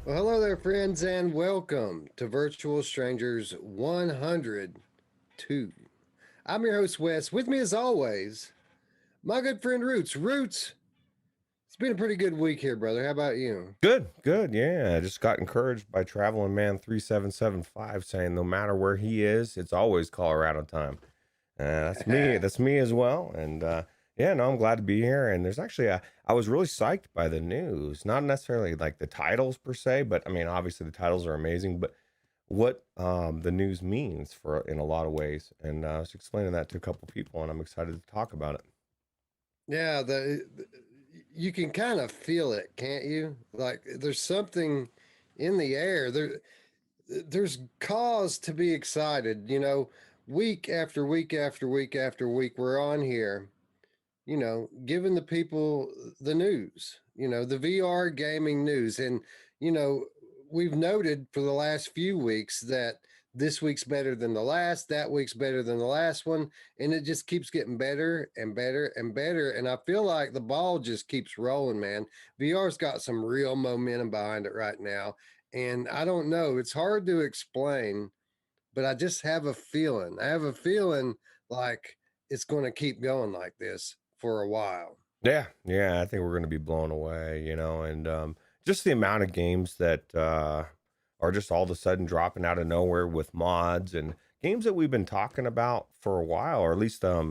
Well, hello there, friends, and welcome to Virtual Strangers 102. I'm your host, Wes. With me, as always, my good friend Roots. Roots, it's been a pretty good week here, brother. How about you? Good, good. Yeah, I just got encouraged by Traveling Man 3775 saying no matter where he is, it's always Colorado time. That's me. That's me as well. And yeah, no, I'm glad to be here. And there's actually I was really psyched by the news. Not necessarily like the titles per se, but I mean, obviously the titles are amazing. But what the news means for in a lot of ways. And I was explaining that to a couple people, and I'm excited to talk about it. Yeah, you can kind of feel it, can't you? Like there's something in the air. There's cause to be excited. Week after week after week after week, we're on here giving the people the news, the VR gaming news. And, you know, we've noted for the last few weeks that this week's better than the last, that week's better than the last one. And it just keeps getting better and better and better. And I feel like the ball just keeps rolling, man. VR's got some real momentum behind it right now. And I don't know, it's hard to explain, but I just have a feeling. I have a feeling like it's going to keep going like this for a while. Yeah, yeah, I think we're going to be blown away, and just the amount of games that are just all of a sudden dropping out of nowhere with mods and games that we've been talking about for a while, or at least, I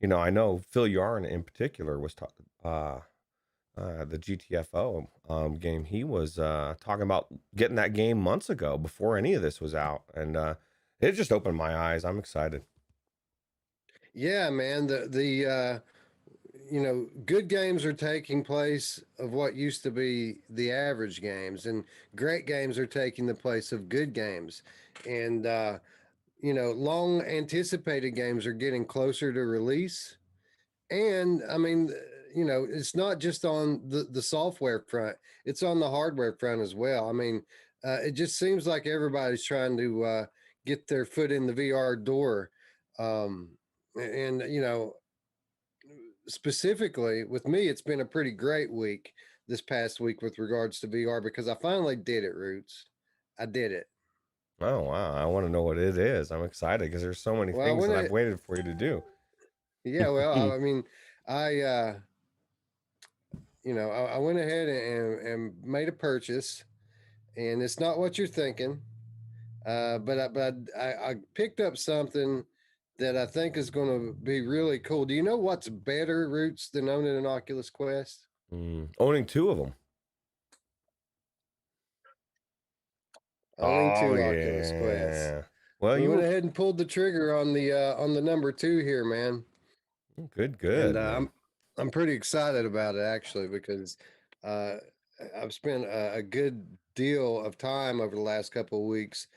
know Phil Yarn in particular was talking, the GTFO game. He was talking about getting that game months ago before any of this was out, and it just opened my eyes. I'm excited. Yeah, man. Good games are taking place of what used to be the average games, and great games are taking the place of good games. And long anticipated games are getting closer to release. And I mean, it's not just on the software front, it's on the hardware front as well. I mean, it just seems like everybody's trying to get their foot in the VR door. Um, and, specifically with me, it's been a pretty great week this past week with regards to VR because I finally did it, Roots. I did it. Oh wow, I want to know what it is. I'm excited because there's so many Well, things when that I've it, waited for you to do. yeah, well, I mean, I, I went ahead and made a purchase, and it's not what you're thinking. But I picked up something that I think is going to be really cool. Do you know what's better, Roots, than owning an Oculus Quest? Owning two of them. Owning Oh two Oculus Quests. yeah. Well, We you went were ahead and pulled the trigger on the number two here, man. good, And good man. I'm pretty excited about it actually because uh, I've spent a good deal of time over the last couple of weeks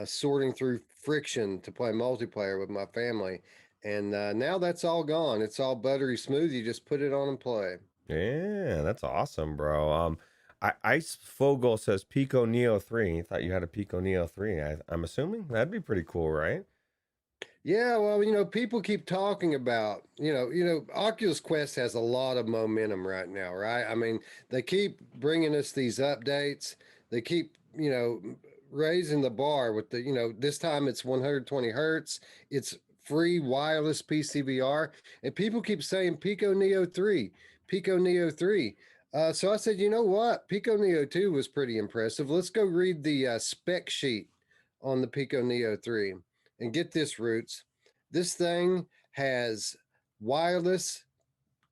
sorting through friction to play multiplayer with my family. And now that's all gone. It's all buttery smooth. You just put it on and play. Yeah, that's awesome, bro. Ice Fogel says Pico Neo 3. He thought you had a Pico Neo 3. I'm assuming that'd be pretty cool, right? Yeah, well, people keep talking about, Oculus Quest has a lot of momentum right now, right? I mean, they keep bringing us these updates. They keep, raising the bar with this time it's 120 hertz. It's free wireless PCVR, and people keep saying Pico Neo 3, Pico Neo 3. So I said, you know what? Pico Neo 2 was pretty impressive. Let's go read the spec sheet on the Pico Neo 3. And get this, Roots. This thing has wireless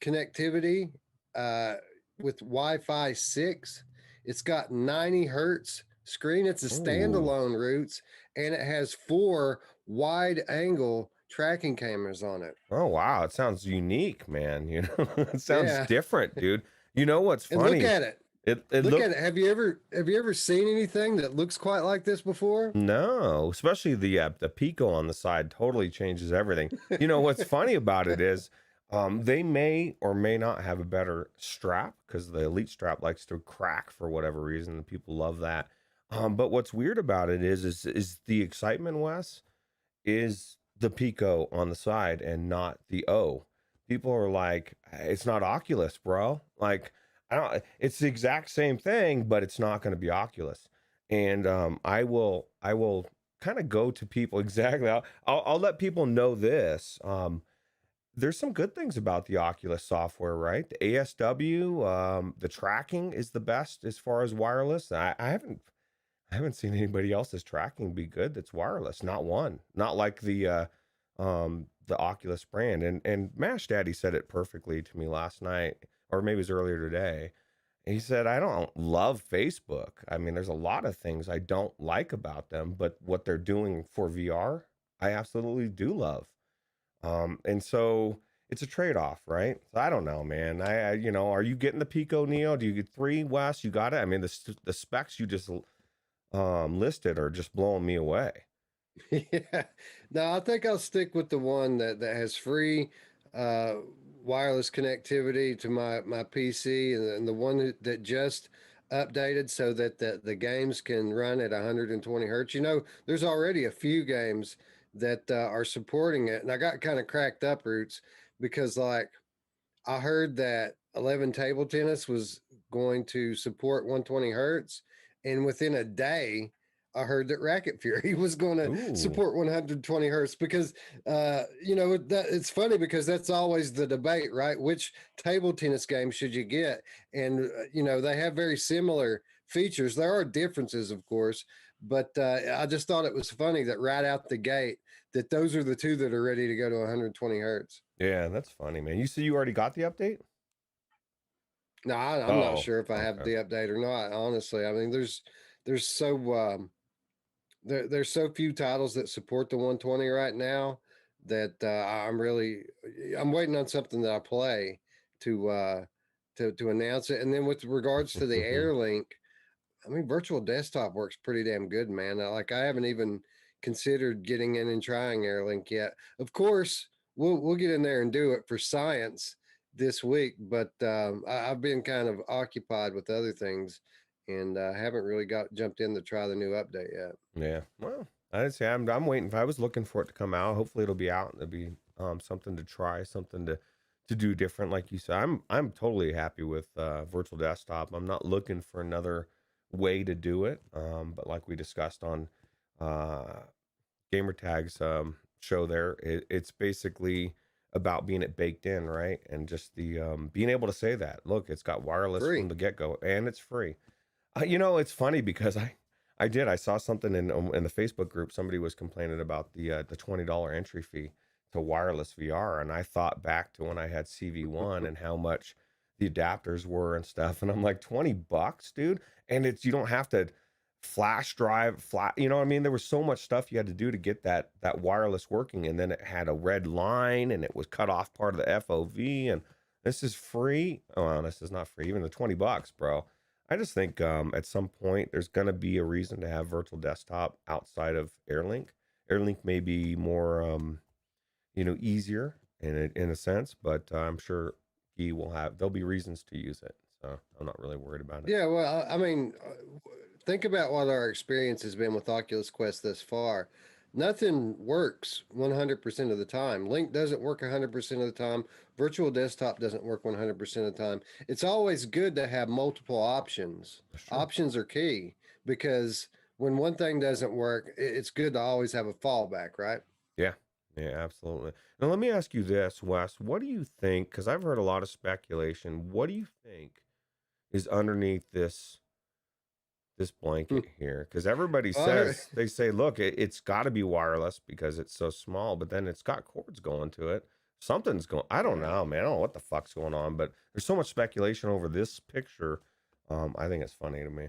connectivity uh, with Wi Fi 6. It's got 90 hertz screen. It's a Ooh. standalone, Roots, and it has four wide angle tracking cameras on it. Oh wow, it sounds unique, man. It sounds Yeah. different, dude. You know what's And look funny? at it. It Look at looked it. Have you ever seen anything that looks quite like this before? No, especially the Pico on the side totally changes everything. You know what's funny about it is they may or may not have a better strap because the Elite strap likes to crack for whatever reason. And people love that. But what's weird about it is the excitement, Wes, is the Pico on the side and not the O. People are like, "Hey, it's not Oculus, bro." Like I don't. It's the exact same thing, but it's not going to be Oculus. And I will kind of go to people exactly. I'll let people know this. There's some good things about the Oculus software, right? The ASW, the tracking is the best as far as wireless. I haven't seen anybody else's tracking be good that's wireless. Not one. Not like the Oculus brand. And Mash Daddy said it perfectly to me last night, or maybe it was earlier today. He said, I don't love Facebook. I mean, there's a lot of things I don't like about them, but what they're doing for VR, I absolutely do love. And so it's a trade-off, right? So I don't know, man. Are you getting the Pico Neo? Do you get three, Wes? You got it? I mean, the specs you just listed are just blowing me away. Yeah. No, I think I'll stick with the one that has free uh, wireless connectivity to my PC, and the one that just updated so that the games can run at 120 hertz. There's already a few games that are supporting it, and I got kind of cracked up, Roots, because like I heard that 11 Table Tennis was going to support 120 hertz, and within a day, I heard that Racket Fury was going to Ooh. support 120 hertz because, it's funny because that's always the debate, right? Which table tennis game should you get? And, they have very similar features. There are differences, of course, but I just thought it was funny that right out the gate, that those are the two that are ready to go to 120 hertz. Yeah, that's funny, man. You see you already got the update? No, I'm not Oh, sure if I have okay. the update or not. Honestly, I mean, there's so there's so few titles that support the 120 right now that I'm waiting on something that I play to to announce it. And then with regards to the Air Link, I mean, virtual desktop works pretty damn good, man. Like I haven't even considered getting in and trying Airlink yet. Of course, we'll get in there and do it for science this week, but I've been kind of occupied with other things, and haven't really got jumped in to try the new update yet. Yeah. Well, I'd say I'm waiting. If I was looking for it to come out, hopefully it'll be out and it'll be something to try, something to do different. Like you said, I'm totally happy with virtual desktop. I'm not looking for another way to do it. But like we discussed on uh Gamertag's show there, it's basically about being it baked in, right? And just the being able to say that, look, it's got wireless from Free. the get-go and it's free. It's funny because I saw something in the Facebook group. Somebody was complaining about the $20 entry fee to wireless VR, and I thought back to when I had CV1 and how much the adapters were and stuff, and I'm like, $20, dude, and it's you don't have to flash drive flat. You know what I mean? There was so much stuff you had to do to get that wireless working, and then it had a red line, and it was cut off part of the FOV, and this is free. Oh, this is not free. Even the $20, bro. I just think at some point there's going to be a reason to have virtual desktop outside of Airlink. Airlink may be more, easier in a sense, but I'm sure there'll be reasons to use it. So I'm not really worried about it. Yeah, well, I mean, think about what our experience has been with Oculus Quest thus far. Nothing works 100% of the time. Link doesn't work 100% of the time. Virtual desktop doesn't work 100% of the time. It's always good to have multiple options. That's true. Options are key because when one thing doesn't work, it's good to always have a fallback, right? Yeah. Yeah, absolutely. Now let me ask you this, Wes. What do you think? Because I've heard a lot of speculation. What do you think is underneath this blanket here? Because everybody Well, I heard, says they say, look, it's got to be wireless because it's so small, but then it's got cords going to it. Something's going. I don't yeah. know, man. I don't know what the fuck's going on, but there's so much speculation over this picture. I think it's funny to me.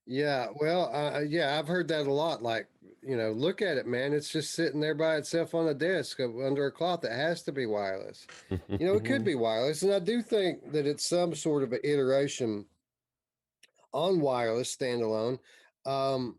Yeah, well, yeah, I've heard that a lot. Like, look at it, man. It's just sitting there by itself on a desk under a cloth. It has to be wireless. It could be wireless. And I do think that it's some sort of an iteration on wireless standalone. Um,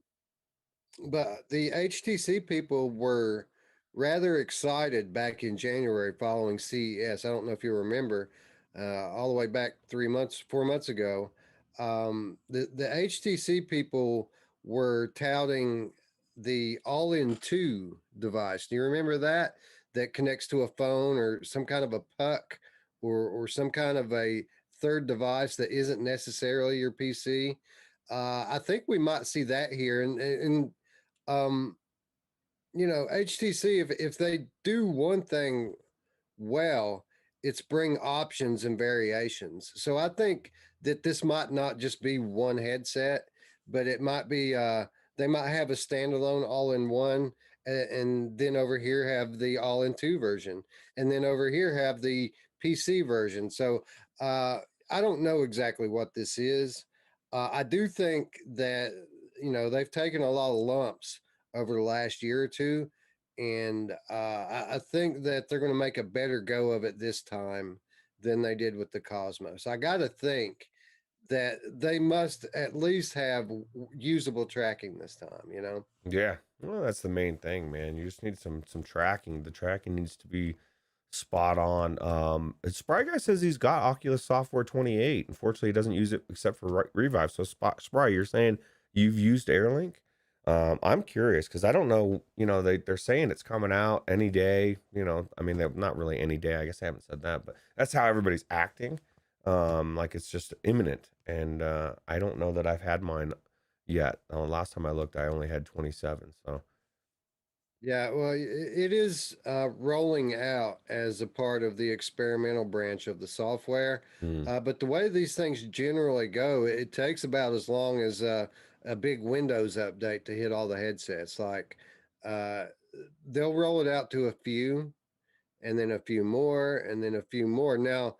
but the HTC people were rather excited back in January following CES. I don't know if you remember, all the way back 3 months, 4 months ago. The HTC people were touting the all-in-two device. Do you remember that? That connects to a phone or some kind of a puck or some kind of a third device that isn't necessarily your PC. I think we might see that here, and um, HTC, if they do one thing well, it's bring options and variations. So I think that this might not just be one headset, but it might be they might have a standalone all in one, and then over here have the all in two version, and then over here have the PC version. So uh, I don't know exactly what this is. I do think that they've taken a lot of lumps over the last year or two, and I think that they're going to make a better go of it this time than they did with the Cosmos. I got to think that they must at least have usable tracking this time. Yeah. Well, that's the main thing, man. You just need some tracking. The tracking needs to be spot on. Spry Guy says he's got Oculus Software 28. Unfortunately, he doesn't use it except for Revive. So, Spry, you're saying you've used Airlink? I'm curious because I don't know. They're saying it's coming out any day. I mean, they're not really any day. I guess I haven't said that, but that's how everybody's acting. Like it's just imminent. And I don't know that I've had mine yet. Last time I looked, I only had 27. So, Yeah, well, it is rolling out as a part of the experimental branch of the software. mm, But the way these things generally go, it takes about as long as a big Windows update to hit all the headsets. Like uh, they'll roll it out to a few, and then a few more, and then a few more. Now,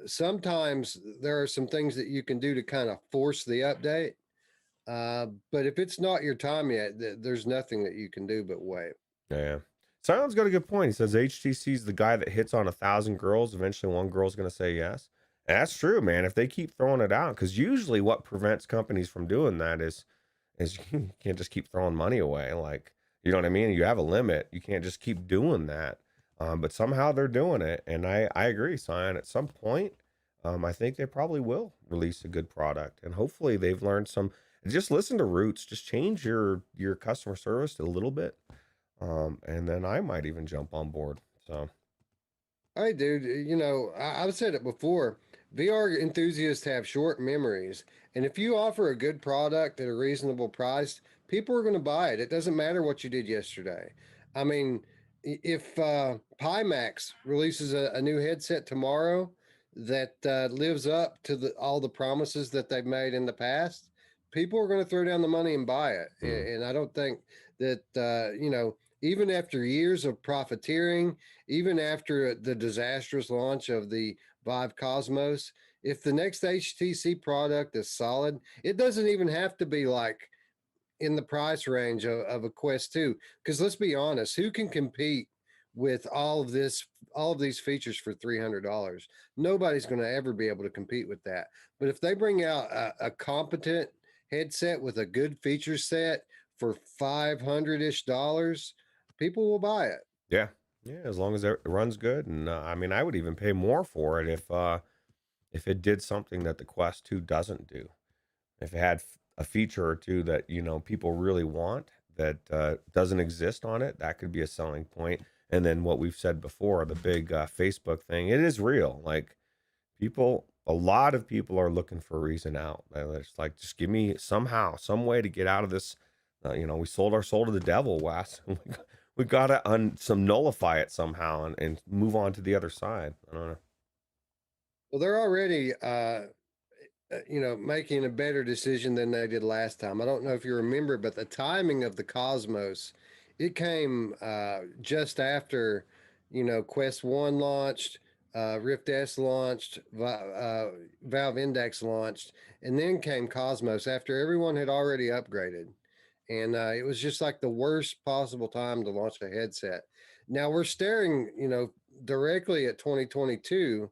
sometimes there are some things that you can do to kind of force the update. But if it's not your time yet, there's nothing that you can do but wait. yeah. Silent's got a good point. He says HTC's the guy that hits on 1,000 girls. Eventually, one girl's going to say yes. And that's true, man. If they keep throwing it out, because usually what prevents companies from doing that is you can't just keep throwing money away. Like, you know what I mean? You have a limit. You can't just keep doing that. But somehow they're doing it. And I agree, Sion. At some point, I think they probably will release a good product. And hopefully they've learned some. Just listen to Roots. Just change your customer service a little bit. And then I might even jump on board. So, Hey, dude, I've said it before. VR enthusiasts have short memories. And if you offer a good product at a reasonable price, people are going to buy it. It doesn't matter what you did yesterday. I mean, if Pimax releases a new headset tomorrow that lives up to all the promises that they've made in the past, people are going to throw down the money and buy it. mm, And I don't think that, even after years of profiteering, even after the disastrous launch of the Vive Cosmos, if the next HTC product is solid, it doesn't even have to be like in the price range of a Quest 2. Because let's be honest, who can compete with all of these features for $300? Nobody's going to ever be able to compete with that. But if they bring out a competent headset with a good feature set for 500-ish dollars, people will buy it. yeah. Yeah, as long as it runs good. And I mean, I would even pay more for it if it did something that the Quest 2 doesn't do. If it had a feature or two that, people really want that doesn't exist on it, that could be a selling point. And then what we've said before, the big Facebook thing, it is real. Like a lot of people are looking for a reason out. It's like, just give me somehow, some way to get out of this. We sold our soul to the devil, Wes. We got to some nullify it somehow and move on to the other side. I don't know. Well, they're already making a better decision than they did last time. I don't know if you remember, but the timing of the Cosmos, it came just after, Quest 1 launched, Rift S launched, Valve Index launched, and then came Cosmos after everyone had already upgraded. And it was just like the worst possible time to launch a headset. Now we're staring, directly at 2022,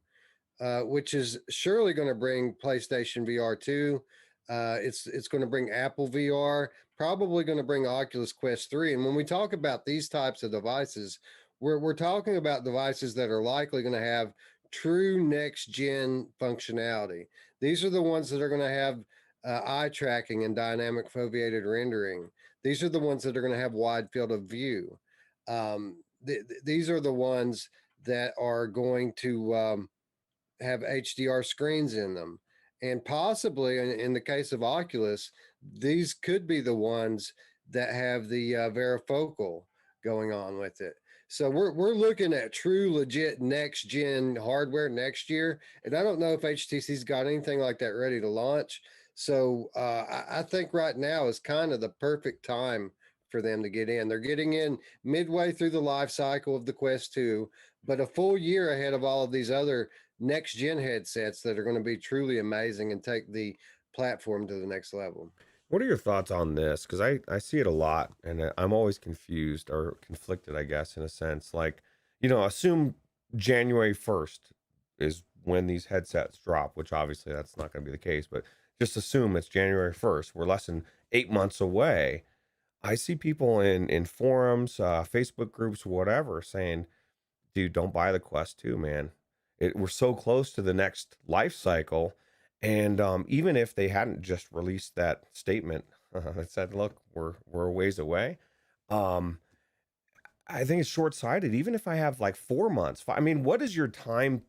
which is surely going to bring PlayStation VR 2. It's going to bring Apple VR, probably going to bring Oculus Quest 3. And when we talk about these types of devices, we're talking about devices that are likely going to have true next gen functionality. These are the ones that are going to have eye tracking and dynamic foveated rendering. These are the ones that are going to have wide field of view. These are the ones that are going to have HDR screens in them. And possibly in the case of Oculus, these could be the ones that have the varifocal going on with it. So we're looking at true legit next gen hardware next year, and I don't know if HTC's got anything like that ready to launch. So I think right now is kind of the perfect time for them to get in. They're getting in midway through the life cycle of the Quest 2, but a full year ahead of all of these other next gen headsets that are going to be truly amazing and take the platform to the next level. What are your thoughts on this? Because I see it a lot, and I'm always confused or conflicted, I guess, in a sense. Like, assume January 1st is when these headsets drop, which obviously that's not going to be the case, but just assume it's January 1st. We're less than 8 months away. I see people in forums, Facebook groups, whatever, saying, dude, don't buy the Quest 2, man. We're so close to the next life cycle. And even if they hadn't just released that statement that said, look, we're a ways away, um, I think it's short sighted. Even if I have like 4 months, I mean, what is your time?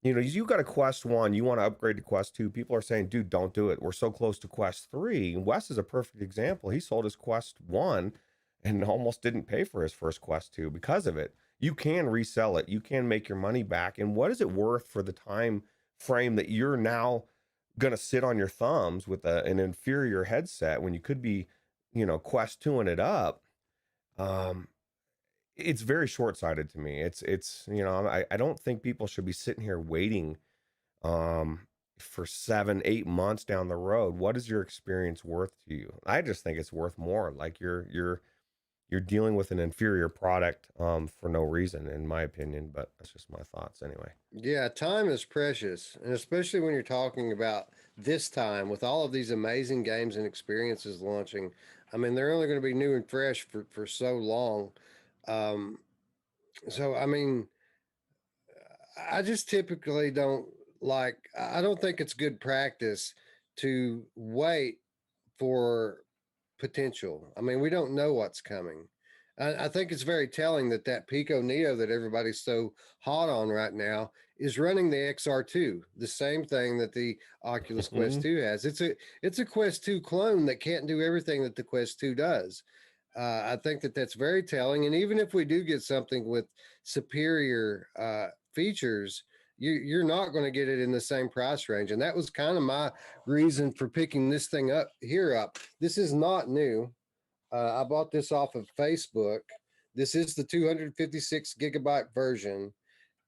You got a Quest 1, you want to upgrade to Quest 2. People are saying, dude, don't do it. We're so close to Quest 3. Wes is a perfect example. He sold his Quest 1 and almost didn't pay for his first Quest 2 because of it. You can resell it. You can make your money back. And what is it worth for the time frame that you're now going to sit on your thumbs with an inferior headset when you could be, Quest 2ing it up? Um, it's very short-sighted to me. I don't think people should be sitting here waiting um for 7-8 months down the road. What is your experience worth to you? I just think it's worth more. Like you're dealing with an inferior product for no reason, in my opinion, but that's just my thoughts anyway. Yeah, time is precious, and especially when you're talking about this time with all of these amazing games and experiences launching. I mean, they're only going to be new and fresh for so long. Um, so, I mean, I just typically don't I don't think it's good practice to wait for potential. I mean, we don't know what's coming. I think it's very telling that Pico Neo that everybody's so hot on right now is running the XR2, the same thing that the Oculus Quest 2 has. It's a Quest 2 clone that can't do everything that the Quest 2 does. I think that that's very telling. And even if we do get something with superior features, you're not going to get it in the same price range. And that was kind of my reason for picking this thing up here up. This is not new. I bought this off of Facebook. This is the 256 gigabyte version.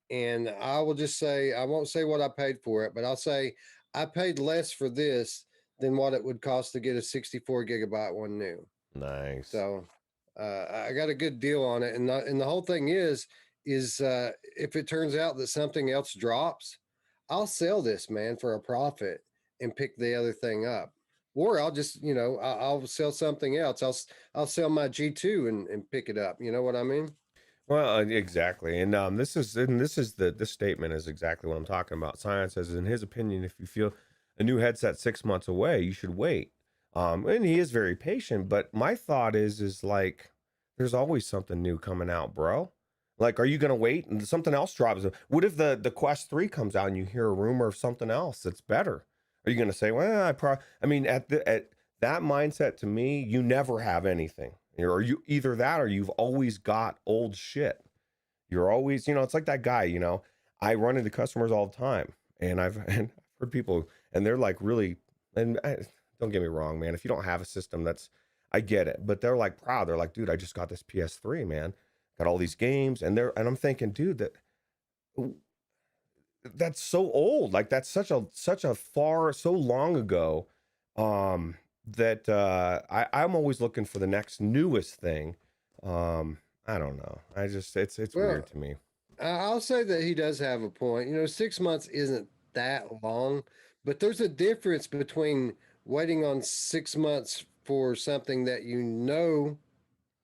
And I will just say, I won't say what I paid for it, but I'll say I paid less for this than what it would cost to get a 64 gigabyte one new. Nice. So I got a good deal on it. And the whole thing is if it turns out that something else drops, I'll sell this, man, for a profit and pick the other thing up. Or I'll just, I'll sell something else. I'll sell my G2 and pick it up. You know what I mean? Well, exactly. And this statement is exactly what I'm talking about. Science says, in his opinion, if you feel a new headset 6 months away, you should wait. And he is very patient, but my thought is like, there's always something new coming out, bro. Like, are you gonna wait and something else drops? What if the Quest 3 comes out and you hear a rumor of something else that's better? Are you gonna say, well, I mean, at that mindset, to me, you never have anything. Or you either that or you've always got old shit. You're always, it's like that guy, I run into customers all the time, and and I've heard people, and they're like really, don't get me wrong, man. If you don't have a system, I get it, but they're like proud. They're like, dude, I just got this PS3, man. Got all these games, and I'm thinking, dude, that's so old. Like that's such a far, so long ago. That I'm always looking for the next newest thing. I don't know. It's Well, weird to me. I'll say that he does have a point. 6 months isn't that long, but there's a difference between waiting on 6 months for something that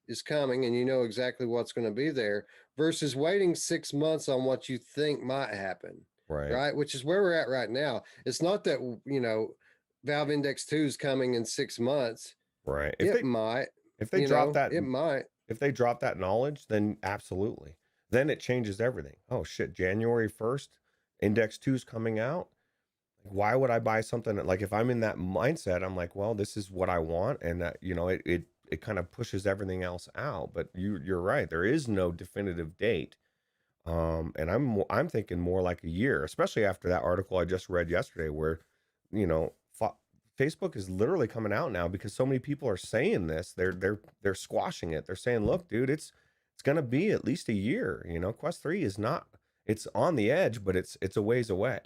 is coming and you know exactly what's going to be there versus waiting 6 months on what you think might happen. Right. Right. Which is where we're at right now. It's not that, Valve Index 2 is coming in 6 months. Right. It might, If they drop it might. if they drop that knowledge, then absolutely. Then it changes everything. Oh shit, January 1st, Index 2 is coming out. Why would I buy something like if I'm in that mindset, I'm like, well, this is what I want, and it kind of pushes everything else out. But you're right, there is no definitive date. And I'm thinking more like a year, especially after that article I just read yesterday, where you know Facebook is literally coming out now because so many people are saying this. They're squashing it. They're saying, look, dude, it's gonna be at least a year. Quest 3 is not. It's on the edge, but it's a ways away.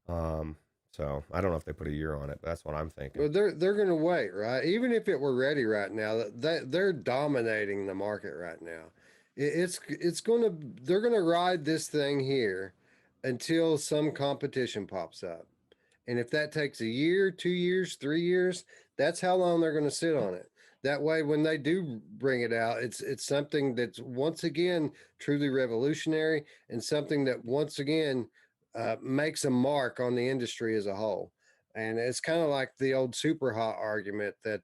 Um, so I don't know if they put a year on it, but that's what I'm thinking. Well, they're going to wait, right? Even if it were ready right now, they're dominating the market right now. It's going to they're going to ride this thing here until some competition pops up. And if that takes a year, 2 years, 3 years, that's how long they're going to sit on it. That way, when they do bring it out, it's something that's once again truly revolutionary and something that once again makes a mark on the industry as a whole. And it's kind of like the old super hot argument that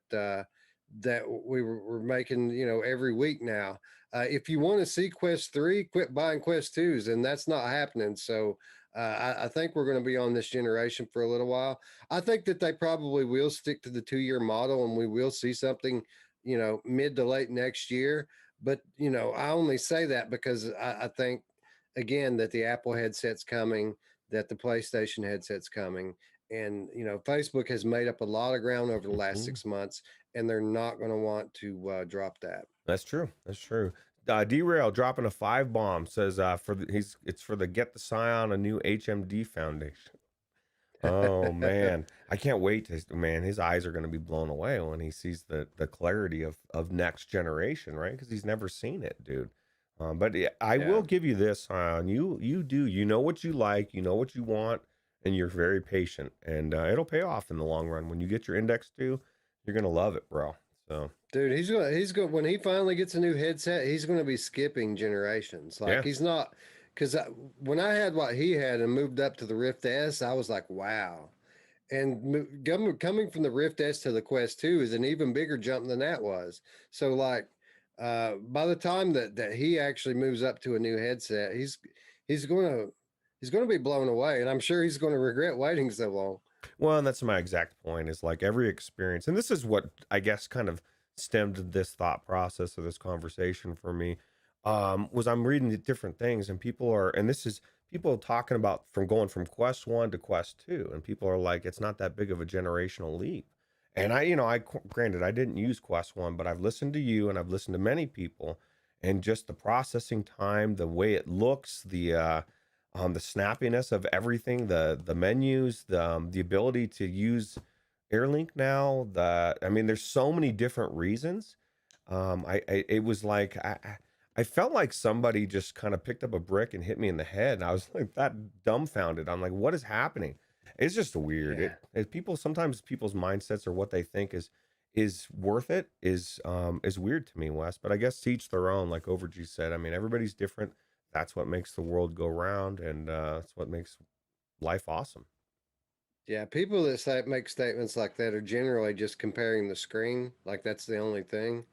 we're making, every week now. If you want to see Quest 3, quit buying Quest 2s, and that's not happening. So I think we're going to be on this generation for a little while. I think that they probably will stick to the 2-year model, and we will see something, mid to late next year. But I only say that because I think again that the Apple headset's coming, that the PlayStation headset's coming, and Facebook has made up a lot of ground over the last Mhm. 6 months, and they're not going to want to drop that. That's true. That's true. Derail dropping a 5 bomb says it's for the Get the Scion a new HMD Foundation. Oh man, I can't wait to man. His eyes are going to be blown away when he sees the clarity of next generation, right? Because he's never seen it, dude. But I will Yeah. give you this, you know what you like, you know what you want, and you're very patient, and it'll pay off in the long run. When you get your Index 2, you're gonna love it, bro. So Dude, he's going when he finally gets a new headset, he's going to be skipping generations. Like yeah. he's not because when I had what he had and moved up to the Rift S, I was like, wow. And coming from the Rift S to the Quest 2 is an even bigger jump than that was. So like by the time that he actually moves up to a new headset, he's going to he's going to be blown away, and I'm sure he's going to regret waiting so long. Well, and that's my exact point is like every experience, and this is what I guess kind of stemmed this thought process of this conversation for me. Was I'm reading the different things, and and this is people talking about from going from Quest 1 to Quest 2, and people are like, it's not that big of a generational leap. And granted, I didn't use Quest 1, but I've listened to you and I've listened to many people, and just the processing time, the way it looks, the snappiness of everything, the menus, the ability to use AirLink now. I mean, there's so many different reasons. It was like I felt like somebody just kind of picked up a brick and hit me in the head, and I was like that dumbfounded. I'm like, what is happening? It's just weird. Yeah. Sometimes people's mindsets or what they think is worth it is weird to me, Wes. But I guess to each their own. Like Overg said, I mean, everybody's different. That's what makes the world go round, and that's what makes life awesome. Yeah, people that make statements like that are generally just comparing the screen, like that's the only thing.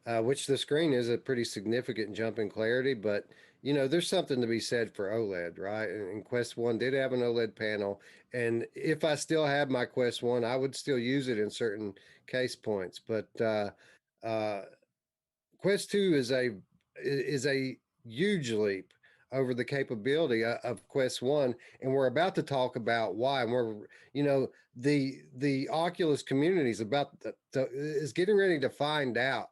Which the screen is a pretty significant jump in clarity, but there's something to be said for OLED, right? And Quest One did have an OLED panel, and if I still had my Quest One, I would still use it in certain case points. But uh, Quest 2 is a huge leap over the capability of Quest 1, and we're about to talk about why. And the Oculus community is is getting ready to find out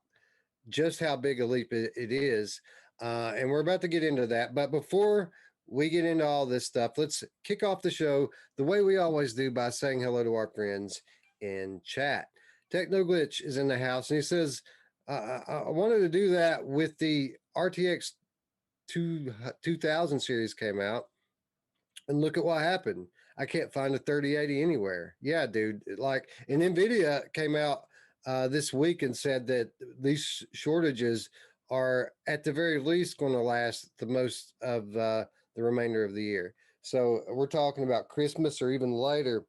just how big a leap it is, and we're about to get into that. But before we get into all this stuff, let's kick off the show the way we always do by saying hello to our friends in chat. Techno Glitch is in the house, and he says, I wanted to do that with the RTX 2000 series came out, and look at what happened. I can't find a 3080 anywhere. Yeah, dude. Like, and NVIDIA came out this week and said that these shortages are at the very least going to last the most of the remainder of the year. So we're talking about Christmas or even later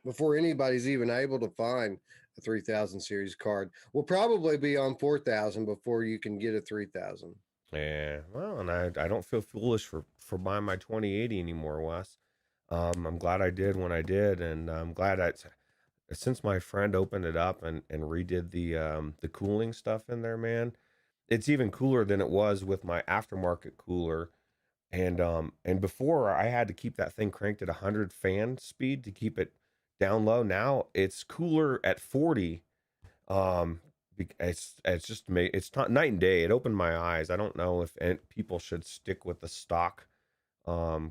before anybody's even able to find a 3000 series card. We'll probably be on 4000 before you can get a 3000. Yeah, well, and I don't feel foolish for buying my 2080 anymore, Wes. I'm glad I did when I did, and I'm glad I since my friend opened it up and redid the cooling stuff in there, man. It's even cooler than it was with my aftermarket cooler. And before I had to keep that thing cranked at 100 fan speed to keep it down low. Now it's cooler at 40. Um, it's just it's not night and day. It opened my eyes. I don't know if people should stick with the stock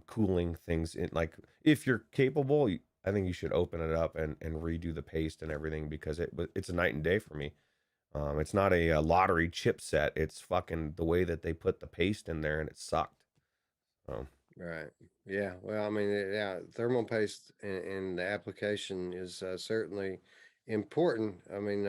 cooling things in, like, if you're capable, I think you should open it up and redo the paste and everything, because it's a night and day for me. It's not a lottery chipset. It's fucking the way that they put the paste in there, and it sucked. So Right. Yeah. Well, I mean, yeah, thermal paste in the application is certainly important. I mean,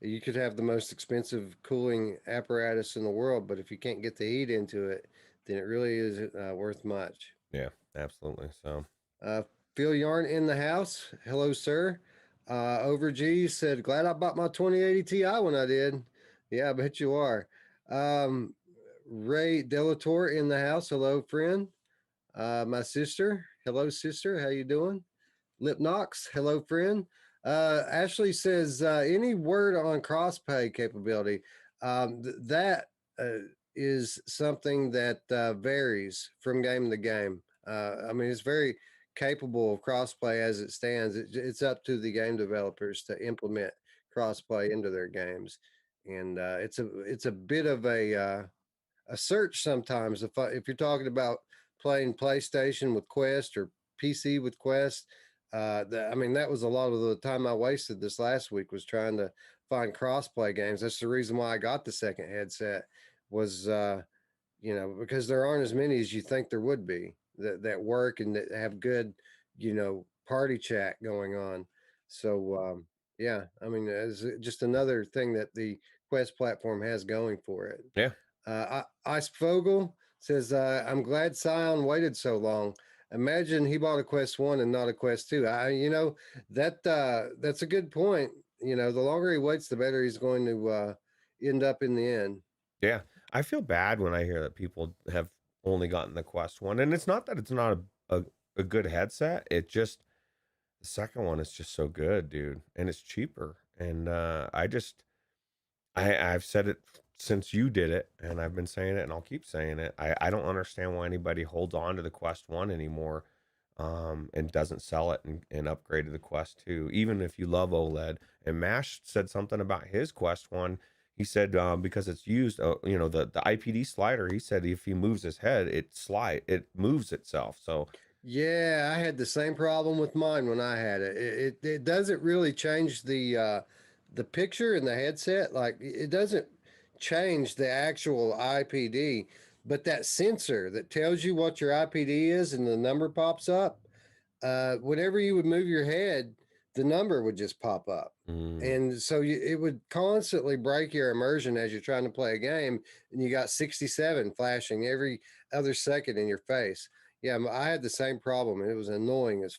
you could have the most expensive cooling apparatus in the world, but if you can't get the heat into it, then it really isn't worth much. yeah, absolutely. So Uh, Phil Yarn in the house. Hello, sir. Over G said, glad I bought my 2080 Ti when I did. Yeah, I bet you are. Um, Ray Delator in the house. Hello, friend. My sister. Hello, sister. How you doing? Lip Knox. Hello, friend. Ashley says, any word on cross-pay capability? That is something that varies from game to game. I mean, it's very capable of crossplay as it stands. It's up to the game developers to implement crossplay into their games, and it's a bit of a search sometimes. If you're talking about playing PlayStation with Quest or PC with Quest, I mean, that was a lot of the time I wasted this last week was trying to find crossplay games. That's the reason why I got the second headset was, because there aren't as many as you think there would be that work and that have good, party chat going on. So, yeah, I mean, it's just another thing that the Quest platform has going for it. yeah, Ice Fogel says, I'm glad Scion waited so long. Imagine he bought a Quest 1 and not a Quest 2. That's a good point. The longer he waits, the better he's going to end up in the end. yeah. I feel bad when I hear that people have only gotten the Quest one, and it's not that it's not a good headset. It just the second one is just so good, dude, and it's cheaper. And I've said it since you did it, and I've been saying it, and I'll keep saying it. I don't understand why anybody holds on to the Quest One anymore, and doesn't sell it and upgrade to the Quest Two, even if you love OLED. And Mash said something about his Quest One. He said because it's used, the IPD slider. He said if he moves his head, it moves itself. So Yeah, I had the same problem with mine when I had it. It doesn't really change the picture in the headset. Like it doesn't change the actual IPD, but that sensor that tells you what your IPD is and the number pops up, whenever you would move your head, the number would just pop up. mm, And so it would constantly break your immersion as you're trying to play a game, and you got 67 flashing every other second in your face. Yeah, I had the same problem, and it was annoying as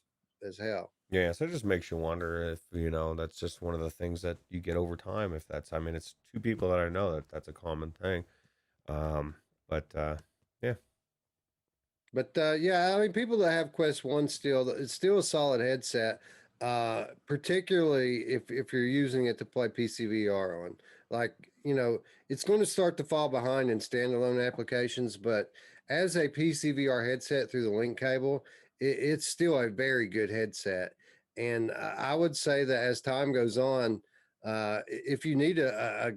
hell. yeah, so it just makes you wonder if, that's just one of the things that you get over time. If that's, I mean, it's two people that I know that that's a common thing. Um, but yeah, But yeah, I mean, people that have Quest One still, it's still a solid headset. Particularly if you're using it to play PCVR on, like it's going to start to fall behind in standalone applications. But as a PCVR headset through the link cable, it's still a very good headset. And I would say that as time goes on, if you need a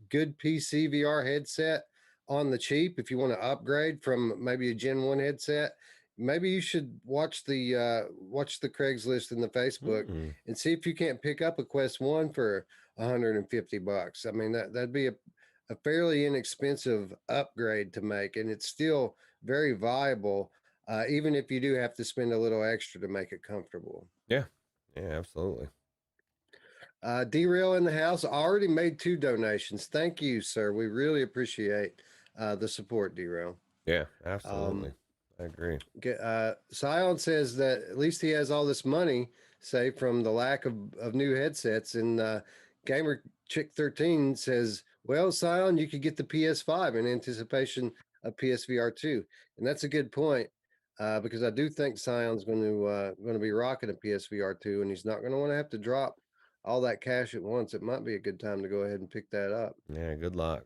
good PCVR headset on the cheap, if you want to upgrade from maybe a Gen 1 headset, maybe you should watch the Craigslist and the Facebook mm, and see if you can't pick up a Quest 1 for $150. I mean, that'd be a fairly inexpensive upgrade to make, and it's still very viable, even if you do have to spend a little extra to make it comfortable. yeah, yeah, absolutely. Derail in the house already made 2 donations. Thank you, sir. We really appreciate the support, Derail. Yeah, Um, absolutely. I agree. Sion says that at least he has all this money saved from the lack of new headsets. And Gamer Chick 13 says, Well, Sion, you could get the PS5 in anticipation of PSVR 2, and that's a good point because I do think Sion's going to be rocking a PSVR 2, and he's not going to want to have to drop all that cash at once. It might be a good time to go ahead and pick that up. Yeah, good luck.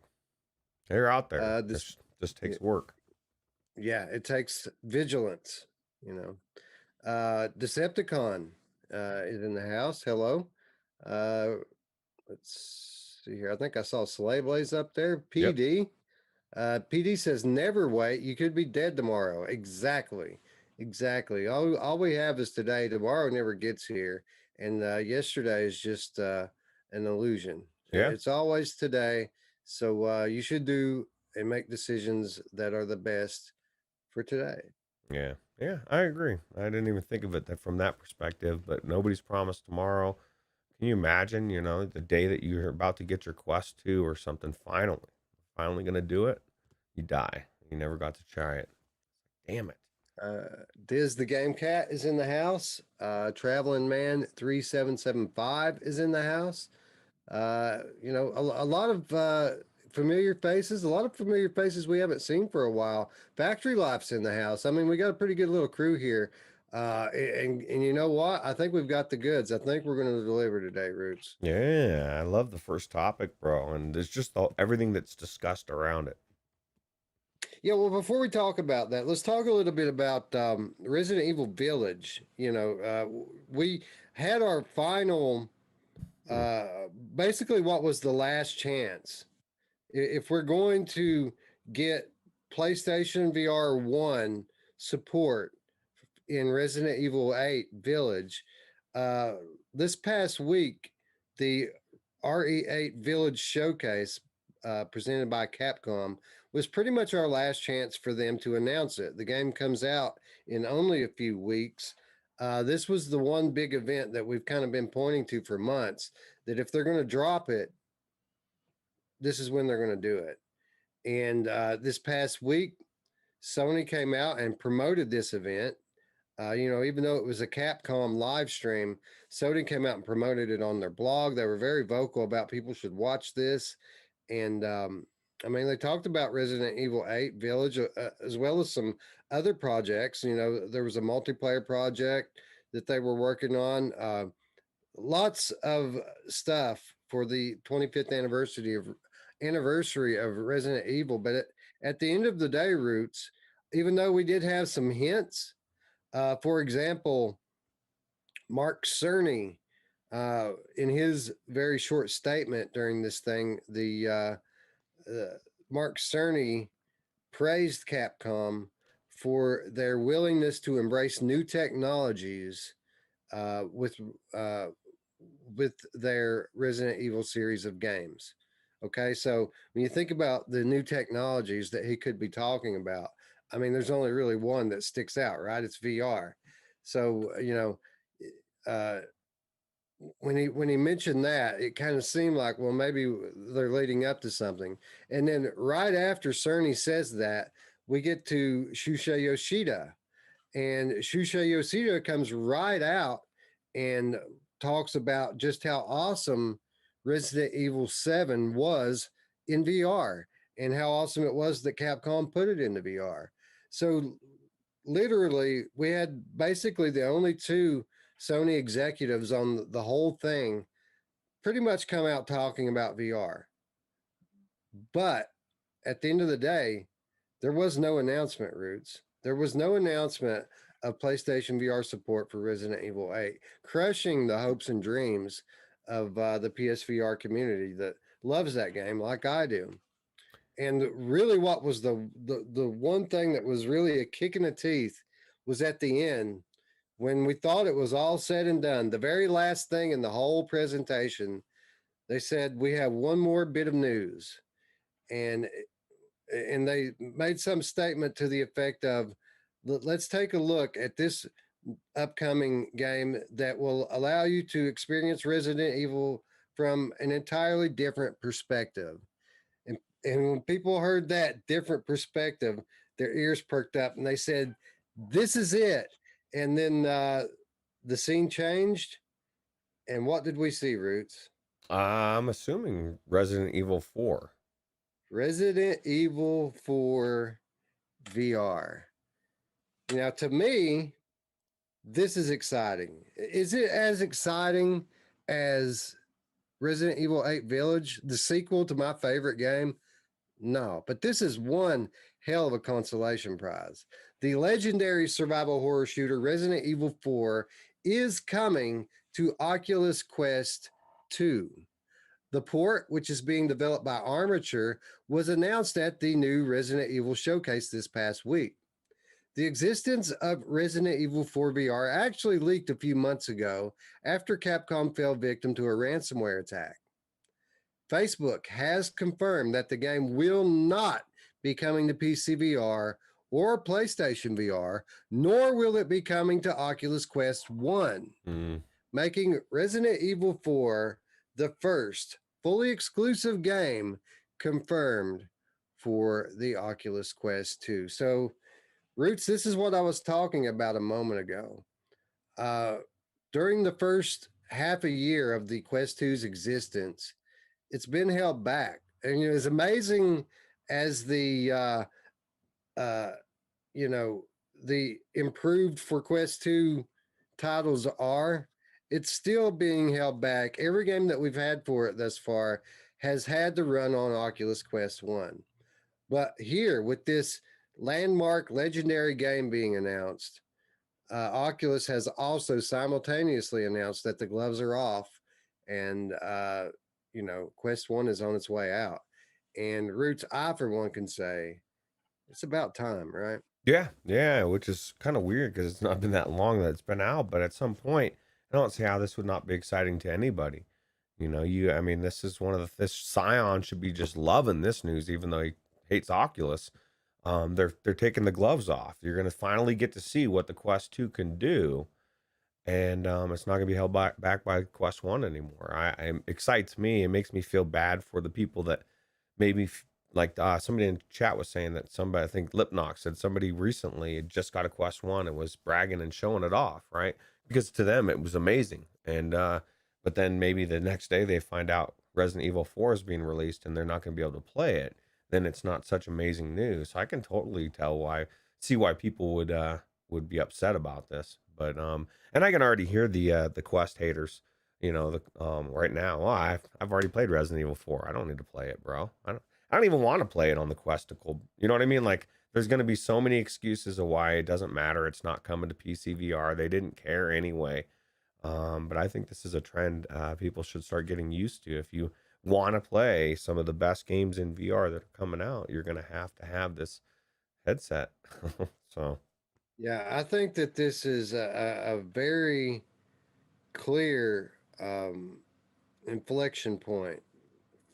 They're out there. This, Just y- takes work. yeah, it takes vigilance. You know, Decepticon is in the house. Hello. Uh, let's see here. I think I saw Slay Blaze up there. Yep. PD. PD says never wait. You could be dead tomorrow. Exactly. Exactly. All we have is today. Tomorrow never gets here. And yesterday is just an illusion. Yeah. It's always today. So you should do and make decisions that are the best for today. Yeah. Yeah. I agree. I didn't even think of it from that perspective, but nobody's promised tomorrow. Can you imagine, the day that you're about to get your Quest 2 or something, finally going to do it? You die. You never got to try it. Damn it. Diz the Game Cat is in the house. Traveling Man 3775 is in the house. A lot of familiar faces, a lot of familiar faces we haven't seen for a while. Factory Life's in the house. I mean, we got a pretty good little crew here. And you know what? I think we've got the goods. I think we're going to deliver today, Roots. Yeah. I love the first topic, bro. And there's just everything that's discussed around it. Yeah, well, before we talk about that, let's talk a little bit about Resident Evil Village. We had our final, Mm. uh, basically, what was the last chance. If we're going to get PlayStation VR 1 support in Resident Evil 8 Village, uh, this past week, the RE8 Village Showcase presented by Capcom was pretty much our last chance for them to announce it. The game comes out in only a few weeks. This was the one big event that we've kind of been pointing to for months, that if they're going to drop it, this is when they're going to do it. And this past week, Sony came out and promoted this event. Even though it was a Capcom live stream, Sony came out and promoted it on their blog. They were very vocal about people should watch this. And I mean, they talked about Resident Evil 8 Village as well as some other projects. There was a multiplayer project that they were working on. Lots of stuff for the 25th anniversary of Resident Evil. But at the end of the day, Roots, even though we did have some hints, for example, Mark Cerny, in his very short statement during this thing, the Mark Cerny praised Capcom for their willingness to embrace new technologies uh, with uh, with their Resident Evil series of games. Okay, so when you think about the new technologies that he could be talking about, I mean, there's only really one that sticks out, right? It's VR. So uh, when he mentioned that, it kind of seemed like, well, maybe they're leading up to something. And then right after Cerny says that, we get to Shusha Yoshida, and Shusha Yoshida comes right out and talks about just how awesome Resident Evil 7 was in VR and how awesome it was that Capcom put it into VR. So literally, we had basically the only two Sony executives on the whole thing pretty much come out talking about VR. But at the end of the day, there was no announcement, Roots. There was no announcement of PlayStation VR support for Resident Evil 8, crushing the hopes and dreams of the PSVR community that loves that game like I do. And really, what was the one thing that was really a kick in the teeth was at the end when we thought it was all said and done. The very last thing in the whole presentation, they said we have one more bit of news, and they made some statement to the effect of, let's take a look at this upcoming game that will allow you to experience Resident Evil from an entirely different perspective. And when people heard that different perspective, their ears perked up and they said, this is it. And then the scene changed. And what did we see, Roots? I'm assuming Resident Evil 4. Resident Evil 4 VR. Now, to me, this is exciting. Is it as exciting as Resident Evil 8 Village, the sequel to my favorite game? No, but this is one hell of a consolation prize. The legendary survival horror shooter Resident Evil 4 is coming to Oculus Quest 2. The port, which is being developed by Armature, was announced at the new Resident Evil showcase this past week. The existence of Resident Evil 4 VR actually leaked a few months ago after Capcom fell victim to a ransomware attack. Facebook has confirmed that the game will not be coming to PC VR or PlayStation VR, nor will it be coming to Oculus Quest 1, Mm. making Resident Evil 4 the first fully exclusive game confirmed for the Oculus Quest 2. So, Roots, this is what I was talking about a moment ago. Uh, During the first half a year of the Quest 2's existence, it's been held back. And as amazing as uh, you know, the improved for Quest 2 titles are, it's still being held back. Every game that we've had for it thus far has had to run on Oculus Quest 1. But here, with this landmark legendary game being announced, Oculus has also simultaneously announced that the gloves are off, and Quest One is on its way out. And Roots, I for one can say it's about time, right? Yeah, yeah, which is kind of weird because it's not been that long that it's been out. But at some point, I don't see how this would not be exciting to anybody. I mean, this is one of this Scion should be just loving this news, even though he hates Oculus. They're taking the gloves off. You're gonna finally get to see what the Quest 2 can do, and it's not gonna be held back by Quest 1 anymore. It excites me. It makes me feel bad for the people that maybe like somebody in chat was saying that somebody, I think Lipnock said somebody recently had just got a Quest 1 and was bragging and showing it off, right? Because to them it was amazing. And but then maybe the next day they find out Resident Evil 4 is being released and they're not going to be able to play it, then it's not such amazing news. So I can totally see why people would be upset about this. But and I can already hear the Quest haters, right now. Oh, I've already played Resident Evil 4. I don't need to play it, bro. I don't even want to play it on the Questicle. You know what I mean? Like there's going to be so many excuses of why it doesn't matter. It's not coming to PC VR. They didn't care anyway. But I think this is a trend people should start getting used to. If you want to play some of the best games in VR that are coming out, you're going to have this headset. So, Yeah, I think that this is a very clear inflection point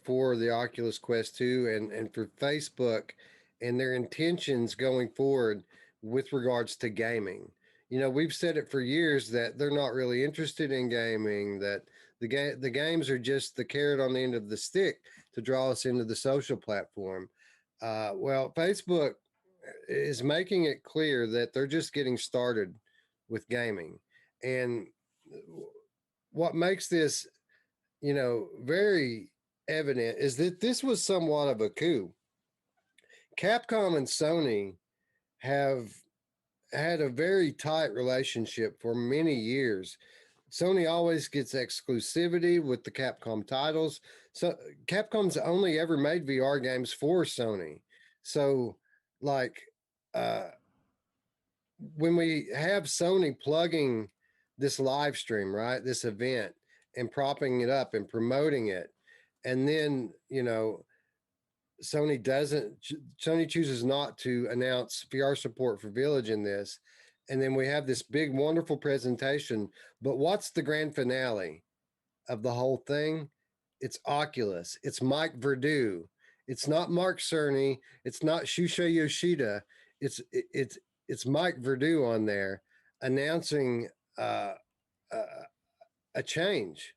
for the Oculus Quest 2 and for Facebook and their intentions going forward with regards to gaming. We've said it for years that they're not really interested in gaming, that the games are just the carrot on the end of the stick to draw us into the social platform. Well, Facebook is making it clear that they're just getting started with gaming. And what makes this very evident is that this was somewhat of a coup. Capcom and Sony have had a very tight relationship for many years. Sony always gets exclusivity with the Capcom titles. So Capcom's only ever made VR games for Sony. So like uh when we have Sony plugging this live stream, right? This event and propping it up and promoting it. And then, Sony doesn't, Sony chooses not to announce VR support for Village in this. And then we have this big, wonderful presentation. But what's the grand finale of the whole thing? It's Oculus, it's Mike Verdu. It's not Mark Cerny. It's not Shusha Yoshida. It's it's it's Mike Verdu on there announcing uh, uh, a change.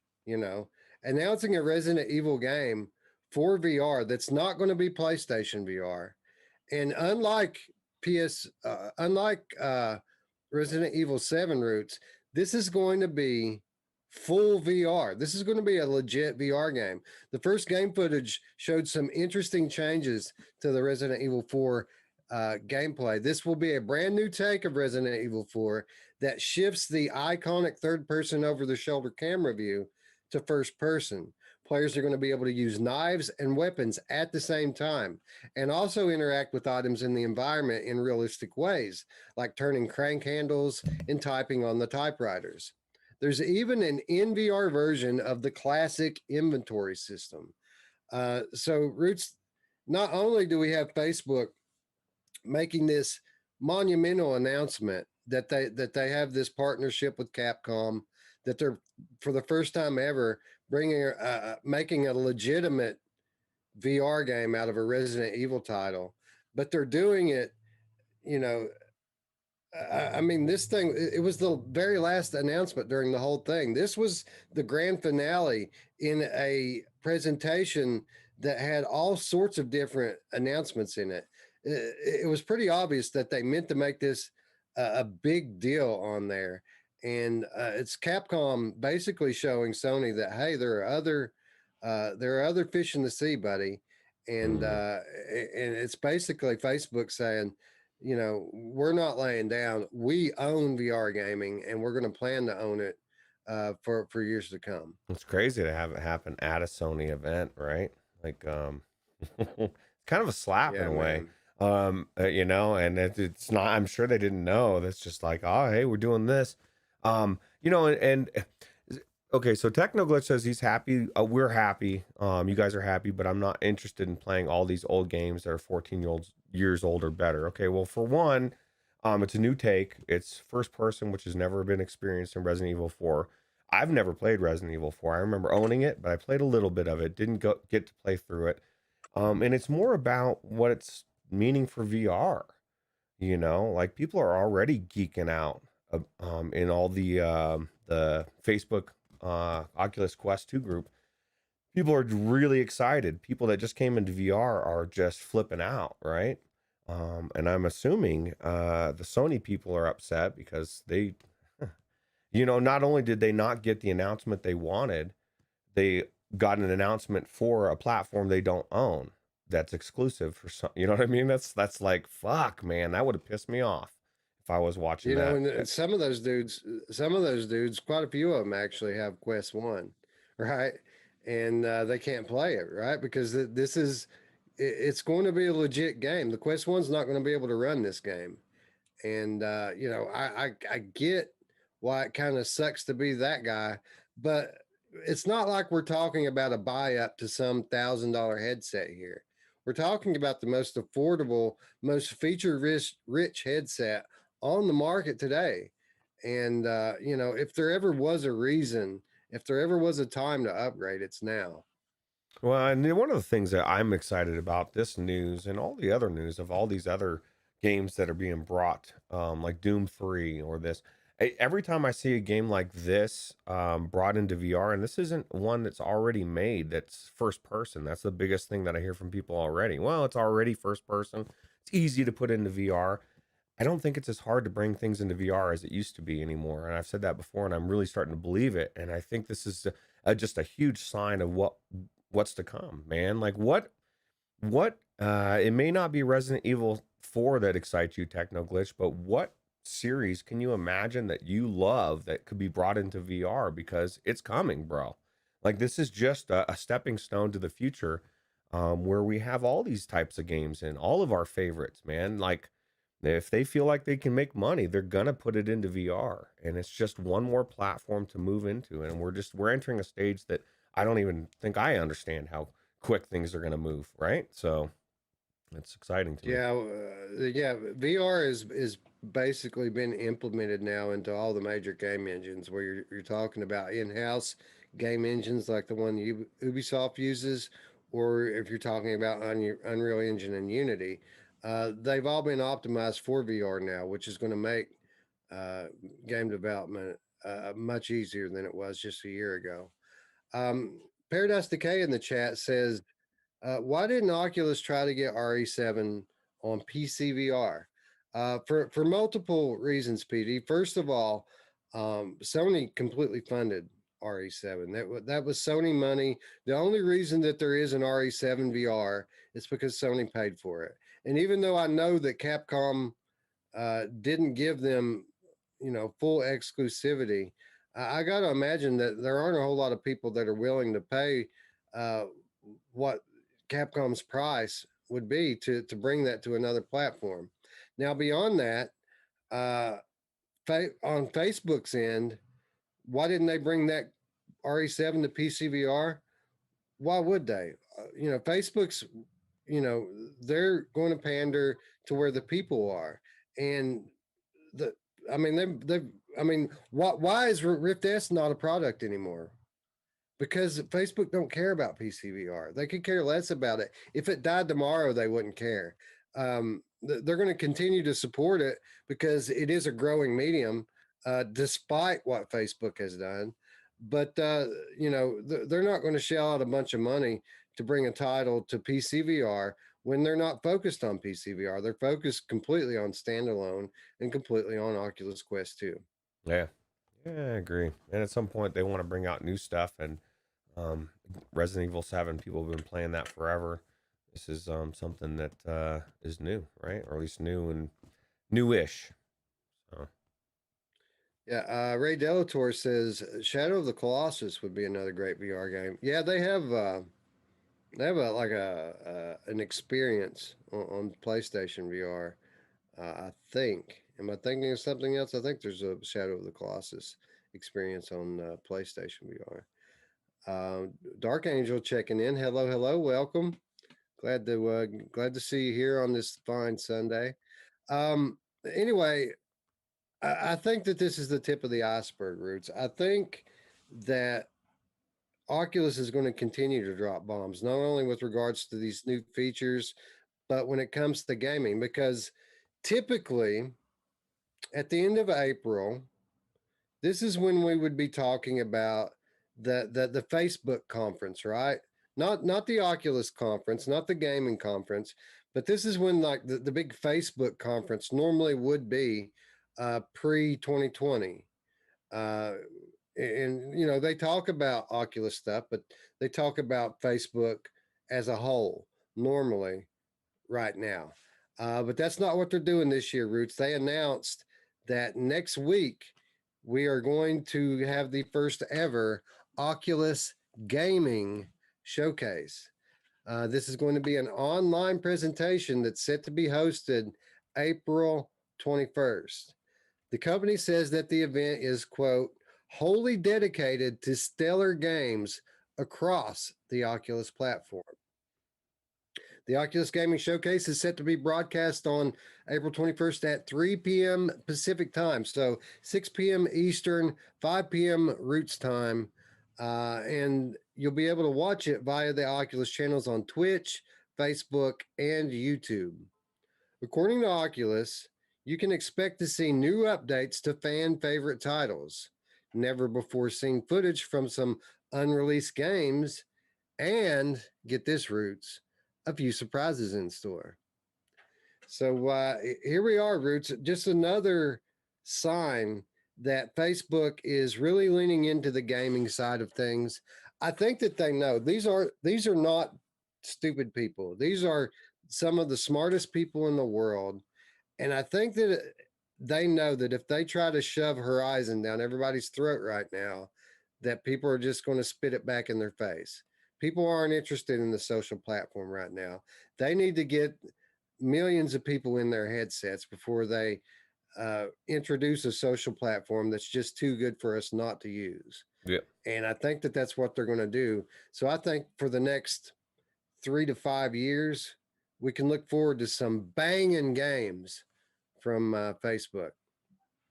Announcing a Resident Evil game for VR that's not going to be PlayStation VR. And unlike Resident Evil 7 Roots, this is going to be full VR. This is going to be a legit VR game. The first game footage showed some interesting changes to the Resident Evil 4 gameplay. This will be a brand new take of Resident Evil 4 that shifts the iconic third person over the shoulder camera view to first person. Players are going to be able to use knives and weapons at the same time and also interact with items in the environment in realistic ways, like turning crank handles and typing on the typewriters. There's even an NVR version of the classic inventory system. So, Roots, not only do we have Facebook making this monumental announcement that they have this partnership with Capcom, that they're for the first time ever bringing making a legitimate VR game out of a Resident Evil title, but they're doing it, you know, I mean, this thing, it was the very last announcement during the whole thing. This was the grand finale in a presentation that had all sorts of different announcements in it. It was pretty obvious that they meant to make this a big deal on there. And it's Capcom basically showing Sony that, hey, there are other fish in the sea, buddy. Mm. And it's basically Facebook saying, we're not laying down. We own VR gaming, and we're going to plan to own it for years to come. It's crazy to have it happen at a Sony event, right? Like, kind of a slap in Yeah, a way. man. And it's not. I'm sure they didn't know. That's just like, oh, hey, we're doing this. Okay, so Technoglitch says he's happy. We're happy. You guys are happy, but I'm not interested in playing all these old games that are 14 years old or better. Okay, well, for one, it's a new take. It's first person, which has never been experienced in Resident Evil 4. I've never played Resident Evil 4. I remember owning it, but I played a little bit of it. Didn't get to play through it. And it's more about what it's meaning for VR. Like people are already geeking out in all the Facebook Oculus Quest 2 group. People are really excited. People that just came into VR are just flipping out, right? And I'm assuming the Sony people are upset because they, not only did they not get the announcement they wanted, they got an announcement for a platform they don't own that's exclusive for some. You know what I mean? That's like, fuck, man, that would have pissed me off if I was watching that. And some of those dudes, quite a few of them actually have Quest One, right? And they can't play it, right? Because this is, it's going to be a legit game. The Quest One's not going to be able to run this game. And I get why it kind of sucks to be that guy, but it's not like we're talking about a buy up to some $1,000 headset here. We're talking about the most affordable, most feature rich headset on the market today. And if there ever was a reason, if there ever was a time to upgrade, it's now. Well, and one of the things that I'm excited about this news and all the other news of all these other games that are being brought, like Doom 3 or this, every time I see a game like this brought into VR, and this isn't one that's already made, that's first person. That's the biggest thing that I hear from people already. Well, it's already first person. It's easy to put into VR. I don't think it's as hard to bring things into VR as it used to be anymore. And I've said that before, and I'm really starting to believe it. And I think this is just a huge sign of what's to come, man. Like what it may not be Resident Evil 4 that excites you, Techno Glitch, but what series can you imagine that you love that could be brought into VR? Because it's coming, bro. Like this is just a stepping stone to the future, where we have all these types of games and all of our favorites, man. Like if they feel like they can make money, they're gonna put it into VR, and it's just one more platform to move into. And we're entering a stage that I don't even think I understand how quick things are gonna move, right? So it's exciting to me. Yeah. VR is basically been implemented now into all the major game engines. Where you're talking about in-house game engines like the one Ubisoft uses, or if you're talking about Unreal Engine and Unity, they've all been optimized for VR now, which is going to make uh, game development much easier than it was just a year ago. Paradise Decay in the chat says, why didn't Oculus try to get RE7 on PC VR? For multiple reasons, PD. First of all, Sony completely funded RE7. That was Sony money. The only reason that there is an RE7 VR is because Sony paid for it. And even though I know that Capcom didn't give them, full exclusivity, I got to imagine that there aren't a whole lot of people that are willing to pay uh, what Capcom's price would be to bring that to another platform. Now, beyond that, uh, on Facebook's end, why didn't they bring that RE7 to PCVR? Why would they? Facebook's, you know, they're going to pander to where the people are, and the, I mean, why is Rift S not a product anymore? Because Facebook don't care about PCVR. They could care less about it. If it died tomorrow, they wouldn't care. They're going to continue to support it because it is a growing medium, despite what Facebook has done. But they're not going to shell out a bunch of money to bring a title to PCVR when they're not focused on PCVR. They're focused completely on standalone and completely on Oculus Quest 2. Yeah. Yeah, I agree. And at some point, they want to bring out new stuff. And Resident Evil 7, people have been playing that forever. This is something that is new, right? Or at least new and newish. So. Yeah, Ray Delator says Shadow of the Colossus would be another great VR game. Yeah, an experience on PlayStation VR. I think. Am I thinking of something else? I think there's a Shadow of the Colossus experience on PlayStation VR. Dark Angel checking in. Hello, hello, welcome. Glad to see you here on this fine Sunday. Anyway, I think that this is the tip of the iceberg, Roots. I think that Oculus is going to continue to drop bombs, not only with regards to these new features, but when it comes to gaming, because typically at the end of April, this is when we would be talking about the Facebook conference, right? Not the Oculus conference, not the gaming conference, but this is when like the big Facebook conference normally would be pre 2020. Uh, and they talk about Oculus stuff, but they talk about Facebook as a whole normally right now. But that's not what they're doing this year, Roots. They announced that next week we are going to have the first ever Oculus Gaming Showcase. This is going to be an online presentation that's set to be hosted April 21st. The company says that the event is, quote, wholly dedicated to stellar games across the Oculus platform. The Oculus Gaming Showcase is set to be broadcast on April 21st at 3 p.m. Pacific time. So 6 p.m. Eastern, 5 p.m. Roots time. And you'll be able to watch it via the Oculus channels on Twitch, Facebook, and YouTube. According to Oculus, you can expect to see new updates to fan favorite titles, never before seen footage from some unreleased games, and get this, Roots, a few surprises in store. So here we are, Roots. Just another sign that Facebook is really leaning into the gaming side of things. I think that they know these are not stupid people. These are some of the smartest people in the world. And I think that they know that if they try to shove Horizon down everybody's throat right now, that people are just going to spit it back in their face. People aren't interested in the social platform right now. They need to get millions of people in their headsets before they introduce a social platform that's just too good for us not to use. Yeah. And I think that that's what they're going to do. So I think for the next 3 to 5 years, we can look forward to some banging games from Facebook.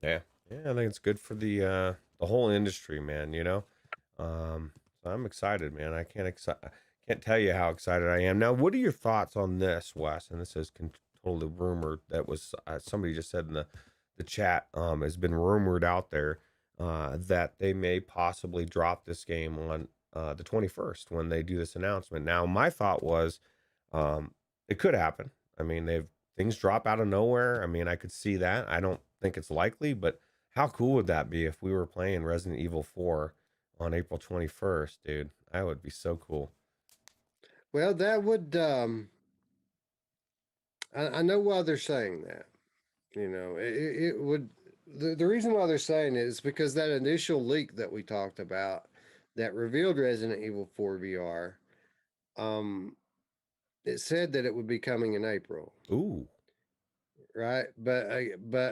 Yeah. Yeah. I think it's good for the whole industry, man. So I'm excited, man. I can't tell you how excited I am. Now, what are your thoughts on this, Wes? And this is totally rumored. That was somebody just said in the chat. Has been rumored out there that they may possibly drop this game on the 21st when they do this announcement. Now, my thought was it could happen. I mean, things drop out of nowhere. I mean, I could see that. I don't think it's likely, but how cool would that be if we were playing Resident Evil 4 on April 21st, dude. That would be so cool. Well, that would. I know why they're saying that. It would. The reason why they're saying it is because that initial leak that we talked about that revealed Resident Evil 4 VR, um, it said that it would be coming in April, Ooh, right? But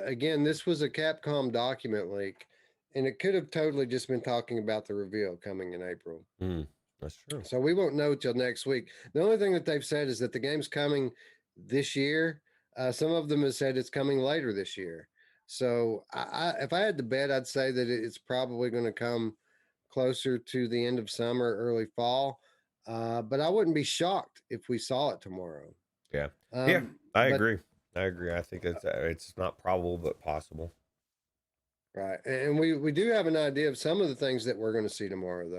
again, this was a Capcom document leak, and it could have totally just been talking about the reveal coming in April. mm, that's true. So we won't know till next week. The only thing that they've said is that the game's coming this year. Some of them have said it's coming later this year. So if I had to bet, I'd say that it's probably going to come closer to the end of summer, early fall. But I wouldn't be shocked if we saw it tomorrow. Yeah, yeah, Um, I but agree. I agree. I think it's not probable but possible. Right. And we do have an idea of some of the things that we're going to see tomorrow,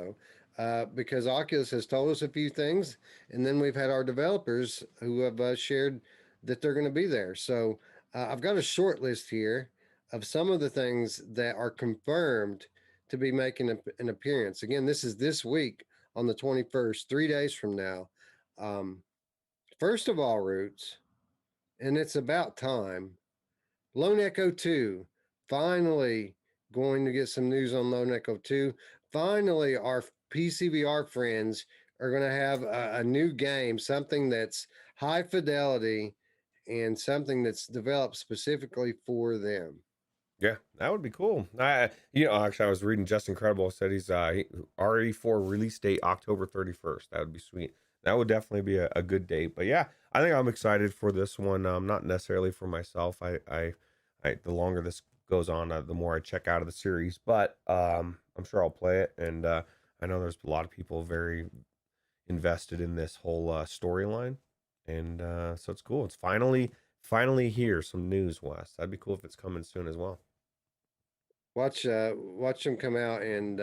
though, because Oculus has told us a few things, and then we've had our developers who have shared that they're going to be there. So I've got a short list here of some of the things that are confirmed to be making an appearance. Again, this is this week on the 21st, 3 days from now. Um, First of all, Roots, and it's about time. Lone Echo 2, finally going to get some news on Lone Echo 2. Finally, our PCVR friends are going to have a new game, something that's high fidelity and something that's developed specifically for them. Yeah, that would be cool. Actually, I was reading Just Incredible said he's RE4 release date October 31st. That would be sweet. That would definitely be a good date. But yeah, I think I'm excited for this one. Not necessarily for myself. The longer this goes on, the more I check out of the series. But I'm sure I'll play it, and I know there's a lot of people very invested in this whole storyline, and so it's cool. It's finally here. Some news, Wes. That'd be cool if it's coming soon as well. Watch them come out and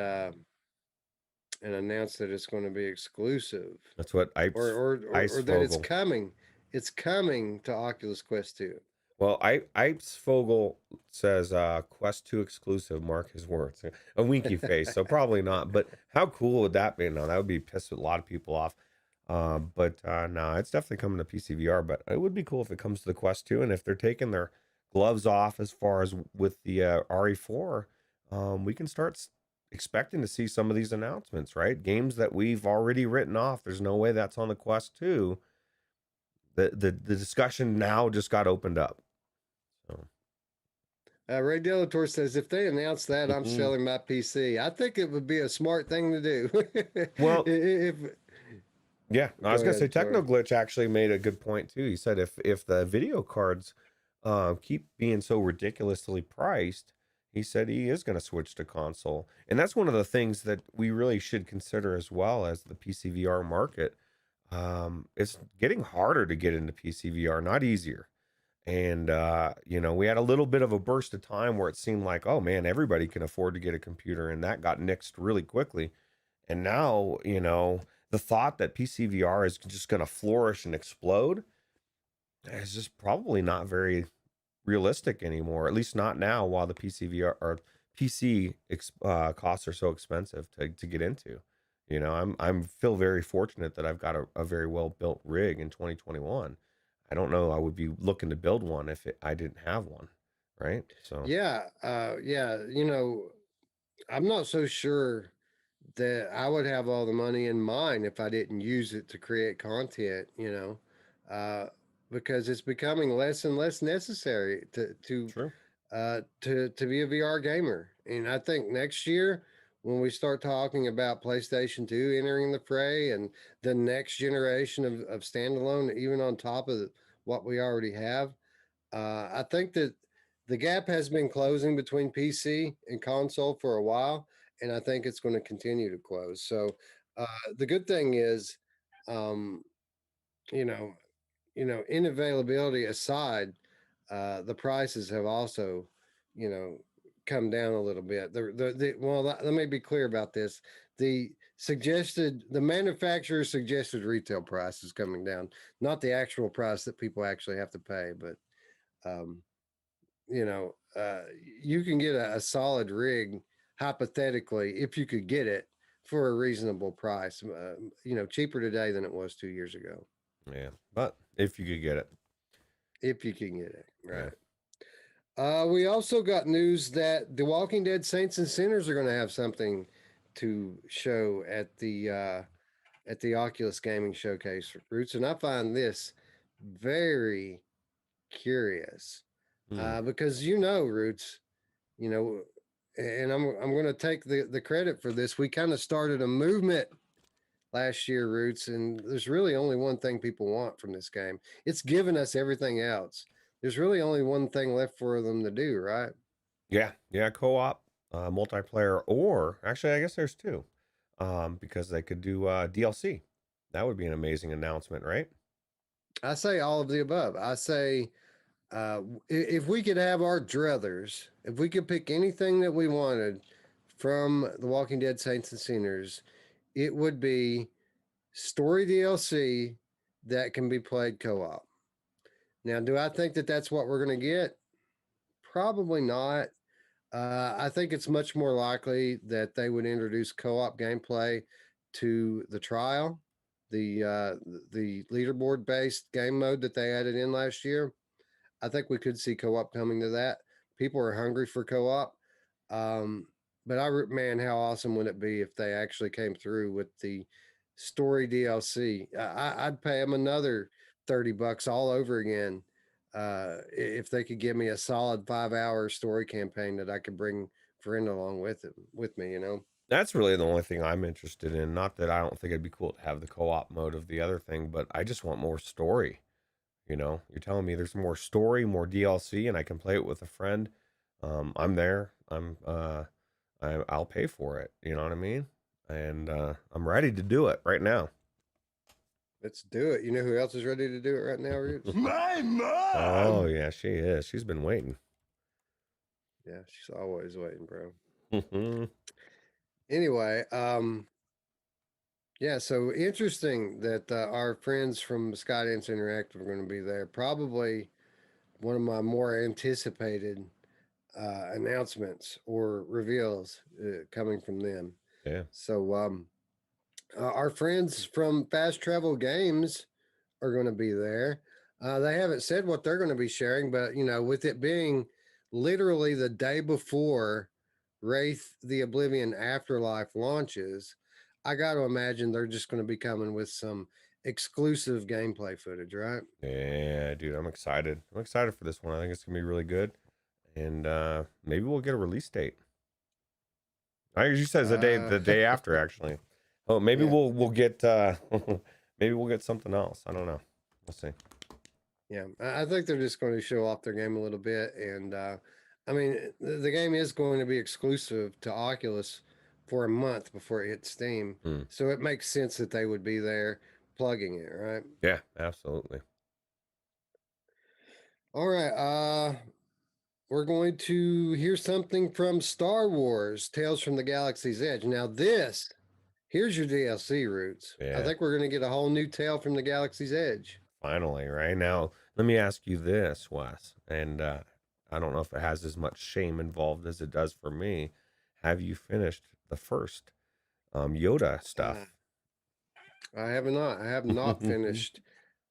announce that it's going to be exclusive, That's what or Ice that it's Fogel. coming. It's coming to Oculus Quest 2. Well, Ice Fogel says Quest 2 exclusive, mark his words. A winky face, so probably not. But how cool would that be? No, that would be piss a lot of people off. But no, it's definitely coming to PCVR. But it would be cool if it comes to the Quest 2, and if they're taking their gloves off as far as with the RE4, we can start expecting to see some of these announcements, right? Games that we've already written off. There's no way that's on the Quest 2. The discussion now just got opened up. So. Ray Delator says, if they announce that, I'm selling my PC. I think it would be a smart thing to do. Well, if yeah, I Go was gonna say ahead, sorry. Technoglitch actually made a good point too. He said if the video cards keep being so ridiculously priced, he said he is gonna switch to console, and that's one of the things that we really should consider as well as the PCVR market. It's getting harder to get into PCVR, not easier. And we had a little bit of a burst of time where it seemed like, oh man, everybody can afford to get a computer, and that got nixed really quickly. And now, the thought that PCVR is just going to flourish and explode is just probably not very realistic anymore. At least not now, while the PCVR or costs are so expensive to get into. I'm feel very fortunate that I've got a very well built rig in 2021. I don't know I would be looking to build one if I didn't have one, right? So Yeah. I'm not so sure that I would have all the money in mine if I didn't use it to create content, because it's becoming less and less necessary true. to be a VR gamer. And I think next year, when we start talking about PlayStation 2 entering the fray and the next generation of standalone, even on top of what we already have, I think that the gap has been closing between PC and console for a while, and I think it's going to continue to close. So uh, the good thing is, um, you know, in availability aside, the prices have also, you know, come down a little bit. Let me be clear about this. The manufacturer suggested retail price is coming down, not the actual price that people actually have to pay, but um, you know, you can get a solid rig, hypothetically, if you could get it for a reasonable price, cheaper today than it was 2 years ago, Yeah, but if you could get it, if you can get it, yeah. right? We also got news that The Walking Dead Saints and Sinners are going to have something to show at the Oculus Gaming Showcase, Roots, and I find this very curious Hmm. because Roots, you know, and I'm going to take the credit for this. We kind of started a movement last year, Roots, and there's really only one thing people want from this game. It's given us everything else. There's really only one thing left for them to do, right? Yeah, yeah, co-op, multiplayer, or actually, I guess there's two, because they could do DLC. That would be an amazing announcement, right? I say all of the above. I say if we could have our druthers, if we could pick anything that we wanted from The Walking Dead Saints and Sinners, it would be story DLC that can be played co op. Now, do I think that that's what we're going to get? Probably not. I think it's much more likely that they would introduce co-op gameplay to the trial, the leaderboard based game mode that they added in last year. I think we could see co-op coming to that. People are hungry for co-op. Um, but man, how awesome would it be if they actually came through with the story DLC? I'd pay them another $30 all over again if they could give me a solid 5 hour story campaign that I could bring friend along with me. That's really the only thing I'm interested in. Not that I don't think it'd be cool to have the co-op mode of the other thing, but I just want more story. You're telling me there's more story, more DLC, and I can play it with a friend. I'm there. I'll pay for it. You know what I mean? And I'm ready to do it right now. Let's do it. You know who else is ready to do it right now, Roots? My Oh mom! yeah, she is. She's been waiting. Yeah, she's always waiting, bro. Yeah, Anyway, yeah, so interesting that our friends from Skydance Interactive are going to be there. Probably one of my more anticipated announcements or reveals coming from them. So, our friends from Fast Travel Games are going to be there. They haven't said what they're going to be sharing, but with it being literally the day before Wraith the Oblivion Afterlife launches, I got to imagine they're just going to be coming with some exclusive gameplay footage, right? yeah, dude, I'm excited. I'm excited for this one. I think it's gonna be really good, and maybe we'll get a release date. I usually says Uh, the day after actually. Oh, maybe yeah, we'll get maybe we'll get something else. I don't know. We'll see. yeah. I think they're just going to show off their game a little bit, and I mean, the game is going to be exclusive to Oculus for a month before it hits Steam, Hmm. so it makes sense that they would be there plugging it, right? Yeah, absolutely. All right. We're going to hear something from Star Wars: Tales from the Galaxy's Edge. Now, here's your DLC, Roots. I Yeah, think we're going to get a whole new Tale from the Galaxy's Edge. finally. Right now, let me ask you this, Wes, and I don't know if it has as much shame involved as it does for me. Have you finished the first Yoda Uh, stuff? I have not. I have not finished.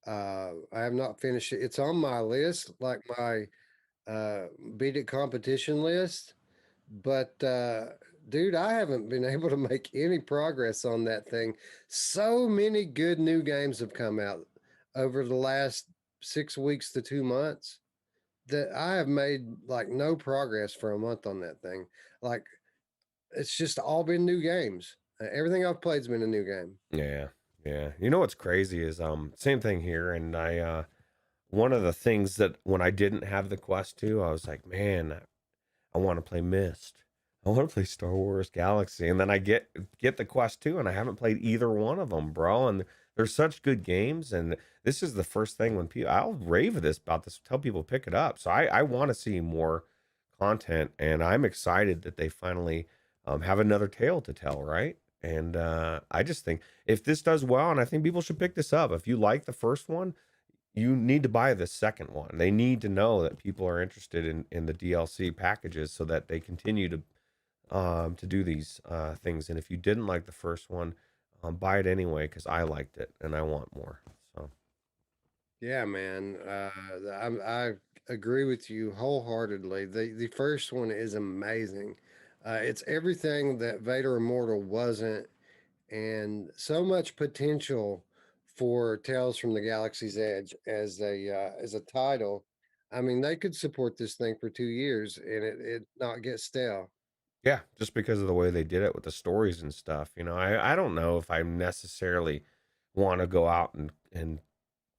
I have not finished it. It's on my list, like my beat it competition list. But dude, I haven't been able to make any progress on that thing. So many good new games have come out over the last 6 weeks to 2 months that I have made like no progress for a month on that thing. Like it's just all been new games. Everything I've played's been a new game. Yeah, yeah. You know what's crazy is same thing here, and I one of the things that when I didn't have the Quest 2, I was like, man, I want to play Myst. I want to play Star Wars Galaxy, and then I get the Quest 2, and I haven't played either one of them, bro. And they're such good games, and this is the first thing when people I'll rave this about this, tell people pick it up. So I want to see more content, and I'm excited that they finally have another tale to tell, right? And I just think if this does well, and I think people should pick this up. If you like the first one, you need to buy the second one. They need to know that people are interested in the DLC packages so that they continue to to do these things. And if you didn't like the first one, buy it anyway because I liked it and I want more. So Yeah, man. I agree with you wholeheartedly. The first one is amazing. It's everything that Vader Immortal wasn't, and so much potential for Tales from the Galaxy's Edge as a title. I mean, they could support this thing for 2 years and it not get stale. yeah, just because of the way they did it with the stories and stuff, I don't know if I necessarily want to go out and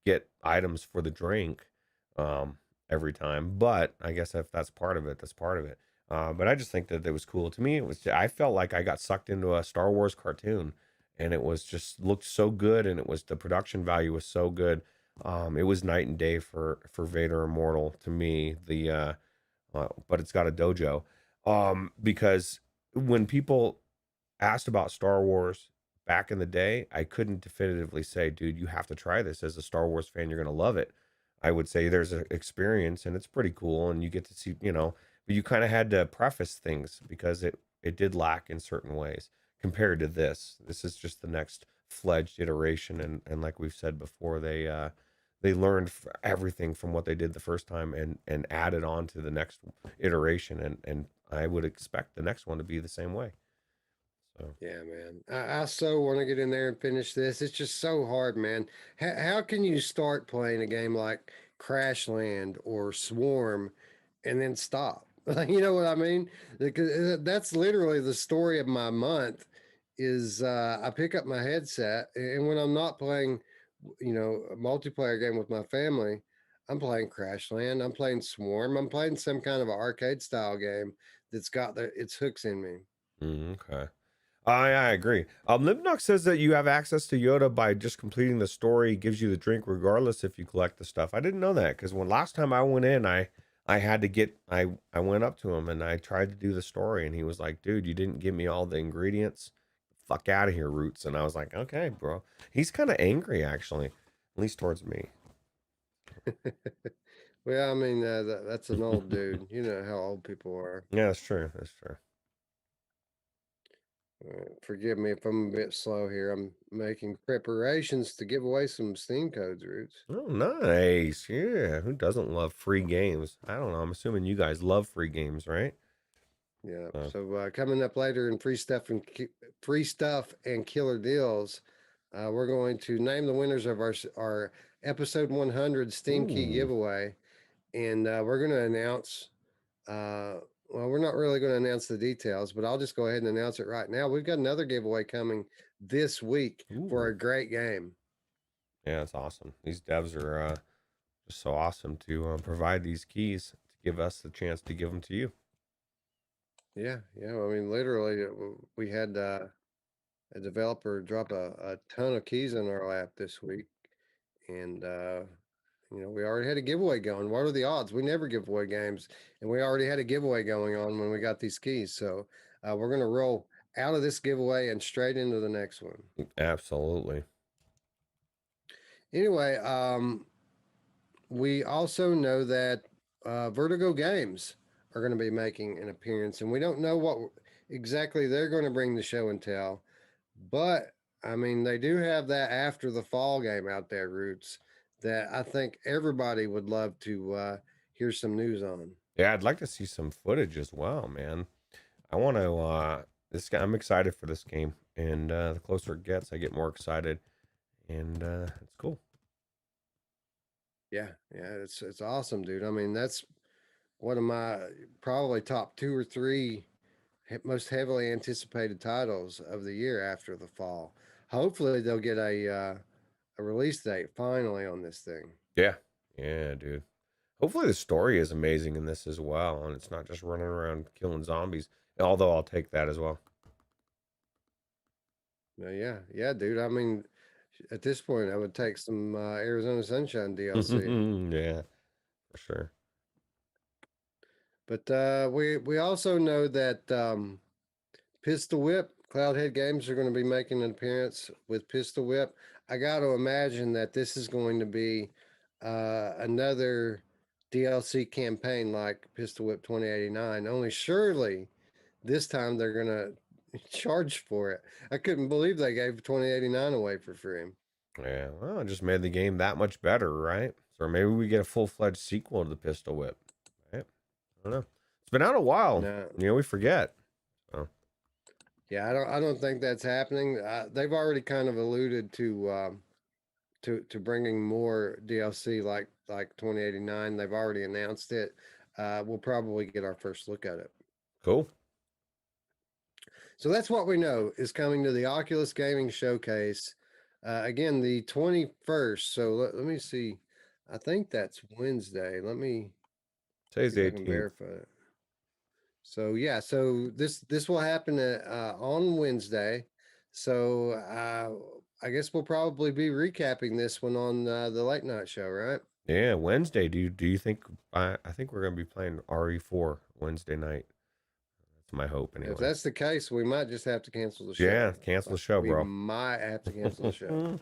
get items for the drink um, every time. But I guess if that's part of it, that's part of it. But I just think that it was cool. To me, I felt like I got sucked into a Star Wars cartoon, and it was just looked so good, and it was the production value was so good. It was night and day for Vader Immortal to me. But it's got a dojo, because when people asked about Star Wars back in the day, I couldn't definitively say, dude, you have to try this. As a Star Wars fan, you're going to love it. I would say there's an experience and it's pretty cool. And you get to see, but you kind of had to preface things because it did lack in certain ways compared to this. This is just the next fledged iteration. And like we've said before, they learned everything from what they did the first time and added on to the next iteration. And I would expect the next one to be the same way. So. Yeah, man. I so want to get in there and finish this. It's just so hard, man. How can you start playing a game like Crash Land or Swarm and then stop? You know what I mean? Because that's literally the story of my month is I pick up my headset and when I'm not playing, a multiplayer game with my family, I'm playing Crash Land, I'm playing Swarm, I'm playing some kind of arcade style game that's got its hooks in me. Okay. I agree. Libnox says that you have access to Yoda by just completing the story. He gives you the drink regardless if you collect the stuff. I didn't know that because when last time I went in, I had to I went up to him and I tried to do the story and he was like, "Dude, you didn't give me all the ingredients. Fuck out of here, Roots." And I was like, "Okay, bro." He's kind of angry actually, at least towards me. Well, I mean, that's an old dude. You know how old people are. Yeah, that's true. That's true. Forgive me if I'm a bit slow here. I'm making preparations to give away some Steam codes, Roots. Oh, nice. Yeah. Who doesn't love free games? I don't know. I'm assuming you guys love free games, right? Yeah. Uh, So coming up later in free stuff and killer deals, we're going to name the winners of our episode 100 Steam key ooh. giveaway, and we're going to announce. Uh, well, we're not really going to announce the details, but I'll just go ahead and announce it right now. We've got another giveaway coming this week for Ooh. a great game. Yeah, that's awesome. These devs are just so awesome to provide these keys to give us the chance to give them to you. Yeah, yeah. I mean, literally, we had a developer drop a ton of keys in our lap this week, and we already had a giveaway going. What are the odds? We never give away games, and we already had a giveaway going on when we got these keys. So we're gonna roll out of this giveaway and straight into the next one. Absolutely. Anyway, we also know that Vertigo Games are going to be making an appearance, and we don't know what exactly they're going to bring the show and tell. But I mean, they do have that after the fall game out there, Roots, that I think everybody would love to hear some news on. Yeah, I'd like to see some footage as well, man. I want to. This guy, I'm excited for this game, and the closer it gets, I get more excited, and it's cool. Yeah, yeah, it's awesome, dude. I mean, that's one of my probably top two or three most heavily anticipated titles of the year after the fall. Hopefully, they'll get a release date finally on this thing. Yeah, yeah, dude. Hopefully, the story is amazing in this as well, and it's not just running around killing zombies. Although I'll take that as well. Yeah, yeah, dude. I mean, at this point, I would take some Arizona Sunshine DLC. Yeah, for sure. But we also know that Pistol Whip Cloudhead Games are going to be making an appearance with Pistol Whip. I got to imagine that this is going to be another DLC campaign like Pistol Whip 2089. Only surely This time they're gonna charge for it. I couldn't believe they gave 2089 away for free. Yeah, well, it just made the game that much better, right? So maybe we get a full-fledged sequel to the Pistol Whip. Right? I don't know. It's been out a while. No, We forget. So, yeah, I don't think that's happening. They've already kind of alluded to bringing more DLC like 2089. They've already announced it. We'll probably get our first look at it. cool. So that's what we know is coming to the Oculus Gaming Showcase. Again, the 21st. So let me see. I think that's Wednesday. Let me Today's see if the I can 18th. verify it. So yeah, so this will happen on Wednesday. So I guess we'll probably be recapping this one on the late night show, right? Yeah, Wednesday. Do you think I think we're gonna be playing RE4 Wednesday night. That's my hope If anyway. that's the case, we might just have to cancel the Yeah, show. cancel the Like show, we bro. might have to cancel the show.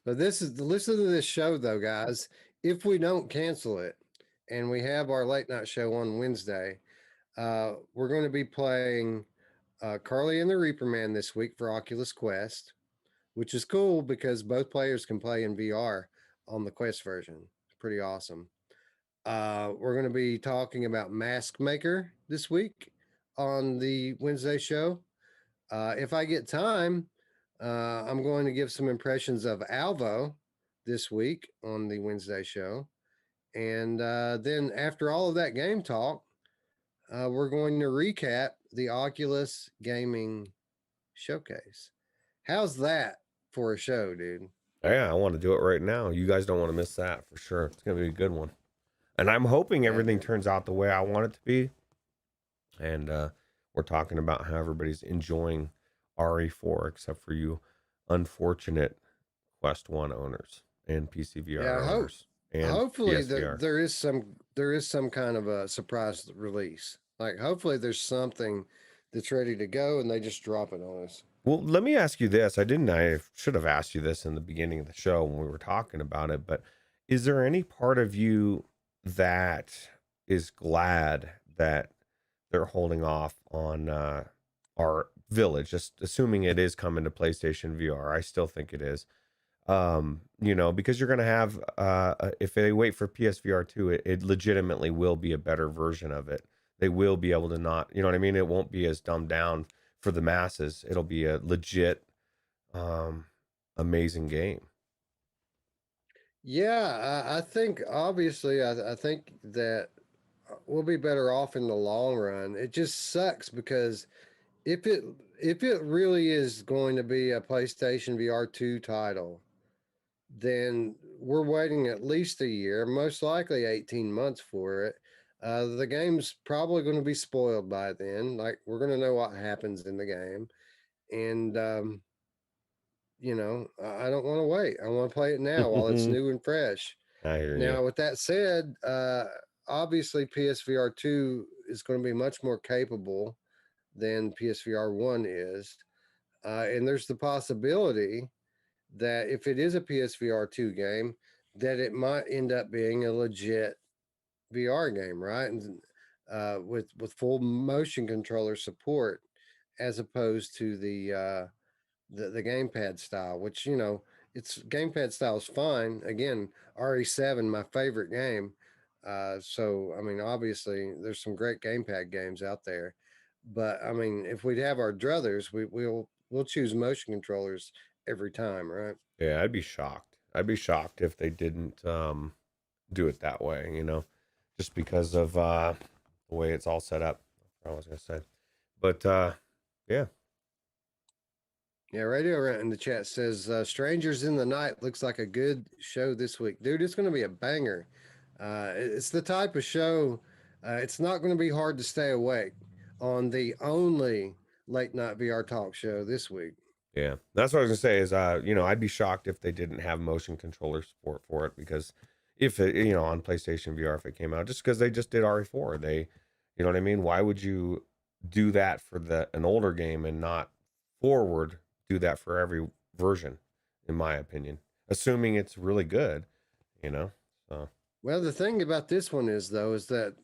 But listen to this show though, guys. If we don't cancel it and we have our late night show on Wednesday, we're going to be playing Carly and the Reaper Man this week for Oculus Quest, which is cool because both players can play in VR on the Quest version. It's pretty awesome. We're going to be talking about Mask Maker this week on the Wednesday show. If I get time, I'm going to give some impressions of Alvo this week on the Wednesday show. And then after all of that game talk, we're going to recap the Oculus Gaming Showcase. How's that for a show, dude? Yeah, I want to do it right now. You guys don't want to miss that for sure. It's gonna be a good one. And I'm hoping Yeah, everything turns out the way I want it to be. And we're talking about how everybody's enjoying RE4, except for you unfortunate Quest One owners and PCVR yeah. I hope. owners and Hopefully, PSVR. there is some kind of a surprise release. Like, hopefully, there's something that's ready to go, and they just drop it on us. Well, let me ask you this. I should have asked you this in the beginning of the show when we were talking about it, but is there any part of you that is glad that they're holding off on our Village, just assuming it is coming to PlayStation VR? I still think it is. Because you're going to have if they wait for PSVR 2, it legitimately will be a better version of it. They will be able to not, you know what I mean? It won't be as dumbed down for the masses. It'll be a legit um amazing game. Yeah, I think obviously, I think that we'll be better off in the long run. It just sucks because if it if it really is going to be a PlayStation VR 2 title, then we're waiting at least a year, most likely 18 months for it. The game's probably going to be spoiled by then. Like, we're going to know what happens in the game. And, I don't want to wait. I want to play it now while it's I new and fresh. hear you. Now, with that said, obviously PSVR 2 is going to be much more capable than PSVR 1 is. And there's the possibility that if it is a PSVR 2 game, that it might end up being a legit VR game, right? And with full motion controller support, as opposed to the gamepad style, which it's gamepad style is fine. Again, RE7, my favorite game. So I mean, obviously, there's some great gamepad games out there, but I mean, if we'd have our druthers, we'll choose motion controllers every time, right? Yeah, I'd be shocked. I'd be shocked if they didn't do it that way, just because of the way it's all set up. I was gonna say. But yeah. Yeah, Radio Rant in the chat says Strangers in the Night looks like a good show this week. Dude, it's going to be a banger. It's the type of show, it's not going to be hard to stay awake on the only late night VR talk show this week. Yeah, that's what I was gonna say. Is I'd be shocked if they didn't have motion controller support for it, because if it, on PlayStation VR, if it came out, just because they just did RE4, you know what I mean? Why would you do that for an older game and not forward do that for every version? In my opinion, assuming it's really good. So Well, the thing about this one is, though, is that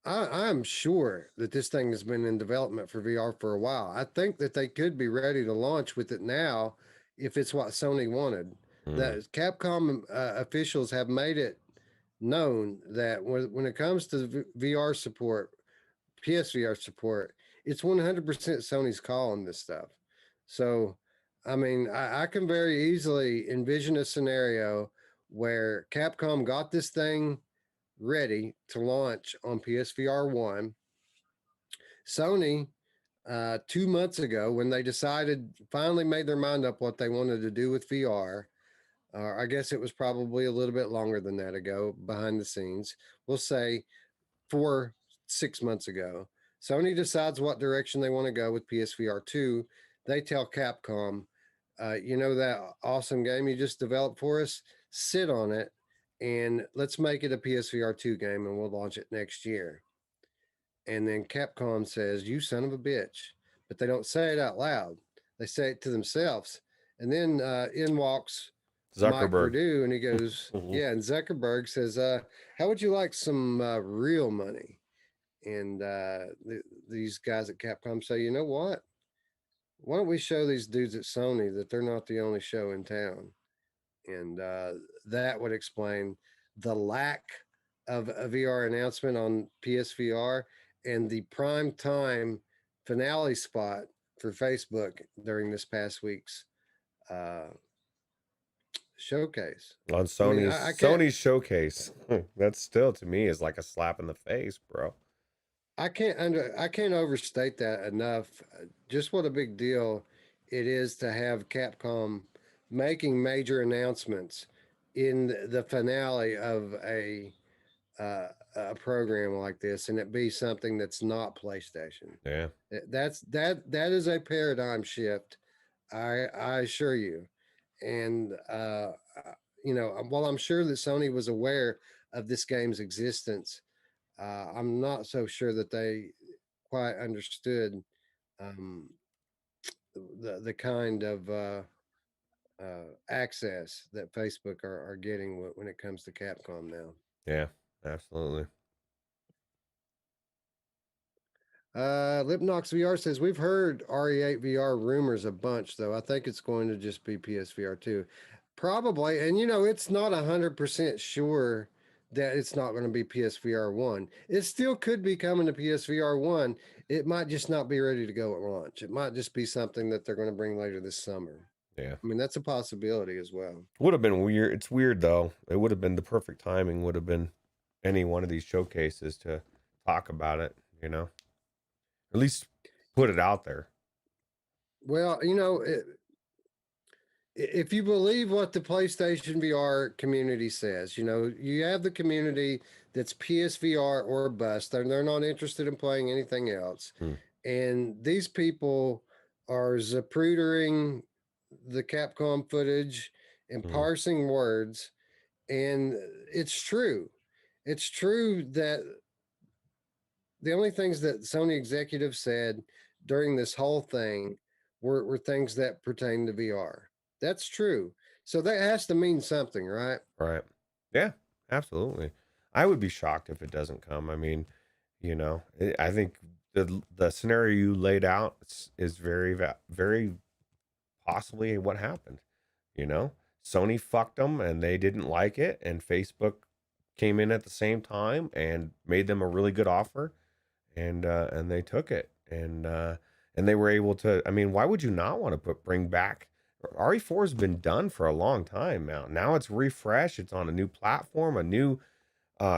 I'm sure that this thing has been in development for VR for a while. I think that they could be ready to launch with it now if it's what Sony wanted. Mm. That Capcom officials have made it known that when it comes to VR support, PSVR support, it's 100% Sony's call on this stuff. So, I mean, I can very easily envision a scenario where Capcom got this thing ready to launch on PSVR 1. Sony, 2 months ago, when they decided, finally made their mind up what they wanted to do with VR, I guess it was probably a little bit longer than that ago behind the scenes. We'll say 4, 6 months ago. Sony decides what direction they want to go with PSVR 2. They tell Capcom, you know, that awesome game you just developed for us? Sit on it and let's make it a PSVR 2 game and we'll launch it next year. And then Capcom says, "You son of a bitch." But they don't say it out loud, they say it to themselves. And then in walks Mike Zuckerberg. Purdue and he goes, Mhm. "Yeah." And Zuckerberg says, "How would you like some real money?" And these guys at Capcom say, "You know what? Why don't we show these dudes at Sony that they're not the only show in town?" And that would explain the lack of a VR announcement on PSVR and the prime time finale spot for Facebook during this past week's uh, showcase. On I mean, Sony's I can't. Sony's showcase. That still to me is like a slap in the face, bro. I can't overstate that enough. Just what a big deal it is to have Capcom making major announcements in the finale of a program like this, and it be something that's not PlayStation. Yeah. That is a paradigm shift. I assure you. And you know, while I'm sure that Sony was aware of this game's existence, I'm not so sure that they quite understood um, the kind of access that Facebook are getting when it comes to Capcom now. Yeah. Absolutely. Lipnox VR says we've heard RE8 VR rumors a bunch, though. I think it's going to just be PSVR 2, probably. And you know, it's not 100% sure that it's not going to be PSVR 1. It still could be coming to PSVR 1. It might just not be ready to go at launch. It might just be something that they're going to bring later this summer. Yeah. I mean, that's a possibility as well. Would have been weird. It's weird though. It would have been the perfect timing. Would have been any one of these showcases to talk about it. You know, at least put it out there. Well, you know, if you believe what the PlayStation VR community says, you know, you have the community that's PSVR or bust. They're not interested in playing anything else. Hmm. And these people are zaprudering the Capcom footage and Hmm. parsing words. And it's true. It's true that the only things that Sony executives said during this whole thing were things that pertain to VR. That's true. So that has to mean something, right? Right. Yeah. Absolutely. I would be shocked if it doesn't come. I mean, you know, I think the scenario you laid out is very very possibly what happened. You know, Sony fucked them and they didn't like it, and Facebook came in at the same time and made them a really good offer, and they took it, and they were able to. I mean, why would you not want to bring back? RE4 has been done for a long time now. Now it's refreshed. It's on a new platform, a new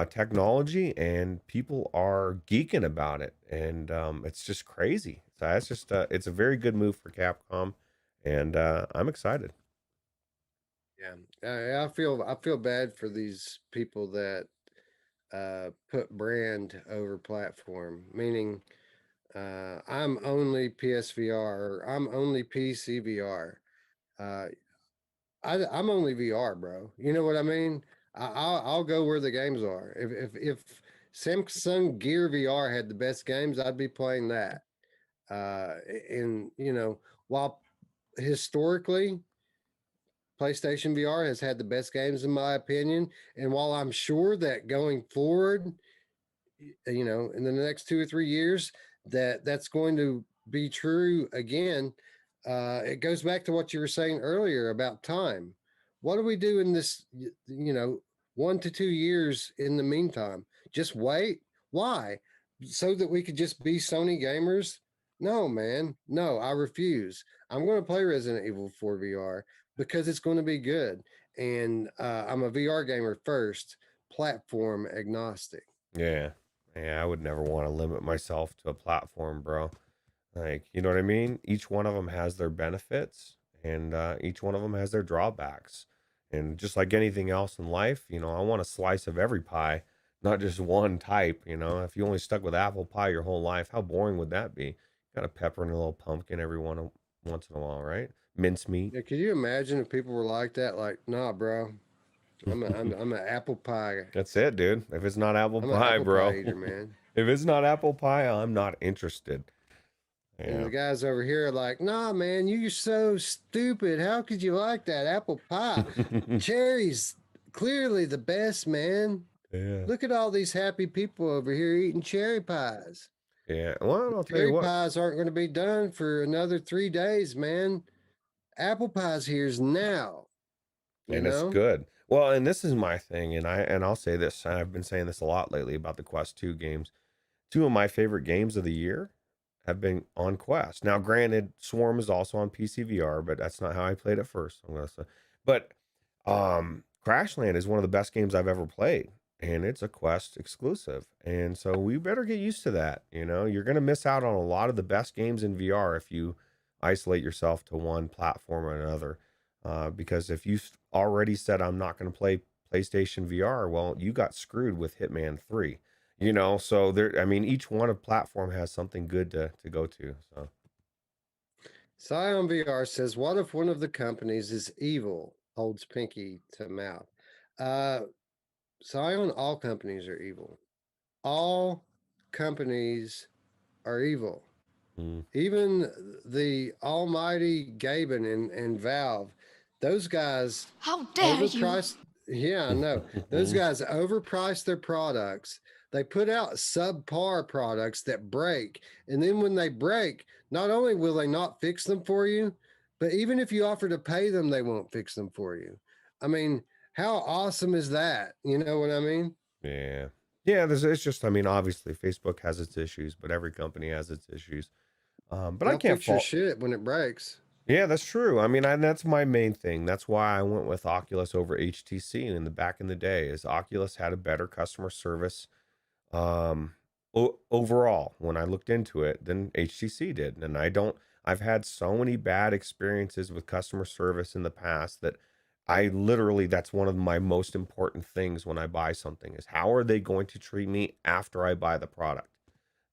technology, and people are geeking about it, and it's just crazy. So that's just it's a very good move for Capcom, and I'm excited. Yeah. I feel bad for these people that put brand over platform, meaning I'm only PSVR or I'm only PCVR. Uh, I'm only VR, bro. You know what I mean? I'll go where the games are. If Samsung Gear VR had the best games, I'd be playing that. And you know, while historically PlayStation VR has had the best games in my opinion, and while I'm sure that going forward you know, in the next 2 or 3 years, that's going to be true again. It goes back to what you were saying earlier about time. What do we do in this, 1 to 2 years in the meantime? Just wait. Why? So that we could just be Sony gamers? No, man. No, I refuse. I'm going to play Resident Evil 4 VR because it's going to be good. And I'm a VR gamer first, platform agnostic. Yeah. Yeah, I would never want to limit myself to a platform, bro. Like, you know what I mean? Each one of them has their benefits and each one of them has their drawbacks. And just like anything else in life, I want a slice of every pie, not just one type. If you only stuck with apple pie your whole life, how boring would that be? Got a pepper and a little pumpkin once in a while, right? Mincemeat. Yeah, could you imagine if people were like that? Like, nah, bro, I'm an apple pie. That's it, dude. If it's not apple I'm an pie, apple pie bro. eater, man. If it's not apple pie, I'm not interested. And Yeah. the guys over here are like, nah, man, you're so stupid. How could you like that apple pie? Cherry's clearly the best, man. Yeah. Look at all these happy people over here eating cherry pies. Yeah. Well, I'll tell you Cherry what. pies aren't going to be done for another 3 days, man. Apple pies here's now, you And it's know? good. Well, and this is my thing, and I'll say this. I've been saying this a lot lately about the Quest 2 games. Two of my favorite games of the year have been on Quest. Now, granted, Swarm is also on PC VR, but that's not how I played it first. I'm gonna say, but Crashland is one of the best games I've ever played, and it's a Quest exclusive. And so we better get used to that. You're gonna miss out on a lot of the best games in VR if you isolate yourself to one platform or another. Because if you already said I'm not going to play PlayStation VR, well, you got screwed with Hitman 3. So there, I mean, each one of platform has something good to go to. So Scion VR says, what if one of the companies is evil? Holds pinky to mouth. Uh, Scion, all companies are evil. All companies are evil. mm, Even the almighty Gaben and Valve, those guys How dare you! overpriced. Yeah, I know. Those guys overprice their products. They put out subpar products that break. And then when they break, not only will they not fix them for you, but even if you offer to pay them, they won't fix them for you. I mean, how awesome is that? You know what I mean? yeah, yeah. It's just, I mean, obviously Facebook has its issues, but every company has its issues. But I They'll can't fix your fault. shit when it breaks. Yeah, that's true. I mean, that's my main thing. That's why I went with Oculus over HTC in the back in the day. Is Oculus had a better customer service overall when I looked into it than HTC did. And I've had so many bad experiences with customer service in the past that that's one of my most important things when I buy something is how are they going to treat me after I buy the product.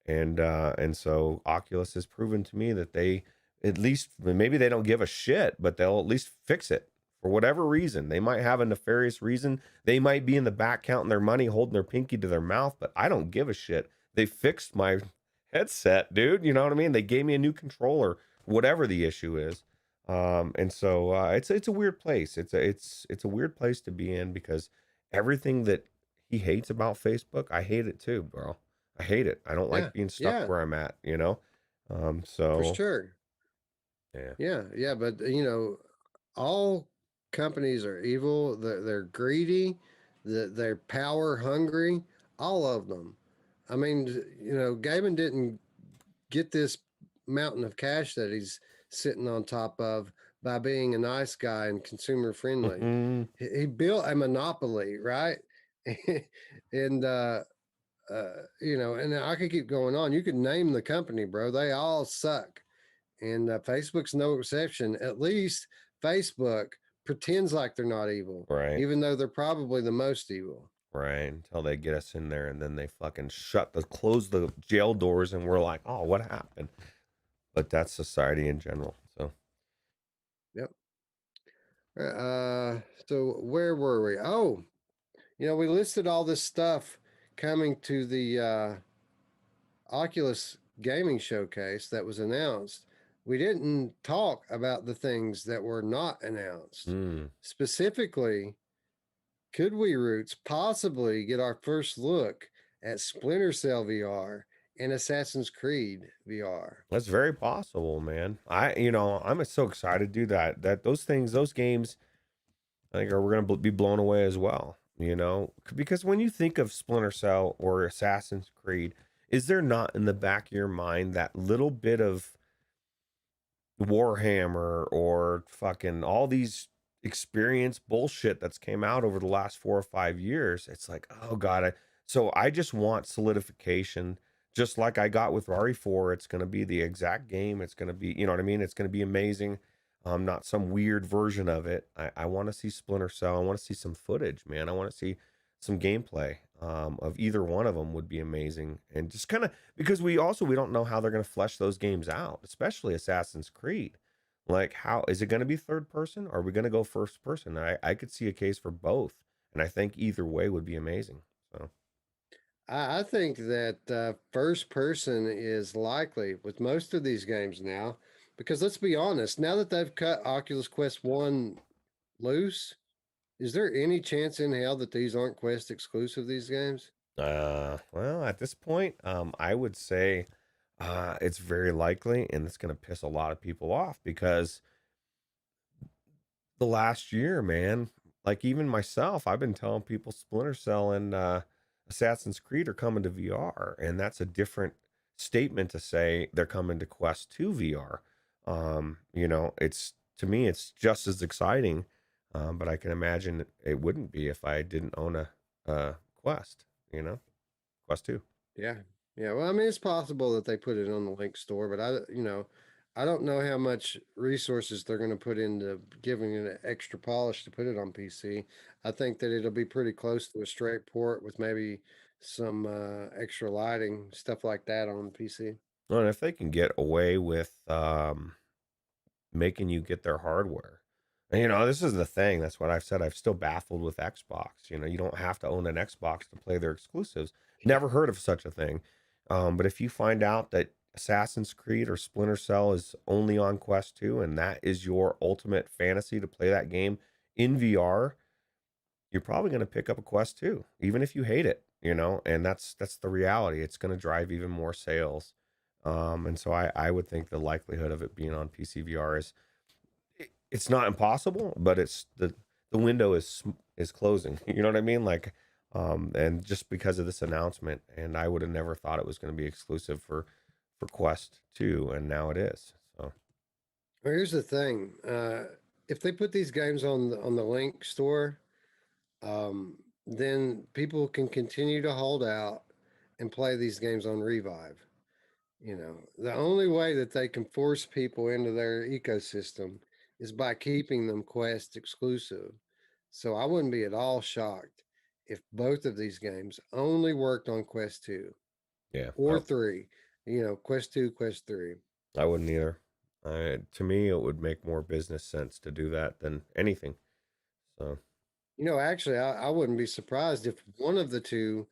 And so Oculus has proven to me that they at least, maybe they don't give a shit, but they'll at least fix it for whatever reason. They might have a nefarious reason. They might be in the back counting their money, holding their pinky to their mouth, but I don't give a shit. They fixed my headset, dude. You know what I mean? They gave me a new controller, whatever the issue is. And so it's a weird place. It's a weird place to be in because everything that he hates about Facebook, I hate it too, bro. I hate it. I don't Yeah, like being stuck yeah, where I'm at, you know? for So sure. yeah. Yeah, but all companies are evil. They're greedy. They're power hungry. All of them. I mean, Gabon didn't get this mountain of cash that he's sitting on top of by being a nice guy and consumer friendly. Mhm. He built a monopoly, right? and and I could keep going on. You could name the company, bro. They all suck. And Facebook's no exception. At least Facebook pretends like they're not evil, Right. even though they're probably the most evil. Right. Until they get us in there and then they fucking close the jail doors and we're like, oh, what happened? But that's society in general. So Yep. So where were we? Oh, we listed all this stuff coming to the Oculus gaming showcase that was announced. We didn't talk about the things that were not announced. mm, Specifically, could we, Roots, possibly get our first look at Splinter Cell VR and Assassin's Creed VR. That's very possible, man. I'm so excited, dude. That those things, those games, I think we're gonna be blown away as well. Because when you think of Splinter Cell or Assassin's Creed, is there not in the back of your mind that little bit of Warhammer or fucking all these experience bullshit that's came out over the last 4 or 5 years? It's like, oh god, so I just want solidification, just like I got with RE4. It's going to be the exact game. It's going to be, you know what I mean? It's going to be amazing. Not some weird version of it. I want to see Splinter Cell. I want to see some footage, man. I want to see some gameplay of either one of them would be amazing. And just kind of, because we don't know how they're going to flesh those games out, especially Assassin's Creed. Like, how is it going to be third person, or are we going to go first person? I could see a case for both, and I think either way would be amazing. So I think that first person is likely with most of these games now, because let's be honest, now that they've cut Oculus Quest 1 loose, is there any chance in hell that these aren't Quest exclusive, these games? well, at this point, I would say it's very likely, and it's going to piss a lot of people off because the last year, man, like even myself, I've been telling people Splinter Cell and Assassin's Creed are coming to VR, and that's a different statement to say they're coming to Quest 2 VR. It's, to me, it's just as exciting, but I can imagine it wouldn't be if I didn't own a Quest, Quest 2. Yeah. Yeah. Well, I mean, it's possible that they put it on the Link store, but I don't know how much resources they're going to put into giving it an extra polish to put it on PC. I think that it'll be pretty close to a straight port with maybe some extra lighting, stuff like that on PC. Well, and if they can get away with making you get their hardware. And, this is the thing. That's what I've said. I've still baffled with Xbox. You don't have to own an Xbox to play their exclusives. Never heard of such a thing. But if you find out that Assassin's Creed or Splinter Cell is only on Quest 2 and that is your ultimate fantasy to play that game in VR, you're probably going to pick up a Quest 2, even if you hate it, and that's the reality. It's going to drive even more sales. And so I would think the likelihood of it being on PC VR is, it's not impossible, but the window is closing. You know what I mean? Like, and just because of this announcement, and I would have never thought it was going to be exclusive for Quest 2, and now it is. So Well, here's the thing: if they put these games on the Link store, then people can continue to hold out and play these games on Revive. The only way that they can force people into their ecosystem is by keeping them Quest exclusive. So I wouldn't be at all shocked if both of these games only worked on Quest 2 yeah, or 3, Quest 2, Quest 3. I wouldn't either. To me, it would make more business sense to do that than anything. So Actually, I wouldn't be surprised if one of the two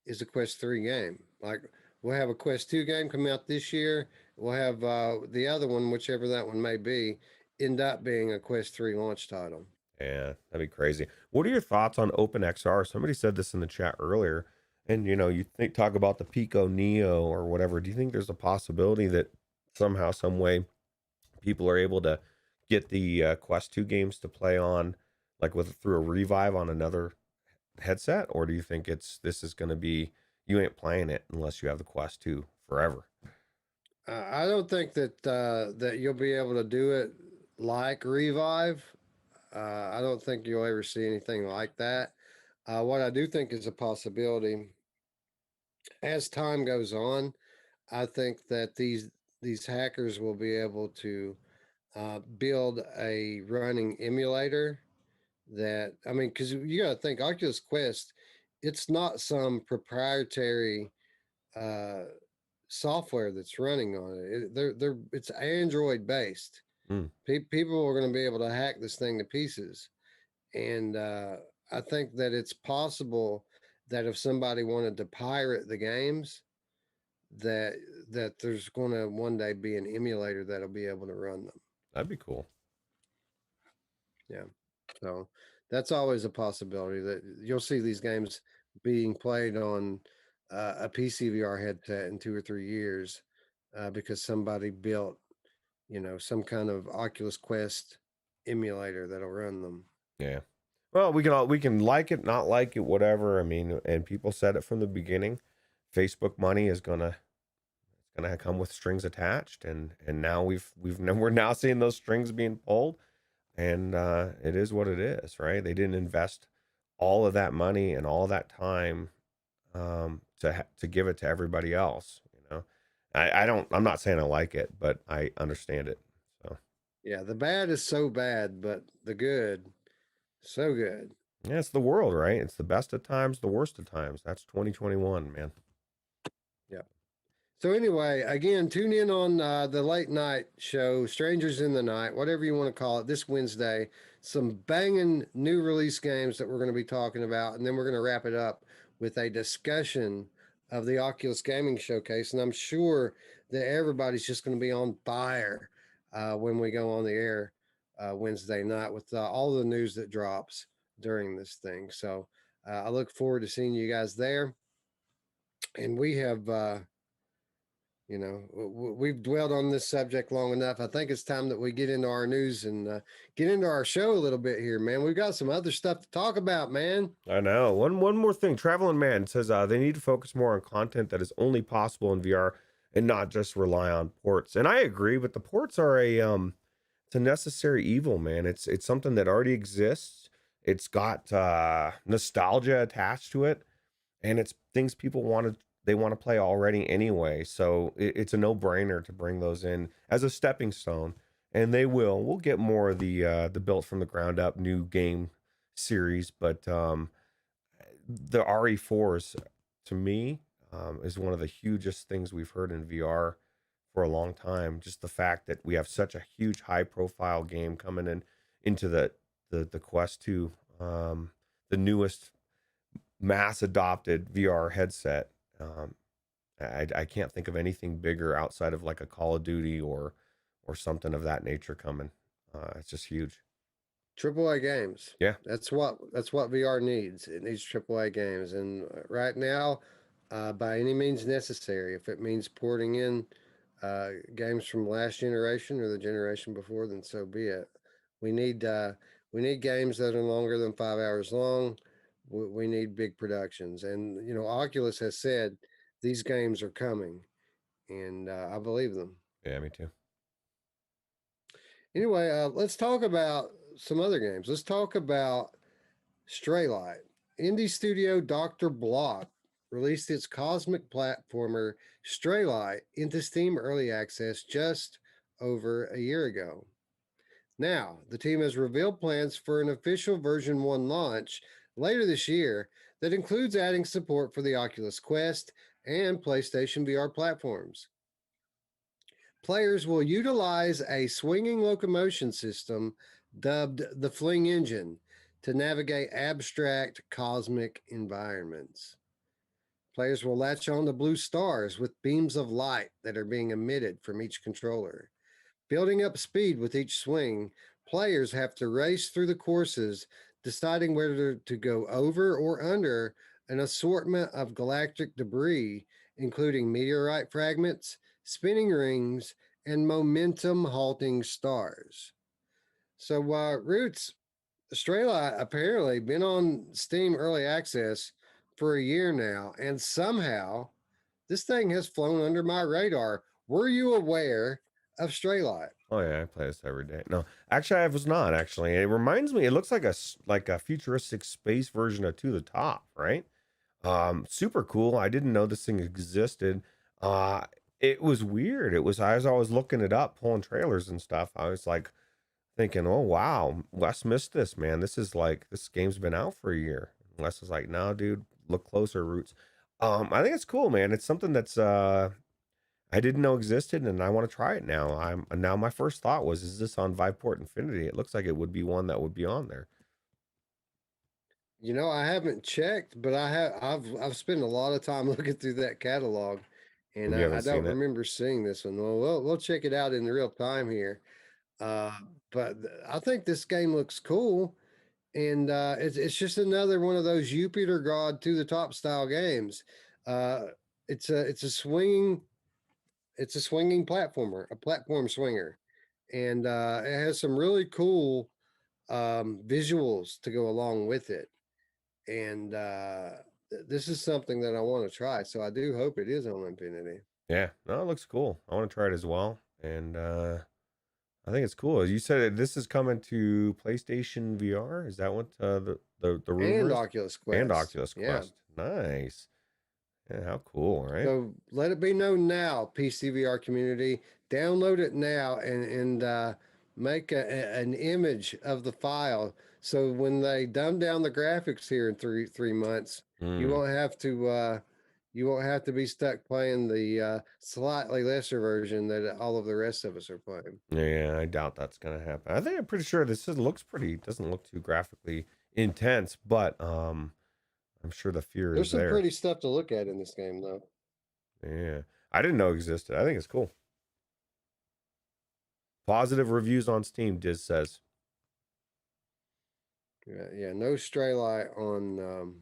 is a Quest 3 game. Like, we'll have a Quest 2 game come out this year. We'll have the other one, whichever that one may be, end up being a Quest 3 launch title. yeah, that'd be crazy. What are your thoughts on OpenXR? Somebody said this in the chat earlier, and talk about the Pico Neo or whatever. Do you think there's a possibility that somehow, some way, people are able to get the Quest 2 games to play on, like with through a revive on another headset, or do you think this is going to be, you ain't playing it unless you have the Quest 2 forever? I don't think that you'll be able to do it like Revive. I don't think you'll ever see anything like that. What I do think is a possibility as time goes on. I think that these hackers will be able to build a running emulator that, I mean, because you got to think Oculus Quest, it's not some proprietary uh, software that's running on it. It's Android based. Mm, People are going to be able to hack this thing to pieces, and I think that it's possible that if somebody wanted to pirate the games, that there's going to one day be an emulator that'll be able to run them. that'd be cool. Yeah. So that's always a possibility that you'll see these games being played on a PC VR headset in 2 or 3 years because somebody built, some kind of Oculus Quest emulator that'll run them. Yeah. Well, we can like it, not like it, whatever. I mean, and people said it from the beginning. Facebook money is gonna come with strings attached, and now we're now seeing those strings being pulled, and it is what it is, right? They didn't invest all of that money and all that time to give it to everybody else. I'm not saying I like it, but I understand it. So Yeah, the bad is so bad, but the good, so good. yeah, it's the world, right? It's the best of times, the worst of times. That's 2021, man. Yeah. So anyway, again, tune in on the late night show, Strangers in the Night, whatever you want to call it, this Wednesday. Some banging new release games that we're going to be talking about, and then we're going to wrap it up with a discussion of the Oculus Gaming Showcase. And I'm sure that everybody's just going to be on fire when we go on the air Wednesday night with all the news that drops during this thing. So I look forward to seeing you guys there. And we have. We've dwelled on this subject long enough. I think it's time that we get into our news and get into our show a little bit here, man. We've got some other stuff to talk about, man. I know. One more thing. Traveling Man says they need to focus more on content that is only possible in VR and not just rely on ports. And I agree, but the ports are it's a necessary evil, man. It's something that already exists. It's got nostalgia attached to it, and it's things people want to play already anyway. So it's a no brainer to bring those in as a stepping stone, and they will. We'll get more of the built from the ground up new game series, but the RE4s to me is one of the hugest things we've heard in VR for a long time. Just the fact that we have such a huge high profile game coming in into the Quest 2, the newest mass adopted VR headset. I can't think of anything bigger outside of like a Call of Duty or something of that nature coming. It's just huge. AAA games. Yeah, That's what VR needs. It needs AAA games, and right now, by any means necessary. If it means porting in games from last generation or the generation before, then so be it. We need uh, we need games that are longer than 5 hours long. We need big productions, and Oculus has said these games are coming, and I believe them. yeah, me too. Anyway, let's talk about some other games. Let's talk about Straylight. Indie studio Dr. Block released its cosmic platformer Straylight into Steam Early Access just over a year ago. Now, the team has revealed plans for an official version 1 launch later this year that includes adding support for the Oculus Quest and PlayStation VR platforms. Players will utilize a swinging locomotion system dubbed the Fling Engine to navigate abstract cosmic environments. Players will latch on to blue stars with beams of light that are being emitted from each controller. Building up speed with each swing, players have to race through the courses, deciding whether to go over or under an assortment of galactic debris, including meteorite fragments, spinning rings, and momentum halting stars. So, Roots Straylight apparently been on Steam Early Access for a year now, and somehow this thing has flown under my radar. Were you aware of Straylight? Oh yeah, I play this every day. No, actually, I was not. Actually, it reminds me. It looks like like a futuristic space version of To the Top, right? Super cool. I didn't know this thing existed. Uh, it was weird. It was as I was looking it up, pulling trailers and stuff. I was like thinking, oh wow, Wes missed this, man. This is like this game's been out for a year. And Wes was like, no, dude, look closer, Roots. I think it's cool, man. It's something that's I didn't know existed, and I want to try it now. I'm now my first thought was, is this on Viveport Infinity? It looks like it would be one that would be on there. I haven't checked, but I've spent a lot of time looking through that catalog, and You I haven't don't seen it? remember seeing this one. Well, we'll check it out in real time here. But I think this game looks cool, and it's just another one of those Jupiter God to the top style games. Uh, it's a swinging platformer, a platform swinger, and it has some really cool visuals to go along with it. And this is something that I want to try. So I do hope it is on Infinity. Yeah, no, it looks cool. I want to try it as well, and I think it's cool. You said that this is coming to PlayStation VR. Is that what the rumor And is? Oculus And Quest. Oculus Yeah. Quest. Nice. Yeah, how cool, right? So let it be known now, PCVR community. Download it now and make an image of the file. So when they dumb down the graphics here in three months, you Mm. won't have to you won't have to be stuck playing the slightly lesser version that all of the rest of us are playing. Yeah, I doubt that's gonna happen. I'm pretty sure looks pretty. Doesn't look too graphically intense, but I'm sure the fear There's is some there. pretty stuff to look at in this game, though. Yeah, I didn't know it existed. I think it's cool. Positive reviews on Steam. Diz says. Yeah, yeah. No stray light on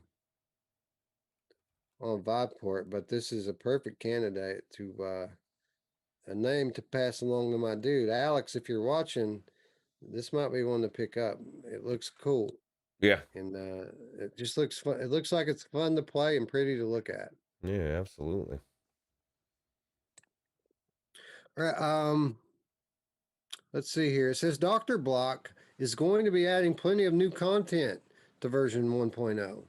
Viveport, but this is a perfect candidate to a name to pass along to my dude Alex. If you're watching, this might be one to pick up. It looks cool, Yeah, and it just looks fun. It looks like it's fun to play and pretty to look at. yeah, absolutely. All right, let's see here. It says Dr. Block is going to be adding plenty of new content to version 1.0.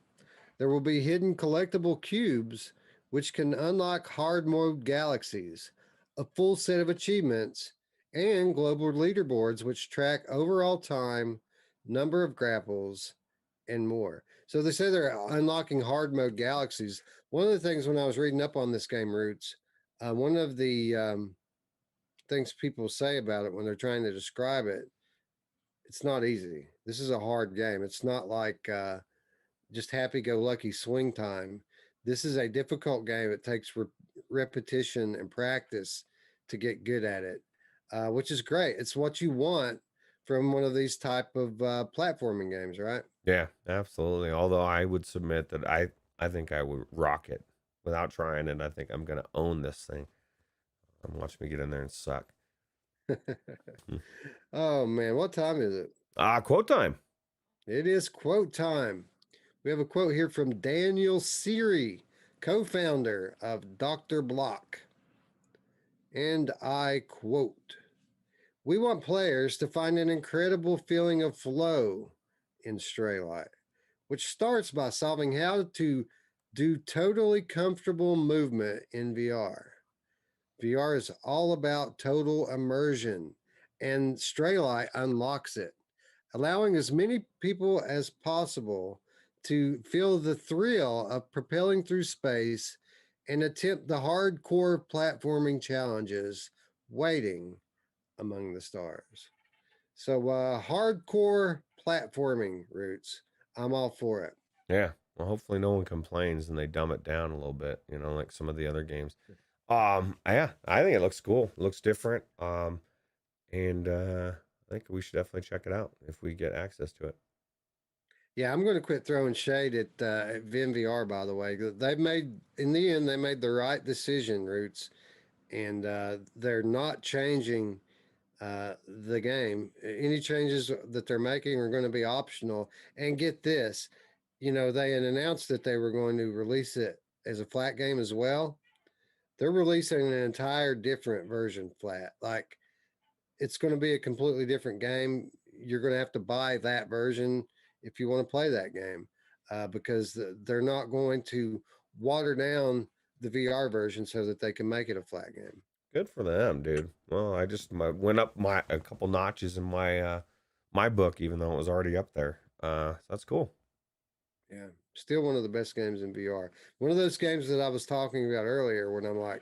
There will be hidden collectible cubes which can unlock hard mode galaxies, a full set of achievements, and global leaderboards which track overall time, number of grapples, and more. So they say they're unlocking hard mode galaxies. One of the things when I was reading up on this game, Roots, one of the things people say about it when they're trying to describe it, it's not easy. This is a hard game. It's not like just happy go lucky swing time. This is a difficult game. It takes repetition and practice to get good at it, which is great. It's what you want from one of these type of platforming games, right? Yeah, absolutely. Although I would submit that I think I would rock it without trying it. I think I'm gonna own this thing. Watch me get in there and suck. Hmm. Oh man, what time is it? Quote time. It is quote time. We have a quote here from Daniel Seary, co-founder of Dr. Block. And I quote, "We want players to find an incredible feeling of flow in Stray Light, which starts by solving how to do totally comfortable movement in VR. VR is all about total immersion, and Stray Light unlocks it, allowing as many people as possible to feel the thrill of propelling through space and attempt the hardcore platforming challenges waiting among the stars." So, hardcore platforming Roots. I'm all for it. Yeah. Well, hopefully no one complains and they dumb it down a little bit. Like some of the other games. Yeah, I think it looks cool. It looks different. And I think we should definitely check it out if we get access to it. Yeah, I'm going to quit throwing shade at VMVR. By the way, they've made in the end they made the right decision, Roots, and they're not changing the game. Any changes that they're making are going to be optional. And get this, they had announced that they were going to release it as a flat game as well. They're releasing an entire different version flat. Like it's going to be a completely different game. You're going to have to buy that version if you want to play that game because they're not going to water down the VR version so that they can make it a flat game. Good for them, dude. Well, I just went up a couple notches in my book, even though it was already up there. So that's cool. Yeah, still one of the best games in VR. One of those games that I was talking about earlier when I'm like,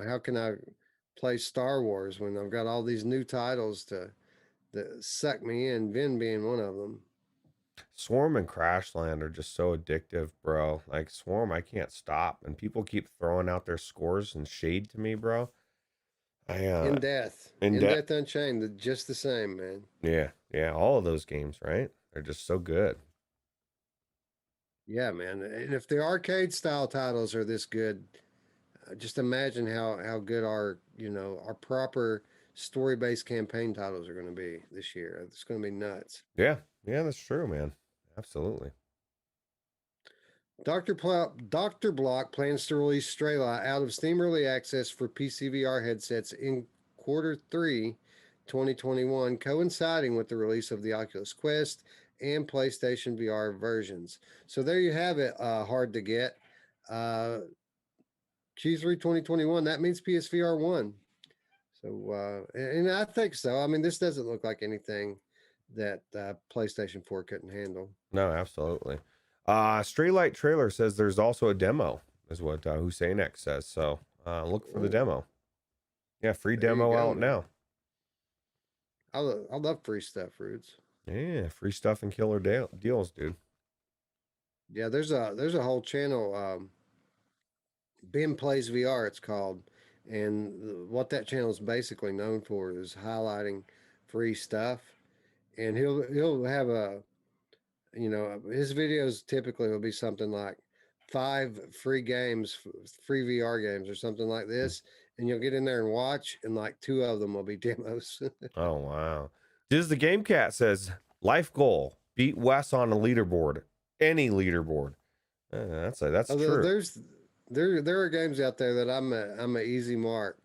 how can I play Star Wars when I've got all these new titles to that suck me in, Vin being one of them. Swarm and Crashland are just so addictive, bro. Like Swarm, I can't stop, and people keep throwing out their scores and shade to me, bro. I in In depth, Death Unchained, just the same, man. yeah, yeah. All of those games, right? They're just so good. Yeah, man. And if the arcade style titles are this good, just imagine how good our our proper story based campaign titles are going to be this year. It's going to be nuts. Yeah, yeah, that's true, man. Absolutely. Dr. Block plans to release Straylight out of Steam Early Access for PC VR headsets in Q3 2021, coinciding with the release of the Oculus Quest and PlayStation VR versions. So there you have it, hard to get. Uh, Q3 2021, that means PSVR 1. So, and I think so. I mean, this doesn't look like anything that PlayStation 4 couldn't handle. No, absolutely. Straylight trailer says there's also a demo, is what Hussein X says. So look for the Oh, demo. Yeah, free there you demo go, out man. now. I love free stuff, Roots. Yeah, free stuff and killer deals, dude. Yeah, there's a whole channel, Ben Plays VR. It's called, and what that channel is basically known for is highlighting free stuff. And he'll have his videos typically will be something like five free games, free VR games, or something like Hmm. this, and you'll get in there and watch, and like two of them will be demos. Oh wow. Diz the Game Cat says life goal: beat Wes on a leaderboard, any leaderboard. That's Although true. there are games out there that I'm a easy mark.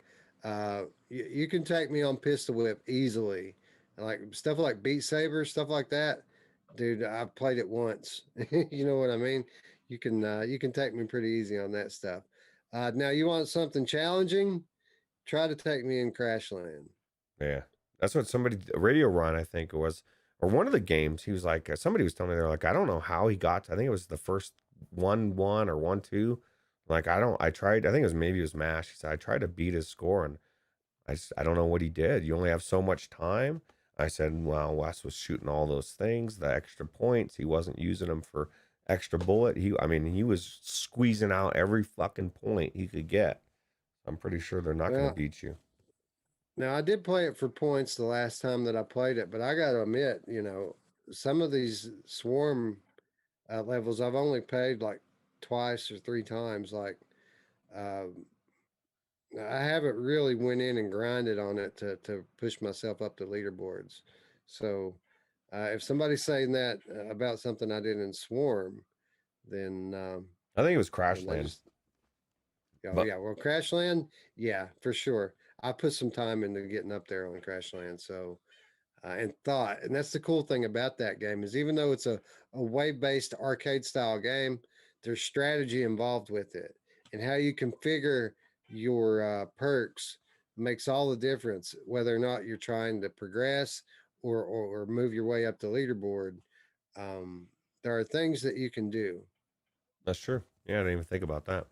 You can take me on pistol whip easily, like stuff like Beat Saber, stuff like that. Dude, I've played it once. You know what I mean? You can take me pretty easy on that stuff. Now you want something challenging? Try to take me in Crashland. Yeah, that's what somebody Radio Run I think it was, or one of the games. He was like somebody was telling me they're like I don't know how he got. I think it was the first 1-1 or 1-2. Like I don't. I tried. I think it was maybe it was Mash. He said I tried to beat his score and I don't know what he did. You only have so much time. I said, well, Wes was shooting all those things, the extra points. He wasn't using them for extra bullet. I mean, he was squeezing out every fucking point he could get. I'm pretty sure they're not going to Well, beat you. now I did play it for points the last time that I played it, but I got to admit, some of these swarm levels I've only paid like twice or three times. Like um, I haven't really went in and grinded on it to push myself up the leaderboards. So if somebody's saying that about something I did in Swarm, then I think it was then they Crashland, just oh but yeah, well Crashland, yeah for sure. I put some time into getting up there on Crashland, so and thought. And that's the cool thing about that game is even though it's a wave-based arcade style game, there's strategy involved with it. And how you configure your perks makes all the difference, whether or not you're trying to progress or move your way up the leaderboard. Um, there are things that you can do. that's true. Yeah, I didn't even think about that.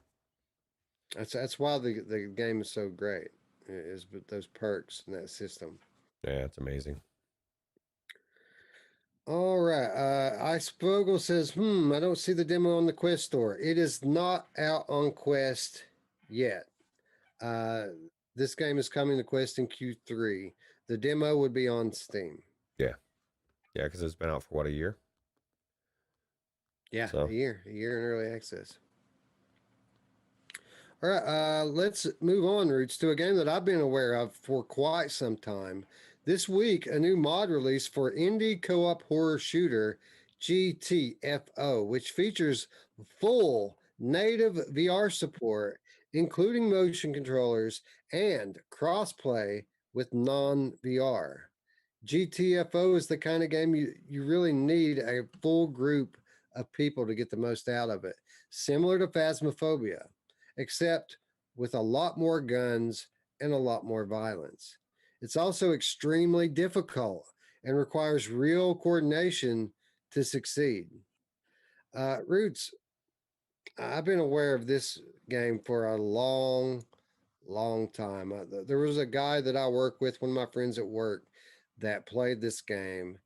That's why the game is so great, is with those perks and that system. Yeah, it's amazing. All right. Ice Vogel says, I don't see the demo on the Quest store. It is not out on Quest yet. Uh, this game is coming to Quest in Q3. The demo would be on Steam. Yeah, yeah, because it's been out for what, a year. Yeah, So a year in early access. All right, let's move on, Roots, to a game that I've been aware of for quite some time. This week, a new mod release for indie co op horror shooter GTFO, which features full native VR support, including motion controllers and crossplay with non VR. GTFO is the kind of game you really need a full group of people to get the most out of it, similar to Phasmophobia except with a lot more guns and a lot more violence. It's also extremely difficult and requires real coordination to succeed. Roots, I've been aware of this game for a long time. There was a guy that I work with, one of my friends at work, that played this game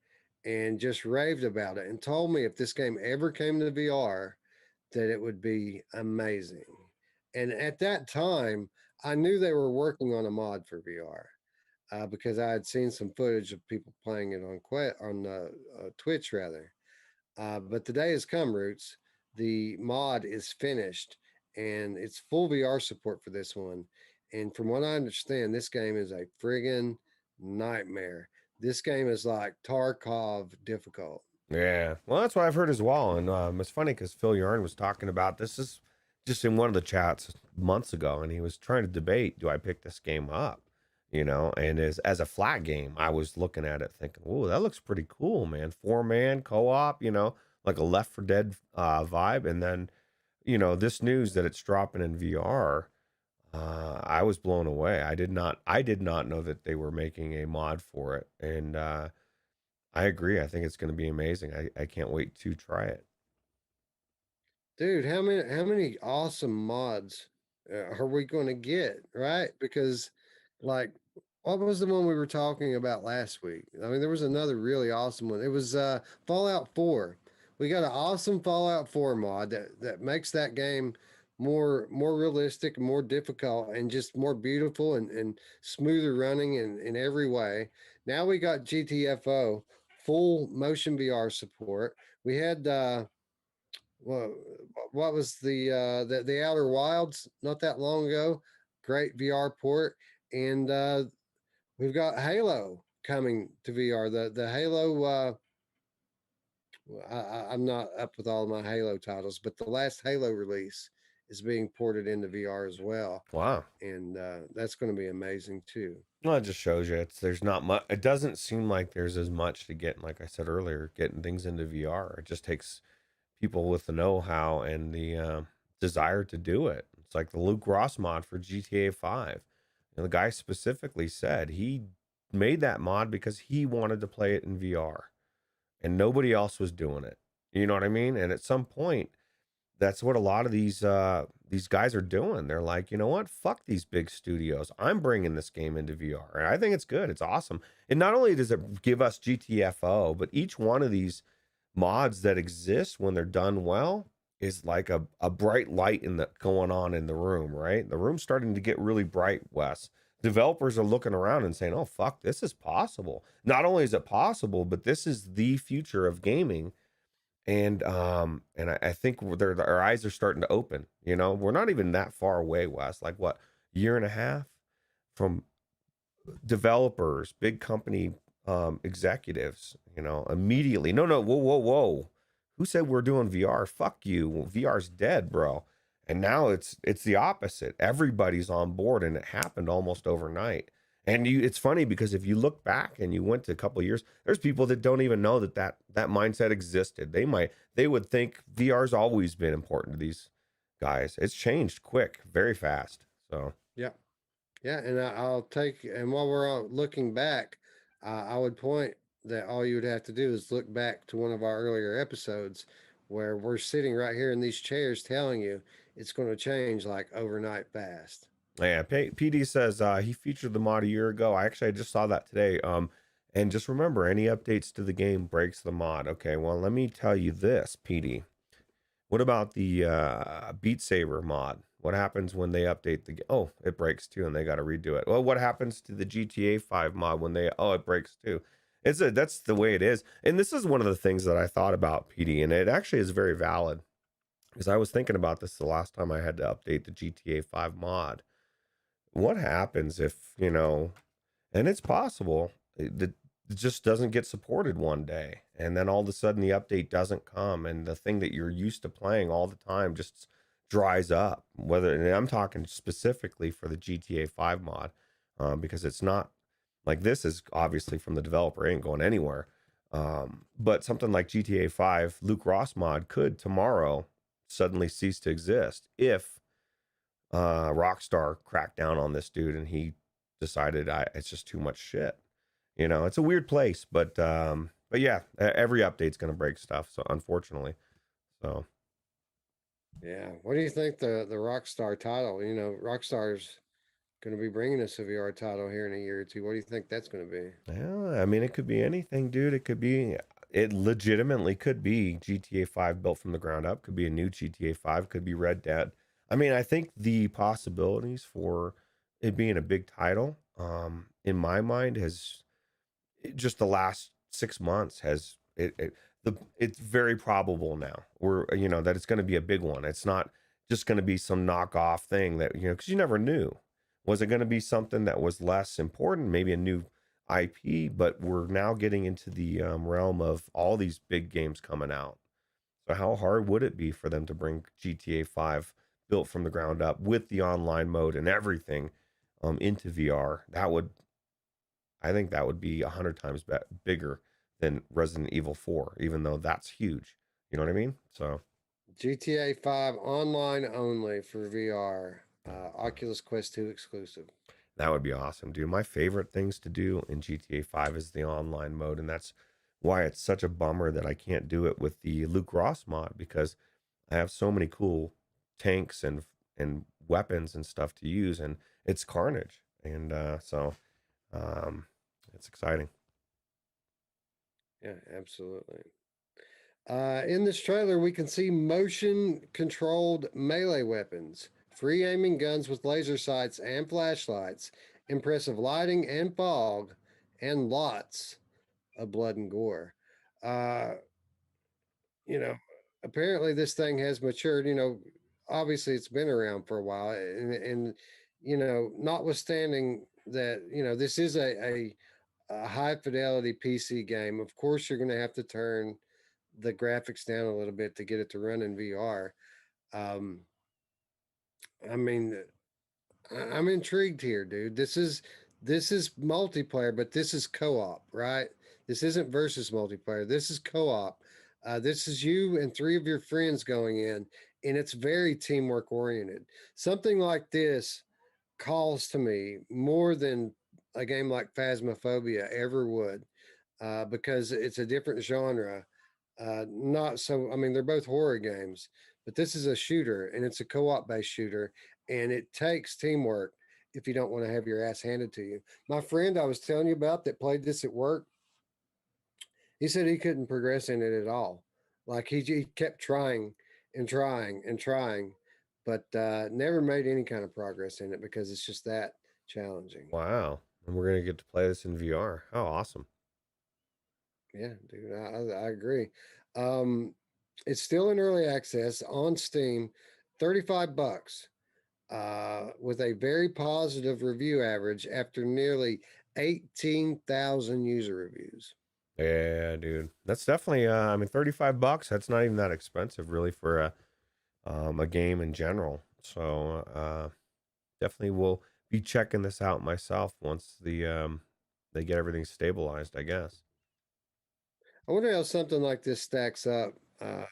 and just raved about it and told me if this game ever came to VR, that it would be amazing. And at that time, I knew they were working on a mod for VR because I had seen some footage of people playing it on Twitch rather. But the day has come, Roots. the mod is finished and it's full VR support for this one. And from what I understand, this game is a friggin' nightmare. This game is like Tarkov difficult. Yeah, well, that's what I've heard as well. And it's funny because Phil Yarn was talking about this is just in one of the chats months ago, and he was trying to debate, do I pick this game up? You know, and as a flat game, I was looking at it thinking, "Whoa, that looks pretty cool, man! 4-man co-op, you know, like a Left 4 Dead vibe." And then, you know, this news that it's dropping in VR, I was blown away. I did not know that they were making a mod for it, and I agree. I think it's going to be amazing. I can't wait to try it. Dude, how many awesome mods are we going to get, right? Because like what was the one we were talking about last week? I mean, there was another really awesome one. It was Fallout 4. We got an awesome Fallout 4 mod that makes that game more realistic, more difficult, and just more beautiful and smoother running in every way. Now we got GTFO, full motion VR support. We had well, what was the Outer Wilds not that long ago? Great VR port, and we've got Halo coming to VR. The Halo. I'm not up with all my Halo titles, but the last Halo release is being ported into VR as well, Wow. and that's going to be amazing too. Well, it just shows you there's not much. It doesn't seem like there's as much to get. Like I said earlier, getting things into VR. It just takes people with the know-how and the desire to do it. It's like the Luke Ross mod for GTA 5. And the guy specifically said he made that mod because he wanted to play it in VR and nobody else was doing it. You know what I mean? And at some point, that's what a lot of these guys are doing. They're like, you know what? Fuck these big studios. I'm bringing this game into VR, and I think it's good. It's awesome. And not only does it give us GTFO, but each one of these mods that exist when they're done well is like a bright light in the going on in the room, right? The room's starting to get really bright, Wes. Developers are looking around and saying, "Oh fuck, this is possible." Not only is it possible, but this is the future of gaming. And I think our eyes are starting to open. You know, we're not even that far away, Wes. Like what, year and a half from developers, big company executives, you know, immediately. No, no, whoa, whoa, whoa. Who said we're doing VR? Fuck you. VR's dead, bro. And now it's the opposite. Everybody's on board, and it happened almost overnight. And it's funny because if you look back and you went to a couple of years, there's people that don't even know that mindset existed. They would think VR's always been important to these guys. It's changed quick, very fast. So Yeah, yeah, and I'll take. And while we're looking back, I would point that all you would have to do is look back to one of our earlier episodes where we're sitting right here in these chairs telling you it's going to change like overnight fast. yeah, PD says he featured the mod a year ago. I just saw that today. And just remember, any updates to the game breaks the mod. Okay, well, let me tell you this, PD. What about the Beat Saber mod? What happens when they update the game? Oh, it breaks too, and they got to redo it. Well, what happens to the GTA 5 mod when they? Oh, it breaks too. That's the way it is. And this is one of the things that I thought about, PD, and it actually is very valid because I was thinking about this the last time I had to update the GTA 5 mod. What happens if, you know, and it's possible it just doesn't get supported one day, and then all of a sudden the update doesn't come, and the thing that you're used to playing all the time just dries up. Whether, and I'm talking specifically for the GTA 5 mod, because it's not like, this is obviously from the developer, it ain't going anywhere. But something like GTA 5 Luke Ross mod could tomorrow suddenly cease to exist if Rockstar cracked down on this dude and he decided it's just too much shit. You know, it's a weird place, but yeah, every update's gonna break stuff. So unfortunately, so Yeah, what do you think the Rockstar title? You know, Rockstar's going to be bringing us a VR title here in a year or two. What do you think that's going to be? yeah, I mean, it could be anything, dude. It legitimately could be GTA 5 built from the ground up. Could be a new GTA 5. Could be Red Dead. I mean, I think the possibilities for it being a big title, in my mind, has just the last 6 months has it's very probable now. That it's going to be a big one. It's not just going to be some knockoff thing that, because you never knew. Was it going to be something that was less important, maybe a new IP? But we're now getting into the realm of all these big games coming out. So how hard would it be for them to bring GTA 5 built from the ground up with the online mode and everything into VR? I think that would be 100 times bigger than Resident Evil 4, even though that's huge. You know what I mean? So GTA 5 online only for VR. Oculus Quest 2 exclusive. that would be awesome, dude. My favorite things to do in GTA 5 is the online mode, and that's why it's such a bummer that I can't do it with the Luke Ross mod, because I have so many cool tanks and weapons and stuff to use, and it's carnage, and um, it's exciting. Yeah, absolutely. In this trailer, we can see motion controlled melee weapons, free aiming guns with laser sights and flashlights, impressive lighting and fog, and lots of blood and gore. Uh, you know, apparently this thing has matured. Obviously it's been around for a while, and notwithstanding that, this is a high fidelity PC game. Of course, you're going to have to turn the graphics down a little bit to get it to run in VR. Um, I mean, I'm intrigued here, dude. This is multiplayer, but this is co-op, right? This isn't versus multiplayer. This is co-op. This is you and three of your friends going in, and it's very teamwork oriented. Something like this calls to me more than a game like Phasmophobia ever would, because it's a different genre. Not so, I mean, they're both horror games, but this is a shooter and it's a co op based shooter, and it takes teamwork if you don't want to have your ass handed to you. My friend I was telling you about that played this at work, he said he couldn't progress in it at all. Like he kept trying and trying and trying, but never made any kind of progress in it because it's just that challenging. Wow. And we're going to get to play this in VR. How awesome. Yeah, dude, I agree. Um, it's still in early access on Steam, $35, with a very positive review average after nearly 18,000 user reviews. Yeah, dude. That's definitely I mean, $35, that's not even that expensive really for a game in general. So, definitely will be checking this out myself once they get everything stabilized, I guess. I wonder how something like this stacks up uh,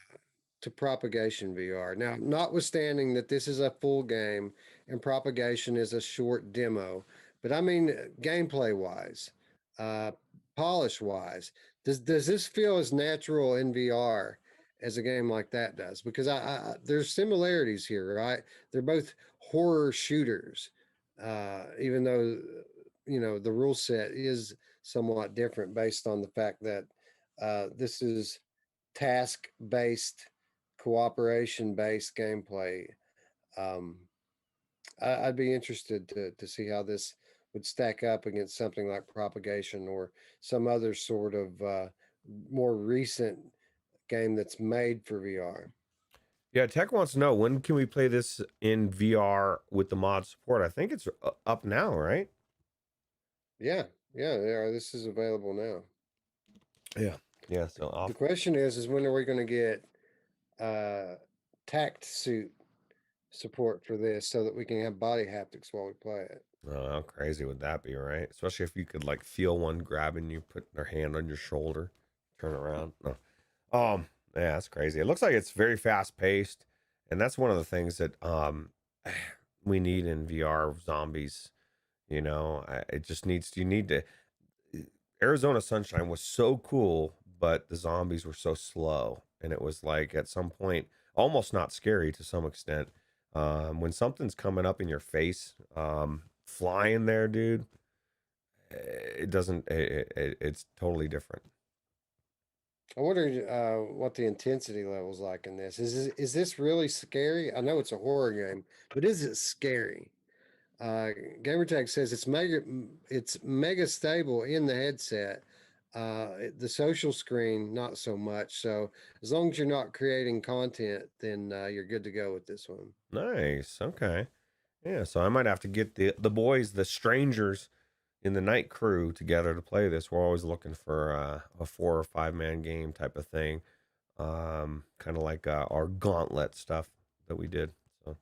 to Propagation VR. Now, notwithstanding that this is a full game and Propagation is a short demo, but I mean, gameplay wise, uh, polish wise, does this feel as natural in VR as a game like that does? Because there's similarities here, right? They're both horror shooters, even though the rule set is somewhat different based on the fact that this is task based, cooperation based gameplay. Um, I'd be interested to see how this would stack up against something like Propagation or some other sort of more recent game that's made for VR. Yeah, Tech wants to know, when can we play this in VR with the mod support? I think it's up now, right? Yeah, yeah, this is available now. Yeah. Yeah, so The off. question is when are we going to get uh, tact suit support for this so that we can have body haptics while we play it? Oh, how crazy would that be, right? Especially if you could like feel one grabbing you, put their hand on your shoulder, turn around. No. Yeah, that's crazy. It looks like it's very fast paced, and that's one of the things that we need in VR zombies. It just needs you need to. Arizona Sunshine was so cool, but the zombies were so slow, and it was like at some point almost not scary to some extent. When something's coming up in your face, flying there, dude, it doesn't. It's totally different. I wonder what the intensity level's like in this. Is this really scary? I know it's a horror game, but is it scary? Uh, Gamertag says it's mega stable in the headset. The social screen, not so much. So as long as you're not creating content, then you're good to go with this one. Nice. Okay. Yeah. So I might have to get the boys, the strangers in the night crew together to play this. We're always looking for a 4 or 5 man game type of thing. Kind of like our gauntlet stuff that we did. So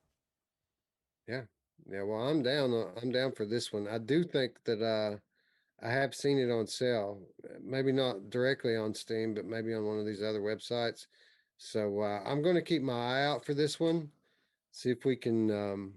Yeah. Yeah. Well, I'm down. I'm down for this one. I do think that I have seen it on sale. Maybe not directly on Steam, but maybe on one of these other websites. So I'm going to keep my eye out for this one. See if we can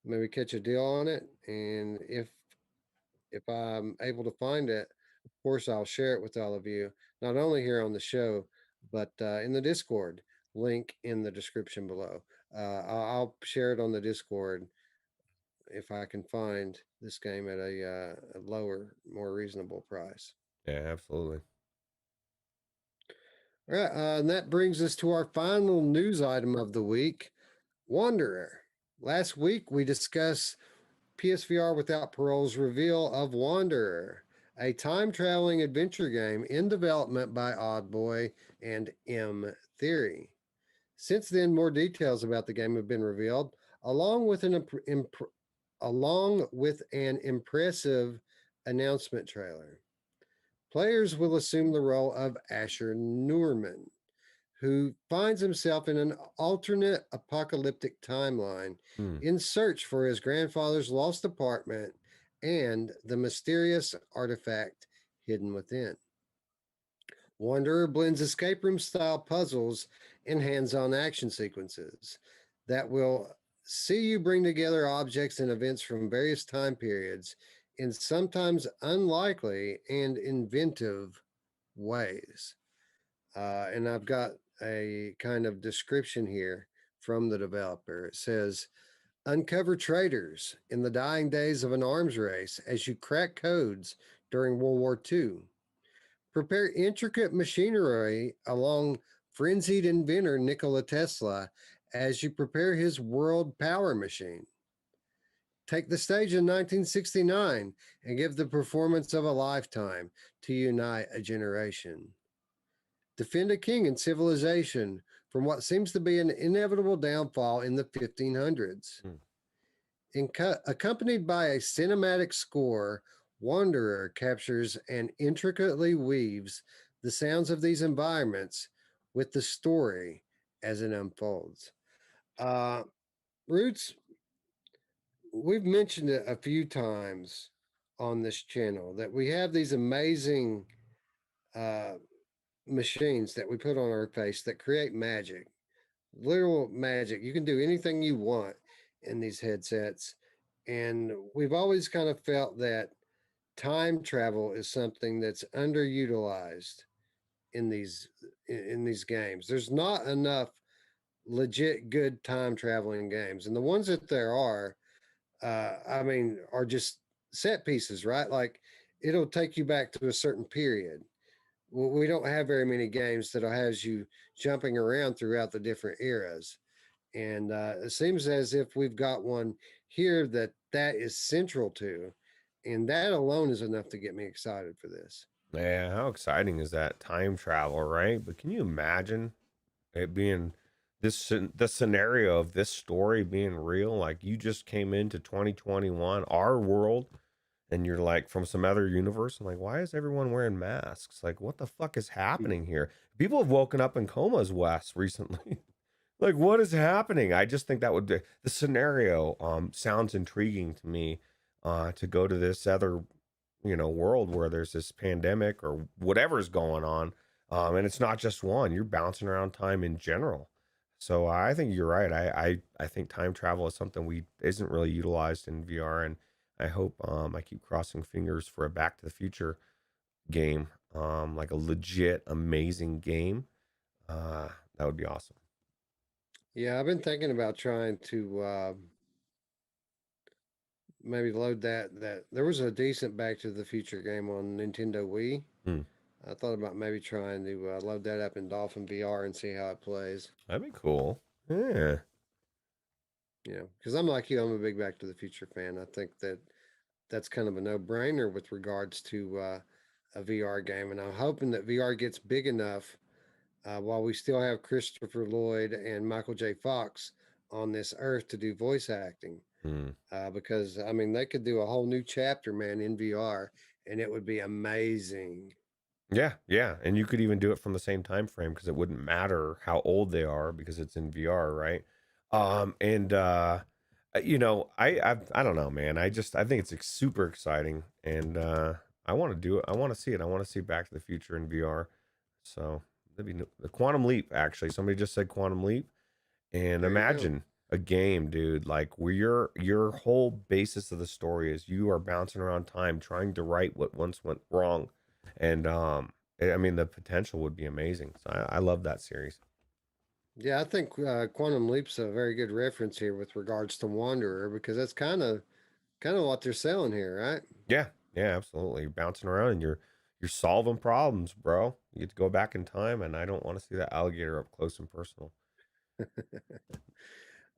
maybe catch a deal on it. And if I'm able to find it, of course, I'll share it with all of you, not only here on the show, but in the Discord. Link in the description below. I'll share it on the Discord if I can find this game at a lower, more reasonable price. yeah, absolutely. All right, and that brings us to our final news item of the week, Wanderer. Last week we discussed PSVR Without Parole's reveal of Wanderer, a time traveling adventure game in development by Oddboy and M Theory. Since then, more details about the game have been revealed, along with an impressive announcement trailer. Players will assume the role of Asher Norman, who finds himself in an alternate apocalyptic timeline Hmm. in search for his grandfather's lost apartment and the mysterious artifact hidden within. Wanderer blends escape room style puzzles and hands on action sequences that will see you bring together objects and events from various time periods in sometimes unlikely and inventive ways. And I've got a kind of description here from the developer. It says, uncover traitors in the dying days of an arms race as you crack codes during World War II. Prepare intricate machinery along frenzied inventor Nikola Tesla as you prepare his world power machine. Take the stage in 1969 and give the performance of a lifetime to unite a generation. Defend a king and civilization from what seems to be an inevitable downfall in the 1500s. Hmm. Accompanied by a cinematic score, Wanderer captures and intricately weaves the sounds of these environments with the story as it unfolds. Uh, Roots, we've mentioned it a few times on this channel that we have these amazing uh, machines that we put on our face that create magic, literal magic. You can do anything you want in these headsets. And we've always kind of felt that time travel is something that's underutilized in these games. There's not enough legit good time traveling games, and the ones that there are, I mean, are just set pieces, right? Like it'll take you back to a certain period. Well, we don't have very many games that has you jumping around throughout the different eras, and it seems as if we've got one here that is central to, and that alone is enough to get me excited for this. Yeah, how exciting is that time travel, right? But can you imagine it being the scenario of this story being real? Like you just came into 2021, our world, and you're like from some other universe. I'm like, why is everyone wearing masks? Like, what the fuck is Mm. happening here? People have woken up in comas, Wes, recently. Like, what is happening? I just think that would be the scenario. Sounds intriguing to me. To go to this other, world where there's this pandemic or whatever's going on, and it's not just one. You're bouncing around time in general. So I think you're right. I think time travel is something we isn't really utilized in VR, and I hope I keep crossing fingers for a Back to the Future game, like a legit amazing game. That would be awesome. Yeah, I've been thinking about trying to maybe load that. There was a decent Back to the Future game on Nintendo Wii. Hmm. I thought about maybe trying to load that up in Dolphin VR and see how it plays. That'd be cool. Yeah. You know, because I'm like you, I'm a big Back to the Future fan. I think that that's kind of a no brainer with regards to a VR game, and I'm hoping that VR gets big enough while we still have Christopher Lloyd and Michael J. Fox on this earth to do voice acting. Mm. Because I mean, they could do a whole new chapter, man, in VR, and it would be amazing. Yeah, yeah, and you could even do it from the same time frame because it wouldn't matter how old they are because it's in VR, right? And I don't know, man. I think it's super exciting, and I want to do it. I want to see it. I want to see Back to the Future in VR. So that'd be the Quantum Leap. Actually, somebody just said Quantum Leap, and There you go. imagine a game, dude, like where your whole basis of the story is you are bouncing around time trying to right what once went wrong, and I mean the potential would be amazing. So I love that series. Yeah, I think Quantum Leap's a very good reference here with regards to Wanderer because that's kind of what they're selling here, right? Yeah, yeah, absolutely. You're bouncing around and you're solving problems, bro. You get to go back in time, and I don't want to see that alligator up close and personal.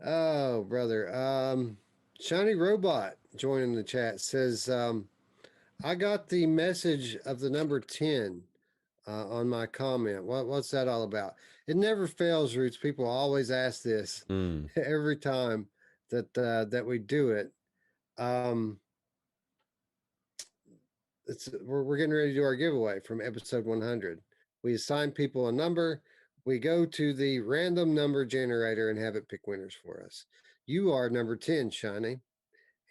Oh, brother. Shiny Robot joining the chat says, I got the message of the number 10 on my comment. What's that all about? It never fails, Roots. People always ask this Mm. every time that we do it. Um, we're getting ready to do our giveaway from episode 100. We assign people a number. We go to the random number generator and have it pick winners for us. You are number 10, Shiny.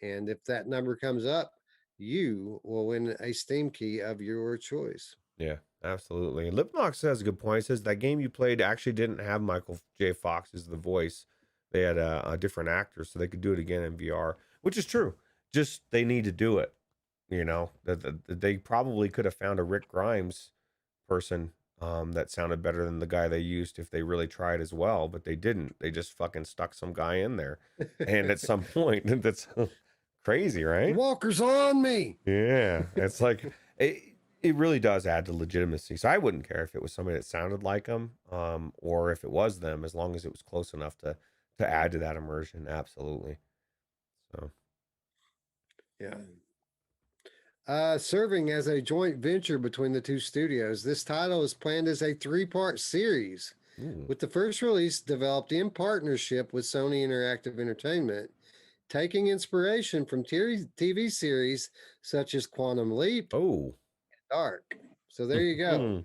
And if that number comes up, you will win a Steam key of your choice. Yeah, absolutely. And Lipnox has a good point. He says that game you played actually didn't have Michael J. Fox as the voice. They had a different actor, so they could do it again in VR, which is true. Just they need to do it. You know, that they probably could have found a Rick Grimes person that sounded better than the guy they used if they really tried as well, but they didn't. They just fucking stuck some guy in there. And at some point, that's crazy, The right? walker's on me. Yeah, it's like it really does add to legitimacy. So I wouldn't care if it was somebody that sounded like them, or if it was them, as long as it was close enough to add to that immersion. Absolutely. So Yeah. Serving as a joint venture between the two studios, this title is planned as a three-part series, ooh. with the first release developed in partnership with Sony Interactive Entertainment, taking inspiration from TV series such as Quantum Leap Oh. and Dark. So there you go.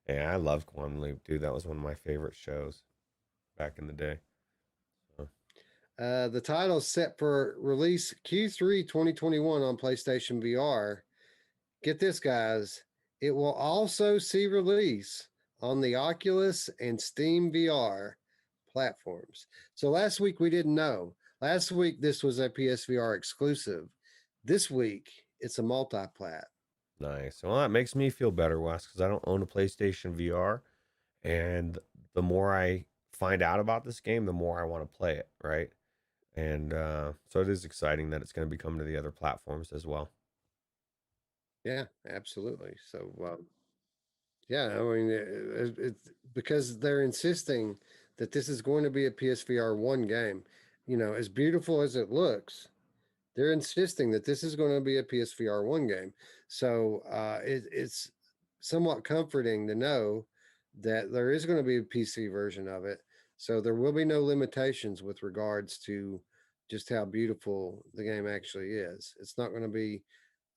Yeah, I love Quantum Leap, dude. That was one of my favorite shows back in the day. So, The title is set for release Q3 2021 on PlayStation VR. Get this, guys. It will also see release on the Oculus and Steam VR platforms. So last week we didn't know. Last week this was a PSVR exclusive. This week it's a multi-plat. nice. Well, that makes me feel better, Wes, because I don't own a PlayStation VR, and the more I find out about this game, the more I want to play it, right? And so it is exciting that it's going to be coming to the other platforms as well. Yeah, absolutely. So yeah, I mean it's because they're insisting that this is going to be a PSVR 1 game. You know, as beautiful as it looks, they're insisting that this is going to be a PSVR 1 game. So it's somewhat comforting to know that there is going to be a PC version of it. So there will be no limitations with regards to just how beautiful the game actually is. It's not going to be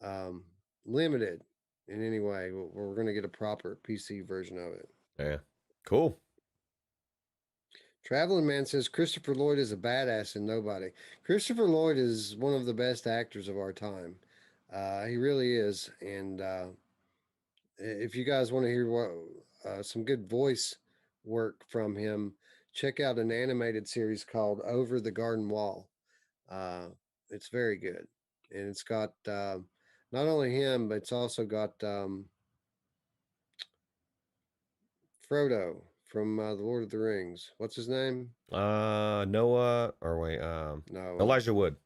um, limited in any way. We're going to get a proper PC version of it. Yeah. Cool. Traveling Man says Christopher Lloyd is a badass and nobody. Christopher Lloyd is one of the best actors of our time. He really is. And if you guys want to hear what some good voice work from him, check out an animated series called Over the Garden Wall. Uh, it's very good, and it's got not only him, but it's also got Frodo from the Lord of the Rings. What's his name? Noah, or wait, No, Elijah Wood.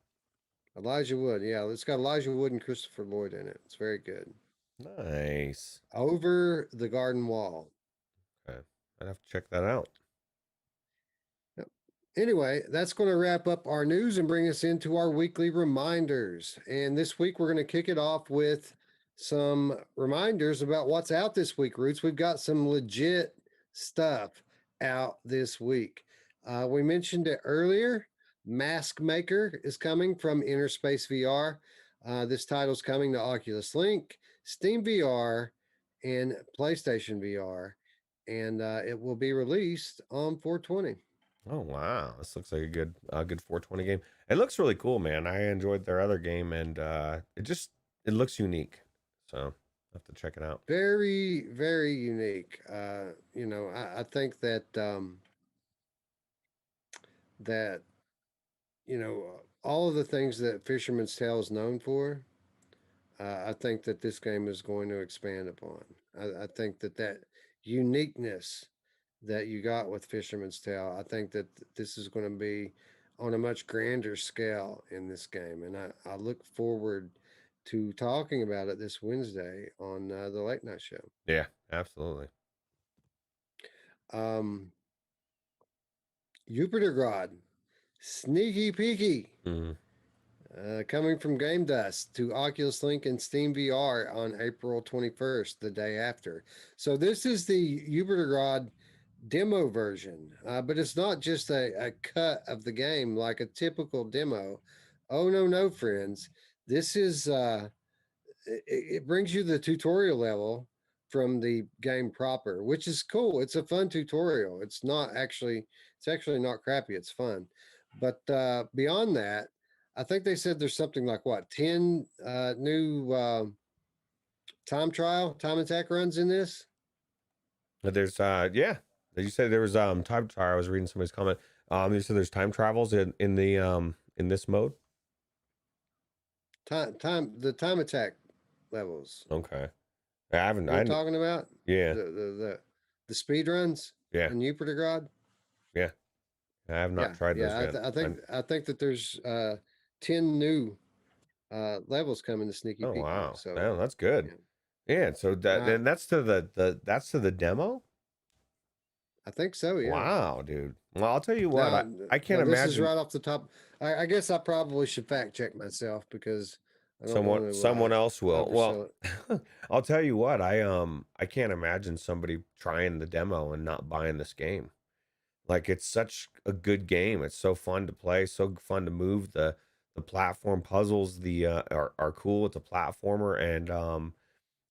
Elijah Wood. Yeah, it's got Elijah Wood and Christopher Lloyd in it. It's very good. Nice. Over the Garden Wall. Okay. I'd have to check that out. Yep. Anyway, that's going to wrap up our news and bring us into our weekly reminders. And this week we're going to kick it off with some reminders about what's out this week, Roots. We've got some legit stuff out this week. We mentioned it earlier. Mask Maker is coming from Inner Space VR. This title's coming to Oculus Link, Steam VR, and PlayStation VR, and it will be released on 420. Oh wow, this looks like a good 420 game. It looks really cool, man. I enjoyed their other game, and it looks unique. So I have to check it out. Very, very unique. I think that all of the things that Fisherman's Tale is known for, I think that this game is going to expand upon. I think that uniqueness that you got with Fisherman's Tale, I think that this is going to be on a much grander scale in this game, and I look forward to talking about it this Wednesday on the Late Night Show. Yeah, absolutely. Um, Jupiter God, sneaky peeky. Mm-hmm. Coming from Game Dust to Oculus Link and Steam VR on April 21st, the day after. So this is the Ubergrad demo version, but it's not just a cut of the game like a typical demo. Oh, no, friends. This is, it brings you the tutorial level from the game proper, which is cool. It's a fun tutorial. It's actually not crappy. It's fun. But beyond that, I think they said there's something like what 10 new time attack runs in this. But there's yeah, you said there was time trial. I was reading somebody's comment. You said there's time travels in the in this mode. The time attack levels. Okay, I haven't. You know what I'm talking about? Yeah, The speed runs yeah, in Upergrad. yeah. I have not tried those yet. I think that there's 10 new levels coming to Sneaky Oh Peeky. wow, So yeah, that's good. Yeah, so then that's to that's to the demo. I think so. Yeah. Wow, dude. Well, I'll tell you what. Now, I can't imagine. This is right off the top. I guess I probably should fact check myself because I don't want to. Someone else will. Well, it. I'll tell you what. I can't imagine somebody trying the demo and not buying this game. Like it's such a good game. It's so fun to play, so fun to move. The platform puzzles are cool. It's a platformer and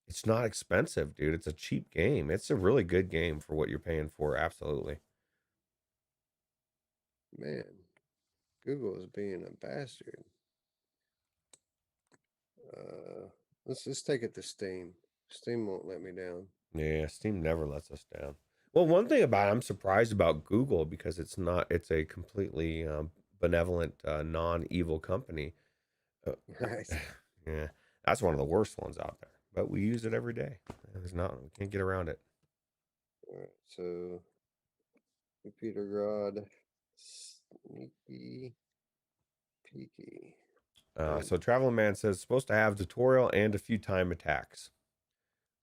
it's not expensive, dude. It's a cheap game. It's a really good game for what you're paying for. Absolutely. Man, Google is being a bastard. Let's take it to Steam. Steam won't let me down. Yeah, Steam never lets us down. Well, one thing about I'm surprised about Google because it's a completely benevolent, non-evil company. Right. Yeah, that's one of the worst ones out there. But we use it every day. We can't get around it. All right, so Peter Grod, sneaky peeky. So Traveling Man says supposed to have tutorial and a few time attacks.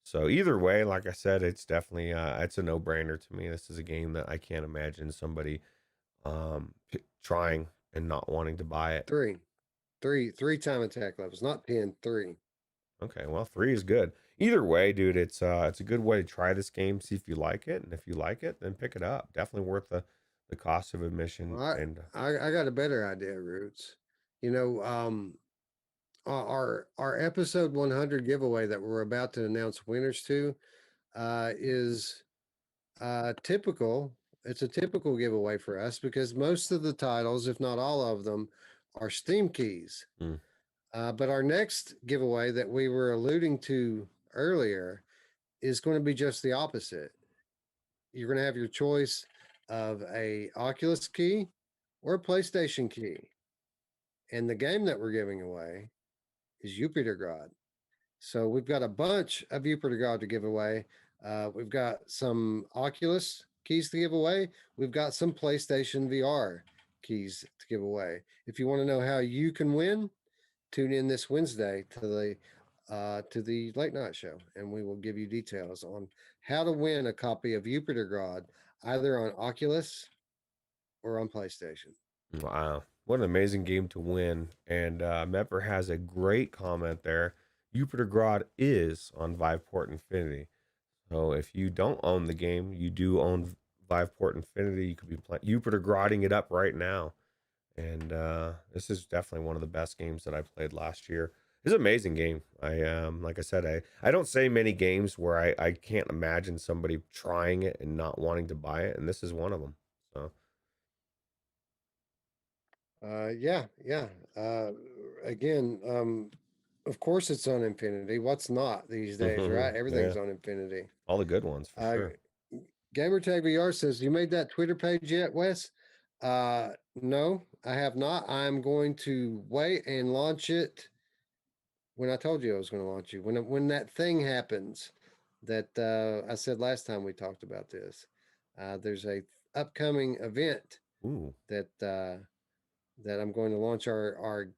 So either way, like I said, it's definitely it's a no-brainer to me. This is a game that I can't imagine somebody trying and not wanting to buy it. Three time attack levels, not 10, 3. Okay, well, 3 is good. Either way, dude, it's a good way to try this game, see if you like it, and if you like it, then pick it up. Definitely worth the cost of admission. Well, And I got a better idea, Roots. You know, our episode 100 giveaway that we're about to announce winners to is typical. It's a typical giveaway for us because most of the titles, if not all of them, are Steam keys. Mm. But our next giveaway that we were alluding to earlier is going to be just the opposite. You're going to have your choice of a Oculus key or a PlayStation key. And the game that we're giving away is Jupitergrad. So we've got a bunch of Jupitergrad to give away. We've got some Oculus keys to give away. We've got some PlayStation VR keys to give away. If you want to know how you can win, tune in this Wednesday to the late night show, and we will give you details on how to win a copy of Jupitergrad either on Oculus or on PlayStation. Wow, what an amazing game to win! And Mepper has a great comment there. Jupiter Grod is on Viveport Infinity. So if you don't own the game, you do own Viveport Infinity. You could be playing Jupiter Grodding it up right now. And this is definitely one of the best games that I played last year. It's an amazing game. Like I said, I don't say many games where I can't imagine somebody trying it and not wanting to buy it, and this is one of them. So Yeah, yeah. Uh, Again, of course it's on Infinity. What's not these days, right? yeah, Everything's on Infinity. all the good ones for Uh, sure. Gamertag VR says, "You made that Twitter page yet, Wes?" No, I have not. I'm going to wait and launch it when I told you I was going to launch you. When that thing happens that I said last time we talked about this, there's a upcoming event Ooh, that that I'm going to launch our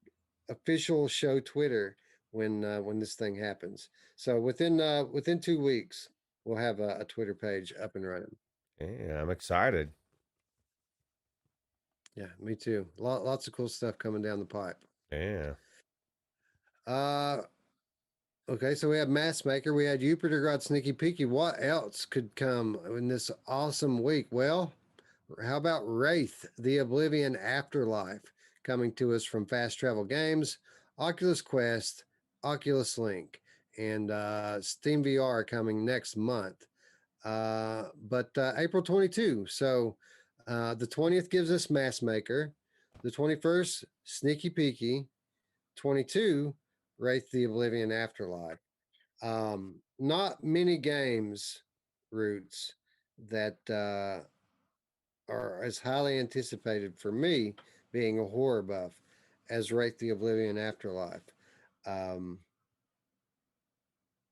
official show Twitter when this thing happens. So within 2 weeks, we'll have a Twitter page up and running. yeah, I'm excited. Yeah, me too. Lots of cool stuff coming down the pipe. Yeah. Uh, okay, so we have Mass Maker, we had Jupiter got Sneaky Peeky. What else could come in this awesome week? Well, how about Wraith, the Oblivion Afterlife, coming to us from Fast Travel Games, Oculus Quest, Oculus Link, and Steam VR coming next month. But April 22. So the 20th gives us Mass Maker. The 21st, Sneaky Peeky. 22, Wraith the Oblivion Afterlife. Not many games, Roots, that are as highly anticipated for me, being a horror buff, as Wraith the Oblivion Afterlife. Um,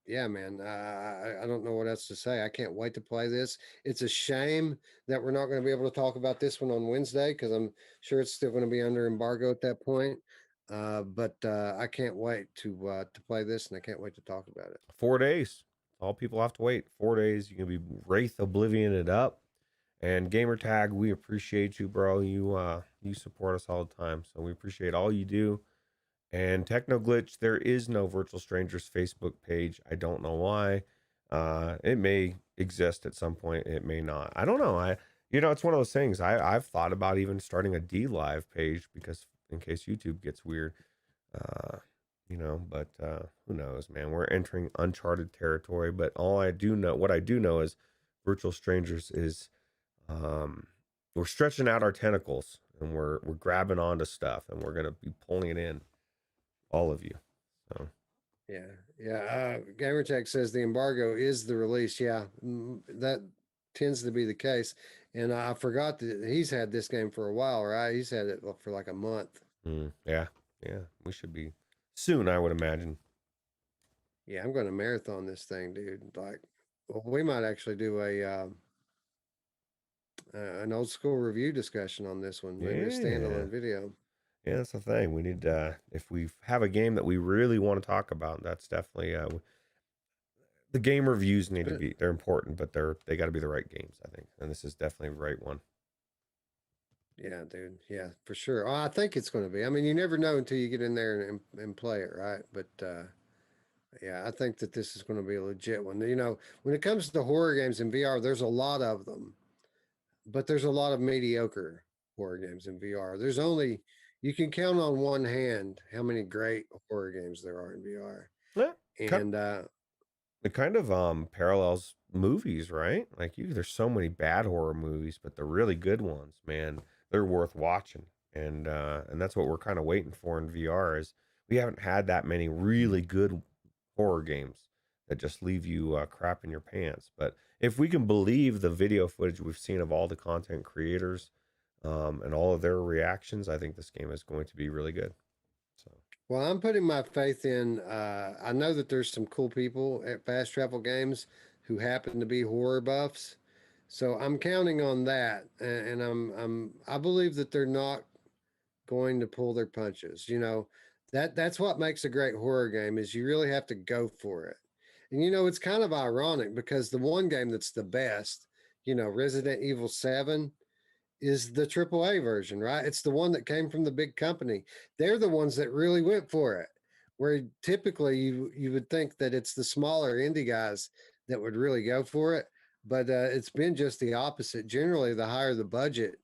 yeah, man, I don't know what else to say. I can't wait to play this. It's a shame that we're not going to be able to talk about this one on Wednesday because I'm sure it's still going to be under embargo at that point. But I can't wait to play this, and I can't wait to talk about it. 4 days. All people have to wait. 4 days. You can be Wraith Oblivion it up. And Gamertag, we appreciate you, bro. You support us all the time. So we appreciate all you do. And Techno Glitch, there is no Virtual Strangers Facebook page. I don't know why. It may exist at some point. It may not. I don't know. It's one of those things. I've thought about even starting a D Live page because in case YouTube gets weird. Uh, but who knows, man? We're entering uncharted territory. But what I do know is Virtual Strangers is, we're stretching out our tentacles and we're grabbing onto stuff and we're gonna be pulling it in, all of you. So Yeah, yeah. Gamertech says the embargo is the release. Yeah, that tends to be the case. And I forgot that he's had this game for a while, right? He's had it for like a month. yeah, we should be soon, I would imagine. Yeah, I'm going to marathon this thing, dude. Like, well, we might actually do an old school review discussion on this one, maybe a Yeah, standalone video. yeah, that's the thing. We need if we have a game that we really want to talk about, that's definitely the game reviews need to But be, they're important, but they got to be the right games, I think, and this is definitely the right one. yeah, dude. Yeah, for sure. Oh, I think it's going to be. I mean, you never know until you get in there and play it, right? But yeah, I think that this is going to be a legit one. When it comes to horror games in VR, there's a lot of them, but there's a lot of mediocre horror games in VR. You can count on one hand how many great horror games there are in VR. Yeah, kind And it kind of parallels movies, right? Like there's so many bad horror movies, but the really good ones, man, they're worth watching. And that's what we're kind of waiting for in VR is we haven't had that many really good horror games that just leave you crap in your pants. But if we can believe the video footage we've seen of all the content creators and all of their reactions, I think this game is going to be really good. So well, I'm putting my faith in. I know that there's some cool people at Fast Travel Games who happen to be horror buffs, so I'm counting on that, and I believe that they're not going to pull their punches. That's what makes a great horror game is you really have to go for it. And it's kind of ironic because the one game that's the best, Resident Evil 7 is the AAA version, right? It's the one that came from the big company. They're the ones that really went for it. where typically you would think that it's the smaller indie guys that would really go for it, but it's been just the opposite. Generally, the higher the budget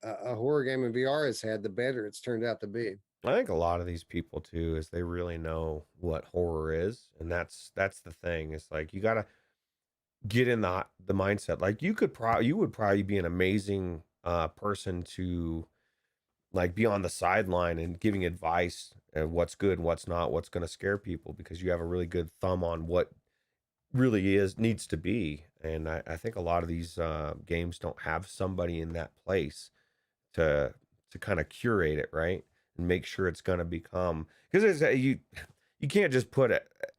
a horror game in VR has had, the better it's turned out to be. I think a lot of these people too is they really know what horror is, and that's the thing. It's like you got to get in the mindset. Like you would probably be an amazing person to like be on the sideline and giving advice and what's good, what's not, what's going to scare people because you have a really good thumb on what really is needs to be. And I think a lot of these games don't have somebody in that place to kind of curate it right and make sure it's going to become because you can't just put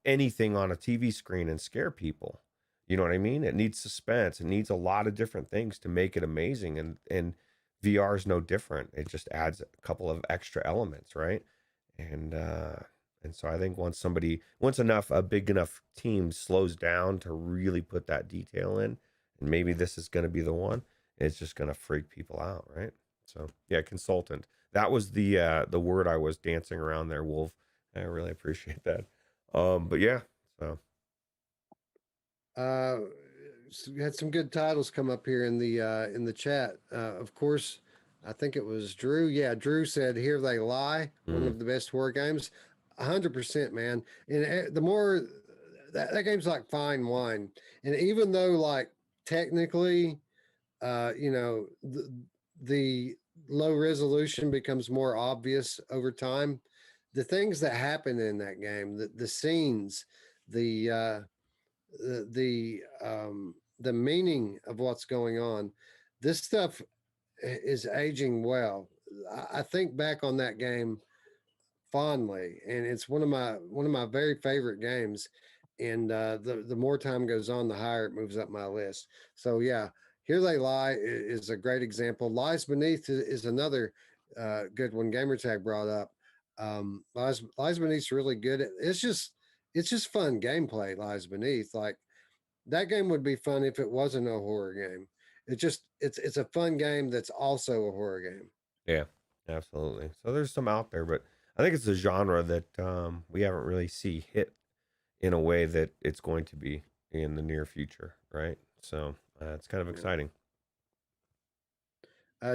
anything on a TV screen and scare people. You know what I mean? It needs suspense. It needs a lot of different things to make it amazing, and VR is no different. It just adds a couple of extra elements, right? And and so I think once enough a big enough team slows down to really put that detail in, and maybe this is going to be the one, it's just going to freak people out, right? So yeah, consultant. That was the word I was dancing around there, Wolf. I really appreciate that. But yeah, so Uh, we had some good titles come up here in the chat. Of course, I think it was Drew. Yeah, Drew said "Here They Lie," one mm, of the best horror games. 100%, man. And the more that game's like fine wine. And even though like technically, you know, the low resolution becomes more obvious over time, the things that happen in that game, the scenes, the the meaning of what's going on. This stuff is aging well. I think back on that game fondly, and it's one of my very favorite games. And the more time goes on, the higher it moves up my list. So yeah, Here They Lie is a great example. Lies Beneath is another good one. Gamertag brought up. Lies Beneath is really good. It's just fun gameplay. Lies Beneath, like that game would be fun if it wasn't a horror game. It's a fun game that's also a horror game. yeah, absolutely. So there's some out there, but I think it's a genre that we haven't really see hit in a way that it's going to be in the near future, right? So it's kind of Yeah. exciting.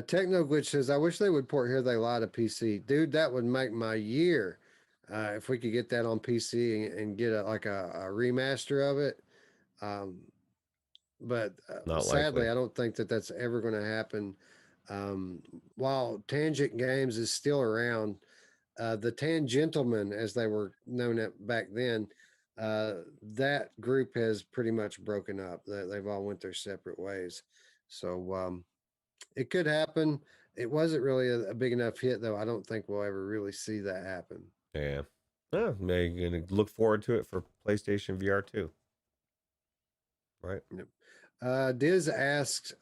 Techno Glitch says, "I wish they would port Here They Lie to PC, dude. That would make my year if we could get that on PC and get a remaster of it." Um, but Not sadly, likely. I don't think that that's ever going to happen. While Tangent Games is still around, the Tangentlemen, as they were known back then, that group has pretty much broken up. They've all went their separate ways. So it could happen. It wasn't really a big enough hit, though. I don't think we'll ever really see that happen. Yeah. Maybe gonna look forward to it for PlayStation VR too, right? Yep. Diz asks,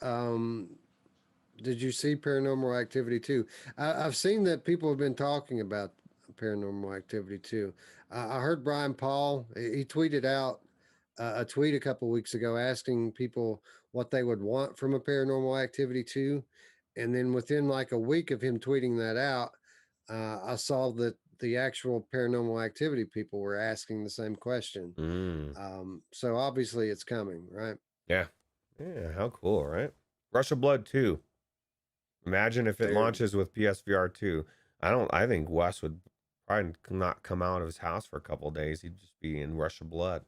did you see Paranormal Activity 2? I've seen that people have been talking about Paranormal Activity 2. I heard Brian Paul, he tweeted out a tweet a couple weeks ago asking people what they would want from a Paranormal Activity 2. And then within like a week of him tweeting that out, I saw that the actual Paranormal Activity people were asking the same question. Mm. So obviously it's coming, right? Yeah. Yeah. How cool, right? Rush of Blood 2. Imagine if it Dude, launches with PSVR 2. I think Wes would probably not come out of his house for a couple of days. He'd just be in Rush of Blood.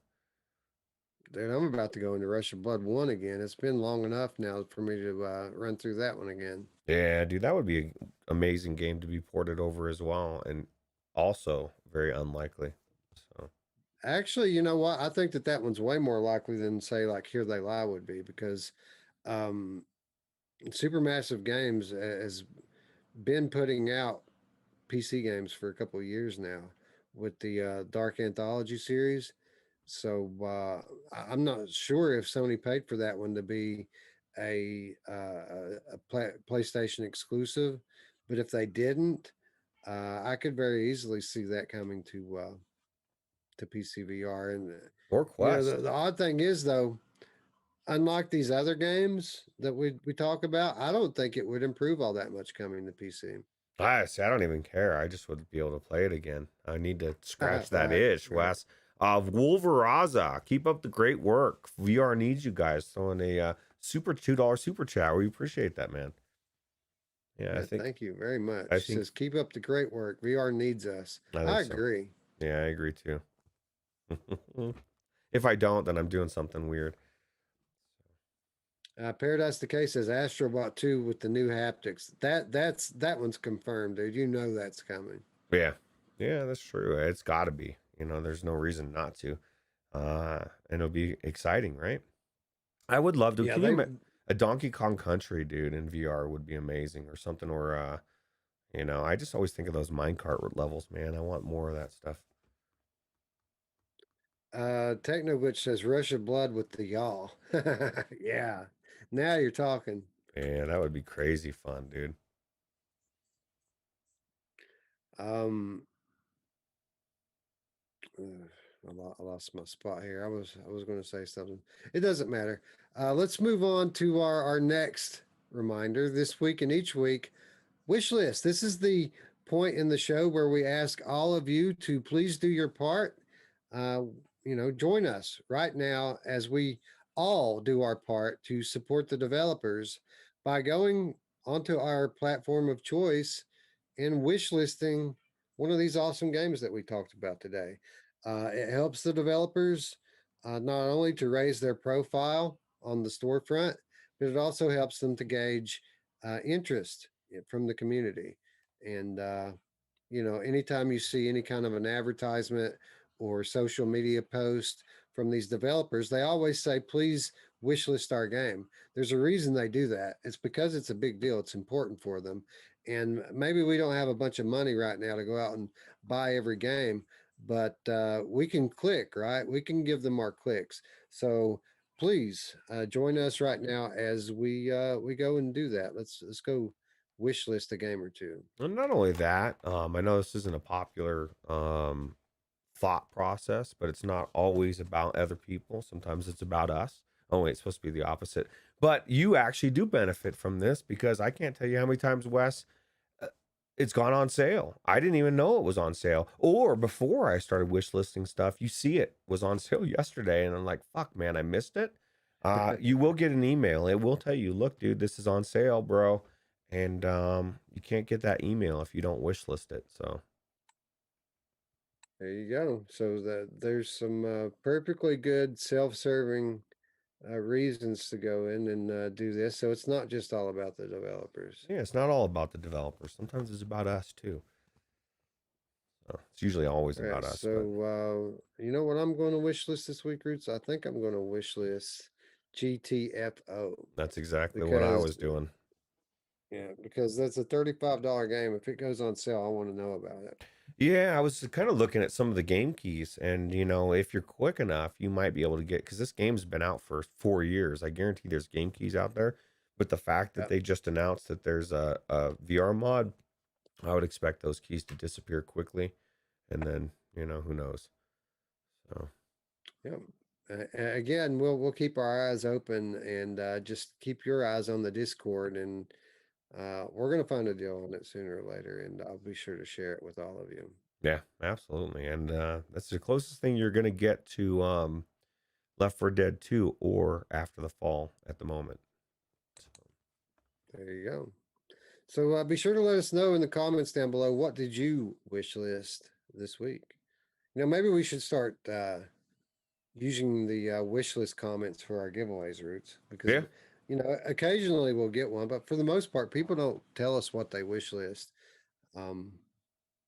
dude, I'm about to go into Rush of Blood 1 again. It's been long enough now for me to run through that one again. Yeah, dude, that would be an amazing game to be ported over as well, and also very unlikely. So, Actually, you know what? I think that that one's way more likely than, say, like Here They Lie would be because um, Supermassive Games has been putting out PC games for a couple of years now with the Dark Anthology series. So I'm not sure if Sony paid for that one to be a PlayStation exclusive, but if they didn't, I could very easily see that coming to PC VR. And or you know, Quest. the odd thing is though, unlike these other games that we talk about, I don't think it would improve all that much coming to PC. I see. I don't even care. I just would be able to play it again. I need to scratch that Right, itch, right. Wes. Wolveraza, keep up the great work. VR needs you guys. Throwing a super $2 super chat. We appreciate that, man. Yeah, I Yeah, think thank you very I much. He think says, keep up the great work. VR needs us. I think I so. agree. Yeah, I agree too. If I don't, then I'm doing something weird. Paradise Decay says Astrobot 2 with the new haptics. That one's confirmed, dude. You know that's coming. Yeah. Yeah, that's true. It's got to be. There's no reason not to. And it'll be exciting, right? I would love to. Yeah, Can you they a Donkey Kong Country, dude, in VR would be amazing, or something. Or I just always think of those minecart levels, man. I want more of that stuff. Techno says Russia Blood with the y'all. Yeah. Now you're talking. Yeah, that would be crazy fun, dude. Um I lost my spot here. I was going to say something. It doesn't matter. Let's move on to our next reminder this week and each week. Wish list. This is the point in the show where we ask all of you to please do your part. Uh, join us right now as we all do our part to support the developers by going onto our platform of choice and wish listing one of these awesome games that we talked about today. It helps the developers not only to raise their profile on the storefront, but it also helps them to gauge interest from the community. And, anytime you see any kind of an advertisement or social media post from these developers, they always say, please wishlist our game. There's a reason they do that. It's because it's a big deal. It's important for them. And maybe we don't have a bunch of money right now to go out and buy every game, but we can click, right? We can give them our clicks. So please join us right now as we go and do that. Let's go wish list a game or two. And not only that, I know this isn't a popular thought process, but it's not always about other people. Sometimes it's about us. Oh, wait, it's supposed to be the opposite. But you actually do benefit from this because I can't tell you how many times, Wes, uh, it's gone on sale. I didn't even know it was on sale. Or before I started wish listing stuff, you see it was on sale yesterday. And I'm like, fuck, man, I missed it. You will get an email. It will tell you, look, dude, this is on sale, bro. And you can't get that email if you don't wish list it. So There you go. So there's some perfectly good self-serving reasons to go in and do this. So it's not just all about the developers. yeah, it's not all about the developers. Sometimes it's about us too. So it's usually always All right. about us, but So you know what I'm going to wish list this week, Roots? I think I'm going to wish list GTFO that's exactly what I because was doing. because that's a $35 game. If it goes on sale, I want to know about it. Yeah, I was kind of looking at some of the game keys, and if you're quick enough, you might be able to get because this game's been out for 4 years. I guarantee there's game keys out there. But the fact that Yeah. they just announced that there's a VR mod, I would expect those keys to disappear quickly, and then who knows. So Yeah. Again, we'll keep our eyes open and just keep your eyes on the Discord, and we're gonna find a deal on it sooner or later, and I'll be sure to share it with all of you. yeah, absolutely, and that's the closest thing you're gonna get to Left 4 Dead 2 or After the Fall at the moment. There you go. So be sure to let us know in the comments down below, what did you wish list this week? Maybe we should start using the wish list comments for our giveaways, Roots, because Yeah, occasionally we'll get one, but for the most part, people don't tell us what they wish list. Um,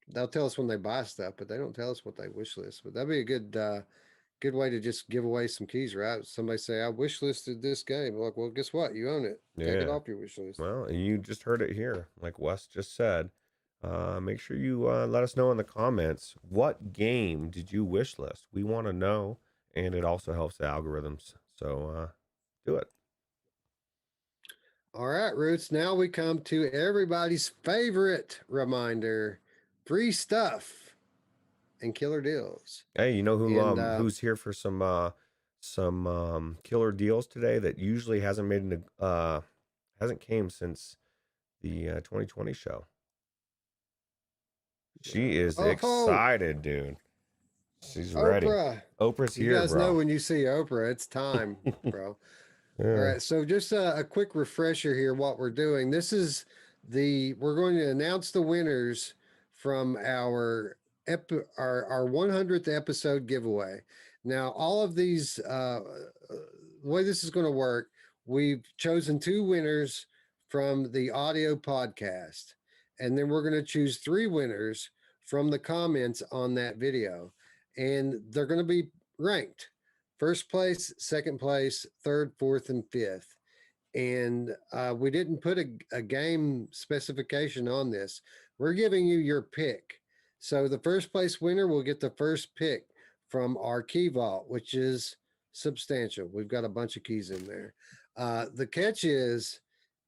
they'll tell us when they buy stuff, but they don't tell us what they wish list. But that'd be a good way to just give away some keys, right? Somebody say, I wish listed this game. We're like, well, guess what? You own it. Take it yeah. off your wish list. Well, and you just heard it here, like Wes just said. Make sure you let us know in the comments what game did you wish list. We want to know, and it also helps the algorithms. So do it. All right, Roots. Now we come to everybody's favorite reminder, free stuff and killer deals. Hey, you know And who's here for some killer deals today that usually hasn't came since the 2020 show. She is Oh, excited, dude. She's ready. Oprah. Oprah's You here, guys know bro. when you see Oprah, it's time, bro. All Yeah. right, so just a quick refresher here what we're doing. This is we're going to announce the winners from our 100th episode giveaway. Now, all of these the way this is going to work, we've chosen two winners from the audio podcast, and then we're going to choose three winners from the comments on that video, and they're going to be ranked first place, second place, third, fourth, and fifth. And we didn't put a game specification on this. We're giving you your pick. So the first place winner will get the first pick from our key vault, which is substantial. We've got a bunch of keys in there. The catch is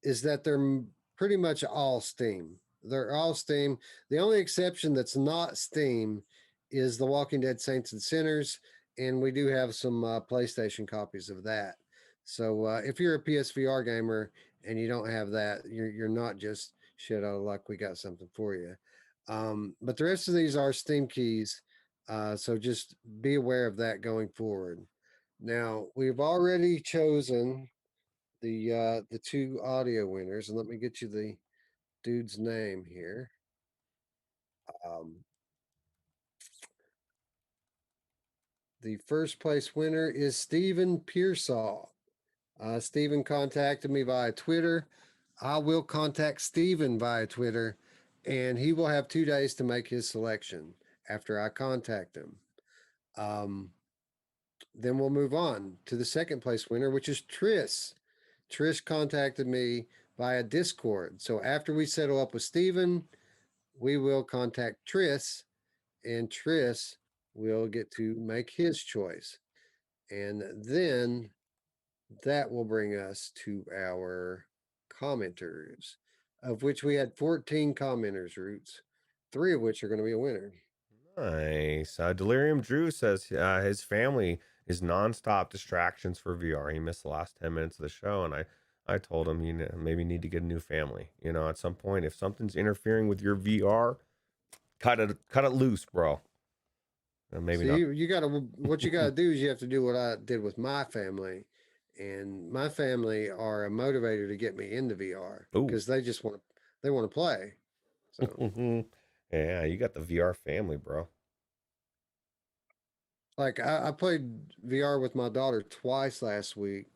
that they're pretty much all Steam. They're all Steam. The only exception that's not Steam is The Walking Dead Saints and Sinners, and we do have some PlayStation copies of that. So if you're a PSVR gamer and you don't have that, you're not just shit out of luck. We got something for you. But the rest of these are Steam keys, so just be aware of that going forward. Now we've already chosen the two audio winners, and let me get you the dude's name here. Um, the first place winner is Stephen Pearsall. Stephen contacted me via Twitter. I will contact Stephen via Twitter, and he will have 2 days to make his selection after I contact him. Then we'll move on to the second place winner, which is Trish. Trish contacted me via Discord. So after we settle up with Stephen, we will contact Trish, and Trish will get to make his choice. And then that will bring us to our commenters, of which we had 14 commenters, Roots, three of which are going to be a winner. Nice. Delirium Drew says his family is nonstop distractions for VR. He missed the last 10 minutes of the show, and I told him you know, maybe need to get a new family. You know, at some point, if something's interfering with your VR, cut it loose, bro. Maybe See, not. you got to, what you got to do is you have to do what I did with my family. And my family are a motivator to get me into VR Ooh. because they want to play. So, Yeah, you got the VR family, bro. like, I played VR with my daughter twice last week,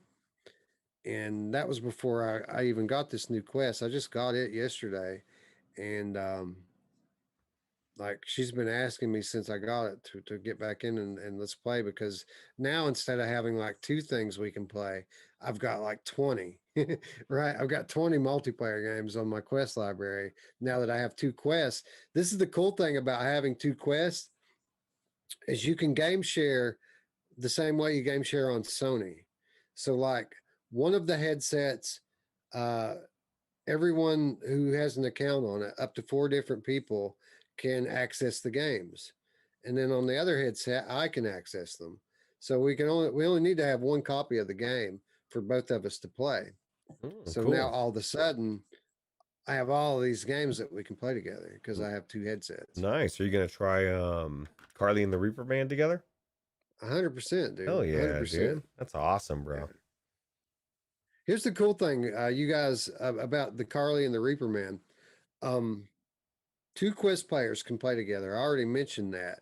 and that was before I even got this new Quest. I just got it yesterday, and like she's been asking me since I got it to get back in and let's play, because now instead of having like two things we can play, I've got like 20. Right, I've got 20 multiplayer games on my Quest library now that I have two Quests. This is the cool thing about having two Quests, is you can game share the same way you game share on Sony. So like one of the headsets, uh everyone who has an account on it, up to four different people, can access the games. And then on the other headset, I can access them. So we only need to have one copy of the game for both of us to play. So now Cool. all of a sudden, I have all of these games that we can play together because I have two headsets. Nice. Are you gonna try Carly and the Reaper band together? 100%, Hell dude. yeah, 100%. dude. That's awesome, Yeah. bro. Here's the cool thing, you guys, about the Carly and the Reaper Man. Um, Two Quest players can play together. I already mentioned that.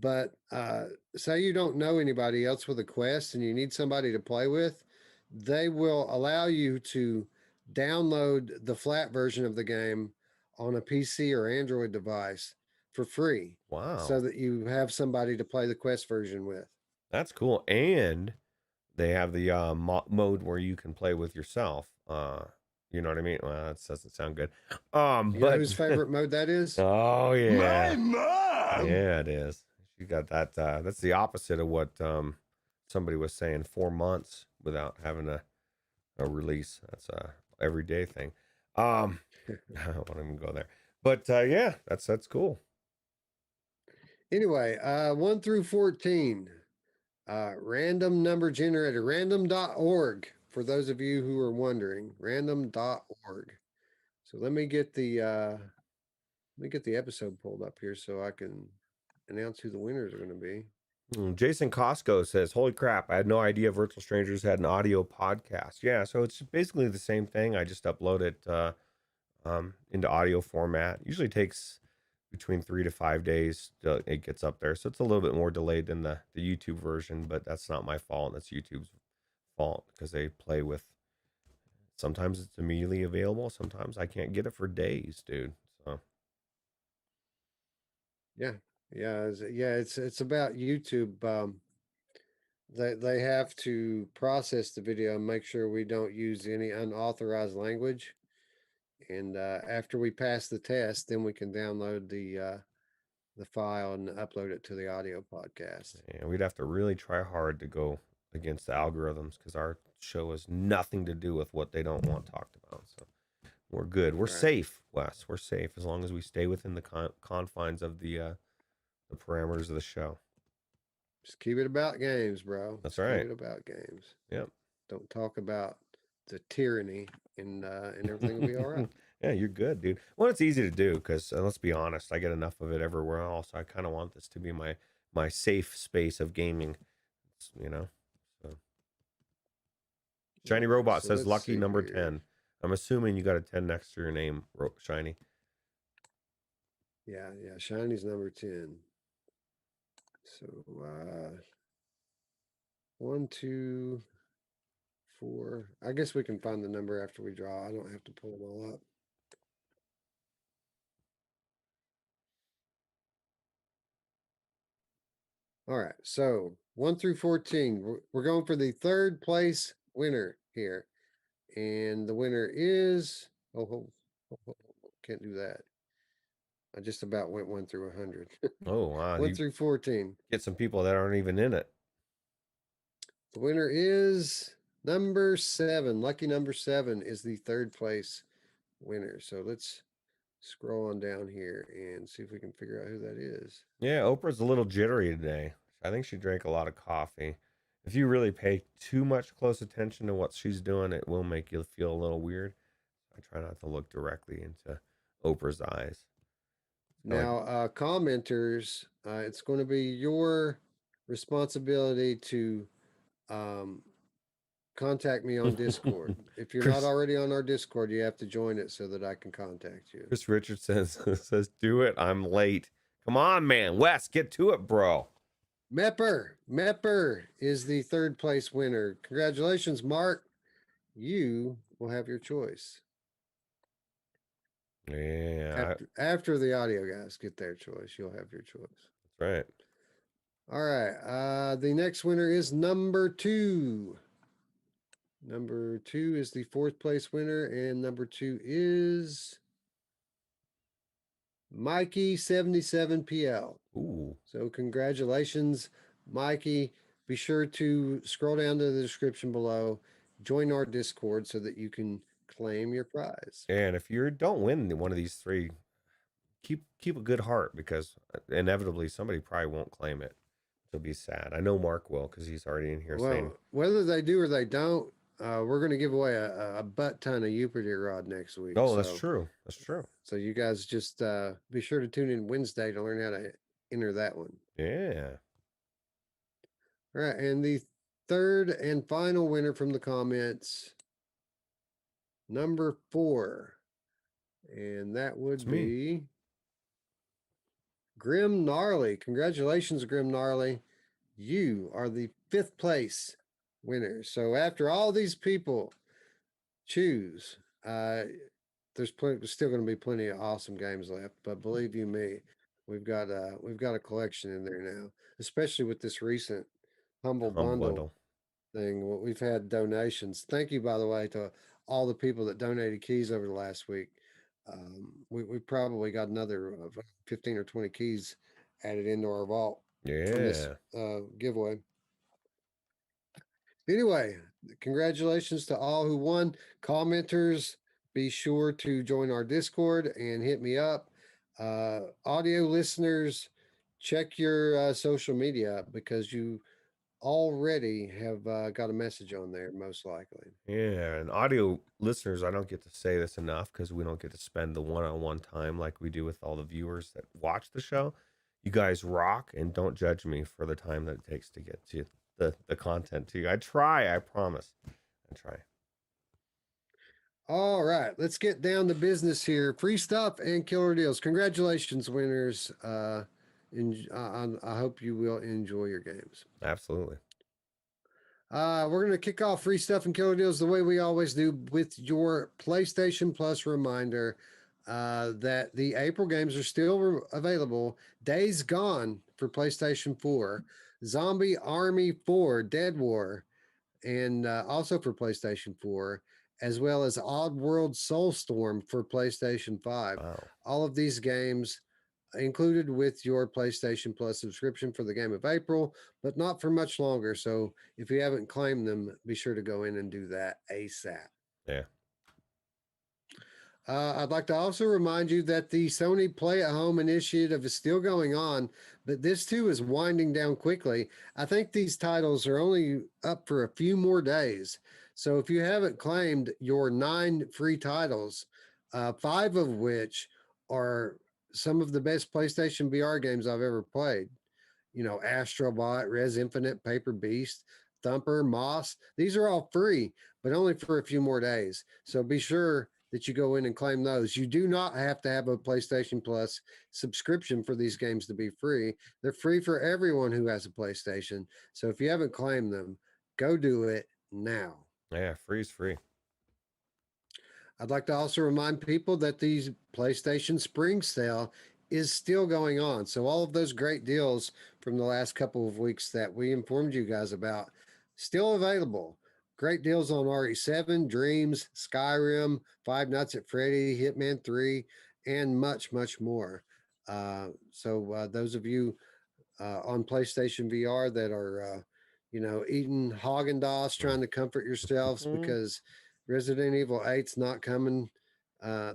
But say you don't know anybody else with a Quest and you need somebody to play with, they will allow you to download the flat version of the game on a PC or Android device for free so Wow. that you have somebody to play the Quest version with. That's cool. And they have the mode where you can play with yourself. You know what I mean? Well, that doesn't sound good. You know But whose favorite mode that is? oh My yeah, mom! yeah, it is. You got that. That's the opposite of what somebody was saying. 4 months without having a release. That's a everyday thing. I don't want to even go there. But yeah, that's cool. Anyway, 1 through 14. Random number generator, random.org, for those of you who are wondering, random.org. So let me get the Let me get the episode pulled up here so I can announce who the winners are going to be. Jason Costco says, "Holy crap! I had no idea Virtual Strangers had an audio podcast." Yeah, so it's basically the same thing. I just upload it into audio format. Usually takes between 3 to 5 days till it gets up there, so it's a little bit more delayed than the YouTube version. But that's not my fault. That's YouTube's fault because they play with. Sometimes it's immediately available. Sometimes I can't get it for days, dude. So Yeah, it's about YouTube. They have to process the video and make sure we don't use any unauthorized language. And after we pass the test, then we can download the file and upload it to the audio podcast. yeah, we'd have to really try hard to go against the algorithms because our show has nothing to do with what they don't want talked about. So we're good. We're Right. safe, Wes. We're safe as long as we stay within the confines of the parameters of the show. Just keep it about games, bro. That's Just keep right. it about games. Yep. Don't talk about the tyranny, and everything will be all right. Yeah, you're good, dude. Well, it's easy to do because let's be honest, I get enough of it everywhere else. I kind of want this to be my safe space of gaming. You know. So Shiny Okay, Robot so says let's lucky see number here. 10. I'm assuming you got a 10 next to your name, Shiny. Yeah, Shiny's number 10. So 1, 2, 4. I guess we can find the number after we draw. I don't have to pull them all up. All right, so 1 through 14. We're going for the third place winner here. And the winner is can't do that. I just about went 1 through 100. Oh, wow. 1 You through 14. get some people that aren't even in it. The winner is number 7. Lucky number 7 is the third place winner. So let's scroll on down here and see if we can figure out who that is. Yeah, Oprah's a little jittery today. I think she drank a lot of coffee. If you really pay too much close attention to what she's doing, it will make you feel a little weird. I try not to look directly into Oprah's eyes. Kind of Now, commenters, it's going to be your responsibility to um, contact me on like Discord. If you're not Chris already on our Discord, you have to join it so that I can contact you. Chris Richardson says, "Do it. I'm late. Come on, man. Wes, get to it, bro." Mepper is the third place winner. Congratulations, Mark. You will have your choice. Yeah, After the audio guys get their choice, you'll have your choice. that's right. All right. The next winner is number 2. Number 2 is the fourth place winner, and number 2 is Mikey77PL. Ooh. So congratulations, Mikey. Be sure to scroll down to the description below, join our Discord so that you can claim your prize. And if you don't win one of these three, keep a good heart because inevitably somebody probably won't claim it. It'll be sad. I know Mark will because he's already in here saying, Well, whether they do or they don't, we're going to give away a butt ton of Jupiter rod next week. "Oh, that's true. That's true." So you guys just be sure to tune in Wednesday to learn how to enter that one. Yeah. All right, and the third and final winner from the comments, number 4, and that would It's me. be Grim Gnarly. Congratulations, Grim Gnarly. You are the 5th place winner. So after all these people choose, there's still going to be plenty of awesome games left. But believe you me, we've got a collection in there now, especially with this recent Humble Bundle Bundle. thing. We've had donations. Thank you, by the way, to all the people that donated keys over the last week. We probably got another 15 or 20 keys added into our vault from this Yeah. giveaway. Anyway, congratulations to all who won. Commenters, be sure to join our Discord and hit me up. Audio listeners, check your social media because you already have got a message on there, most likely. Yeah, and audio listeners, I don't get to say this enough because we don't get to spend the one-on-one time like we do with all the viewers that watch the show. You guys rock, and don't judge me for the time that it takes to get to the content to you. I try, I promise. I try. All right, let's get down to business here. Free stuff and killer deals. Congratulations, winners. I hope you will enjoy your games. Absolutely. We're going to kick off free stuff and killer deals the way we always do with your PlayStation Plus reminder that the April games are still available. Days Gone for PlayStation 4, Zombie Army 4, Dead War, and also for PlayStation 4, as well as Oddworld Soulstorm for PlayStation 5. Wow. All of these games included with your PlayStation Plus subscription for the game of April, but not for much longer. So if you haven't claimed them, be sure to go in and do that ASAP. Yeah. I'd like to also remind you that the Sony Play at Home initiative is still going on, but this too is winding down quickly. I think these titles are only up for a few more days. So if you haven't claimed your 9 free titles, 5 of which are some of the best PlayStation VR games I've ever played, you know, Astrobot, Res Infinite, Paper Beast, Thumper, Moss. These are all free, but only for a few more days. So be sure that you go in and claim those. You do not have to have a PlayStation Plus subscription for these games to be free. They're free for everyone who has a PlayStation. So if you haven't claimed them, go do it now. Yeah, free's free. I'd like to also remind people that the PlayStation Spring Sale is still going on. So all of those great deals from the last couple of weeks that we informed you guys about still available. Great deals on RE7, Dreams, Skyrim, Five Nights at Freddy, Hitman 3, and much, much more. Those of you on PlayStation VR that are, eating Haagen Dazs, trying to comfort yourselves Mhm. because Resident Evil 8's not coming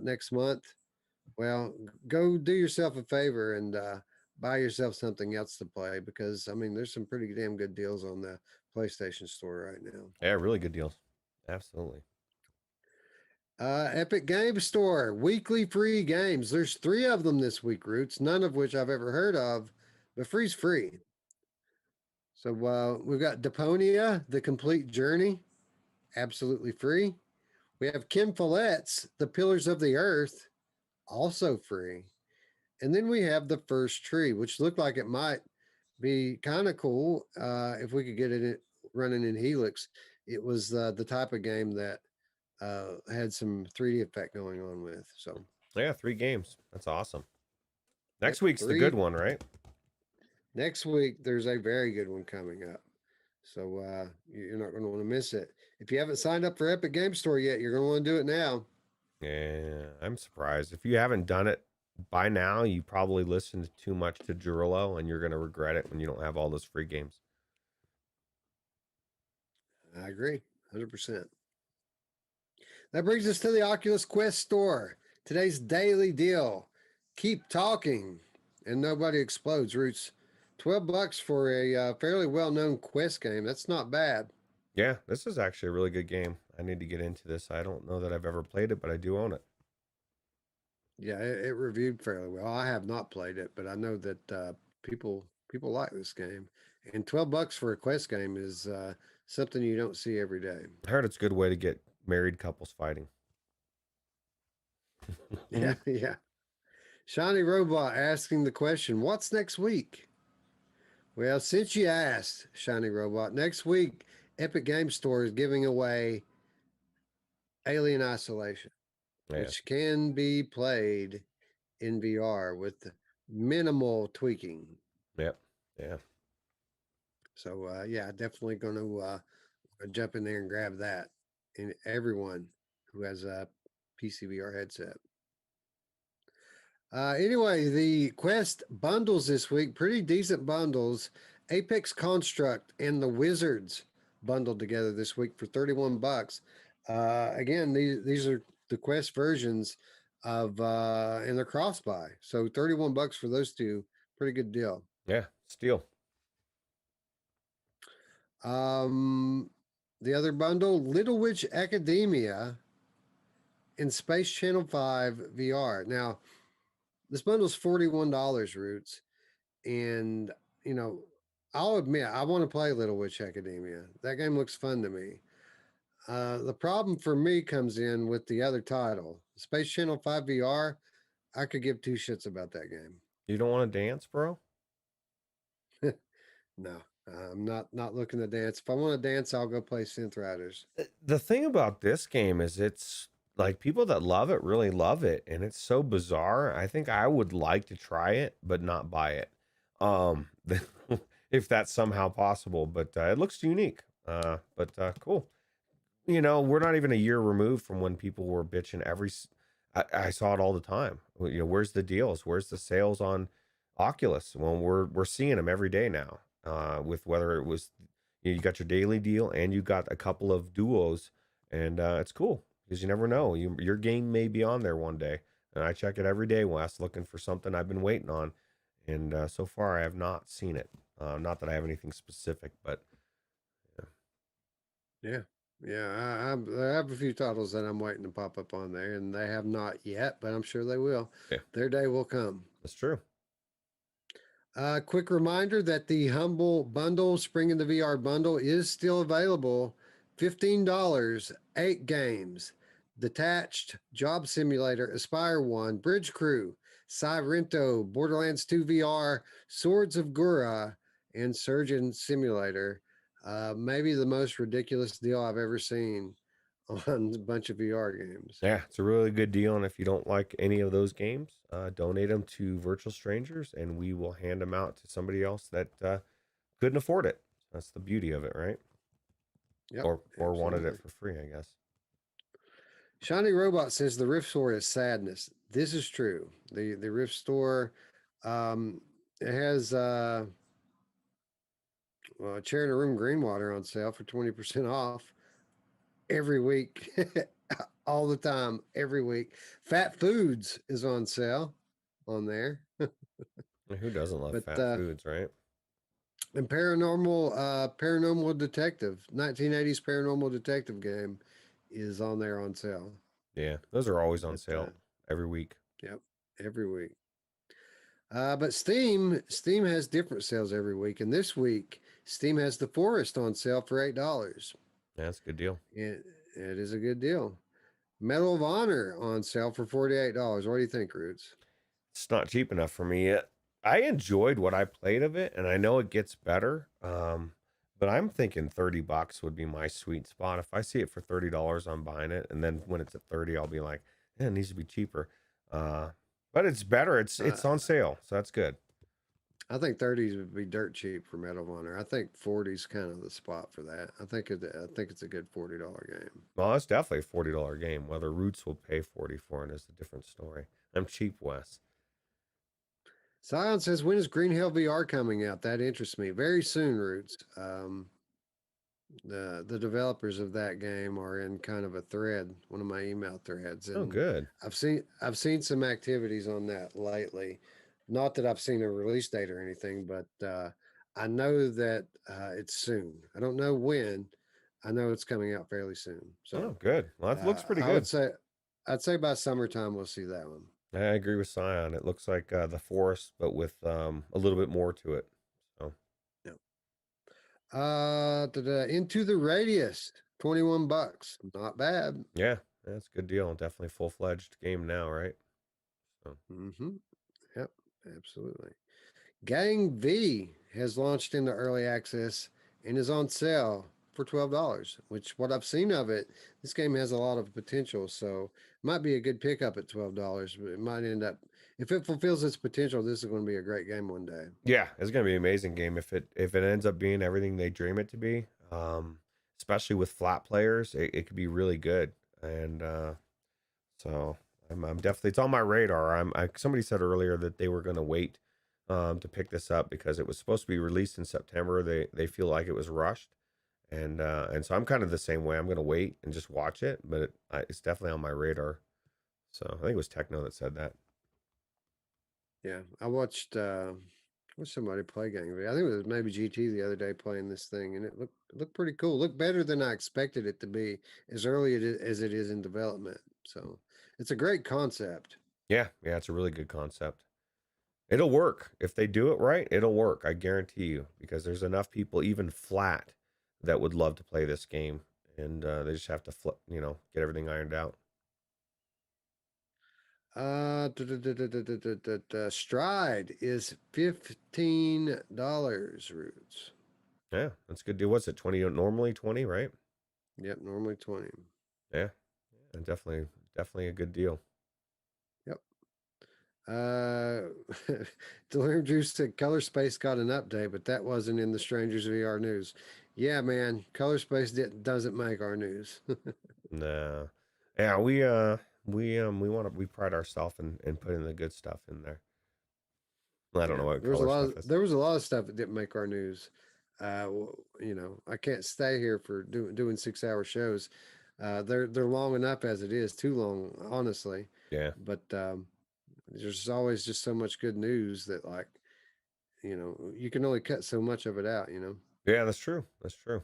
next month. Well, go do yourself a favor and buy yourself something else to play because, I mean, there's some pretty damn good deals on the PlayStation Store right now. Yeah, really good deals. Absolutely. Epic Game Store, weekly free games. There's 3 of them this week, Roots, none of which I've ever heard of, but free's free. So we've got Deponia, The Complete Journey, absolutely free. We have Kim Follett's The Pillars of the Earth, also free. And then we have The First Tree, which looked like it might be kind of cool if we could get it running in Helix. It was the type of game that had some 3D effect going on with. So, Yeah, 3 games. That's awesome. yep, Next week's the good 3. one, right? Next week, there's a very good one coming up. So you're not going to want to miss it. If you haven't signed up for Epic Game Store yet, you're going to want to do it now. Yeah, I'm surprised. If you haven't done it by now, you probably listened too much to Jurlo, and you're going to regret it when you don't have all those free games. I agree, 100%. That brings us to the Oculus Quest store. Today's daily deal. Keep talking and nobody explodes. Roots, $12 for a fairly well-known Quest game. That's not bad. Yeah, this is actually a really good game. I need to get into this. I don't know that I've ever played it, but I do own it. Yeah, it reviewed fairly well. I have not played it, but I know that people like this game. And $12 for a Quest game is something you don't see every day. I heard it's a good way to get married couples fighting. Yeah, yeah. Shiny Robot asking the question, what's next week? Well, since you asked, Shiny Robot, next week, Epic Game Store is giving away Alien Isolation, Yeah, which can be played in VR with minimal tweaking. yep, yeah. So, yeah, definitely going to jump in there and grab that. And everyone who has a PCVR headset. Anyway, the Quest bundles this week, pretty decent bundles. Apex Construct and the Wizards bundled together this week for $31. Again, these are the Quest versions of and they're cross buy. So $31 for those two, pretty good deal. Yeah, steel. Um, the other bundle, Little Witch Academia and Space Channel 5 VR. Now, this bundle's $41, Roots. And, you know, I'll admit, I want to play Little Witch Academia. That game looks fun to me. The problem for me comes in with the other title, Space Channel 5 VR. I could give two shits about that game. You don't want to dance, bro? No, I'm not looking to dance. If I want to dance, I'll go play Synth Riders. The thing about this game is it's like people that love it really love it, and it's so bizarre. I think I would like to try it, but not buy it. Um, if that's somehow possible, but it looks unique. But cool. You know, we're not even a year removed from when people were bitching I saw it all the time. You know, where's the deals? Where's the sales on Oculus? Well, we're seeing them every day now. With whether it was you got your daily deal and you got a couple of duos, and it's cool because you never know. Your game may be on there one day, and I check it every day, Wes, looking for something I've been waiting on, and so far I have not seen it. Not that I have anything specific, but Yeah. Yeah, I have a few titles that I'm waiting to pop up on there, and they have not yet, but I'm sure they will. yeah, Their day will come. that's true. Quick reminder that the Humble Bundle, Spring in the VR Bundle, is still available. $15, 8 games. Detached, Job Simulator, Aspire 1, Bridge Crew, Cyrento, Borderlands 2 VR, Swords of Gura, and Surgeon Simulator. Maybe the most ridiculous deal I've ever seen on a bunch of VR games. Yeah, it's a really good deal. And if you don't like any of those games, donate them to Virtual Strangers, and we will hand them out to somebody else that couldn't afford it. That's the beauty of it, right? Yep, Or wanted it absolutely. for free, I guess. Shiny Robot says the Rift Store is sadness. This is true. The Rift Store, it has well, a chair in a room green water on sale for 20% off every week, all the time, every week. Fat Foods is on sale on there, And who doesn't love but fat foods, right? and Paranormal Detective, 1980s Paranormal Detective game is on there on sale. Yeah, those are always on But sale every week. yep, every week. But Steam has different sales every week, and this week Steam has The Forest on sale for $8. Yeah, that's a good deal. It is a good deal. Medal of Honor on sale for $48. What do you think, Roots? It's not cheap enough for me. I enjoyed what I played of it, and I know it gets better. But I'm thinking $30 would be my sweet spot. If I see it for $30, I'm buying it, and then when it's at 30, I'll be like, yeah, it needs to be cheaper. Uh, but it's better. Uh, It's on sale, so that's good. I think 30s would be dirt cheap for Medal of Honor. I think 40s kind of the spot for that. I think it's a good $40 game. Well, it's definitely a $40 game. Whether Roots will pay 40 for it is a different story. I'm cheap, Wes. Zion says, when is Green Hell VR coming out? That interests me. Very soon, Roots. The developers of that game are in kind of a thread, one of my email threads, Oh, and good. I've seen some activities on that lately. Not that I've seen a release date or anything, but I know that it's soon. I don't know when. I know it's coming out fairly soon. Oh, So good. Well, that looks pretty I would good. say I'd say by summertime we'll see that one. I agree with Scion. It looks like the forest, but with a little bit more to it. So, Yeah. Into the Radius, $21. Not bad. yeah, that's a good deal. Definitely full fledged game now, right? So, Mm-hmm. Yep, absolutely. Gang V has launched into early access and is on sale for $12, which what I've seen of it, this game has a lot of potential. So it might be a good pickup at $12, but it might end up, if it fulfills its potential, this is going to be a great game one day. yeah, it's gonna be an amazing game if it ends up being everything they dream it to be. Especially with flat players, it could be really good. And so I'm definitely it's on my radar. Somebody said earlier that they were gonna wait to pick this up because it was supposed to be released in September. They feel like it was rushed. And so I'm kind of the same way. I'm gonna wait and just watch it, but it's definitely on my radar. So I think it was Techno that said that. Yeah, I watched Watched somebody play game. I think it was maybe GT the other day playing this thing, and it looked pretty cool. Looked better than I expected it to be as early as it is in development. So it's a great concept. Yeah, yeah, it's a really good concept. It'll work if they do it right. It'll work, I guarantee you, because there's enough people, even flat, that would love to play this game, and they just have to flip, get everything ironed out. Stride is $15, Roots. Yeah, that's a good deal. What's it? 20 normally 20, right? Yep, normally 20. Yeah, yeah, definitely a good deal. Yep. Delirium Juice said Color Space got an update, but that wasn't in the Strangers VR news. Yeah, man, Color Space doesn't make our news. Nah. Yeah, we pride ourselves in putting the good stuff in there. I don't Yeah, know what color stuff is. there was a lot of stuff that didn't make our news. I can't stay here for doing 6 hour shows. They're long enough as it is, too long, honestly. Yeah. But there's always just so much good news that you can only cut so much of it out. Yeah, that's true. That's true.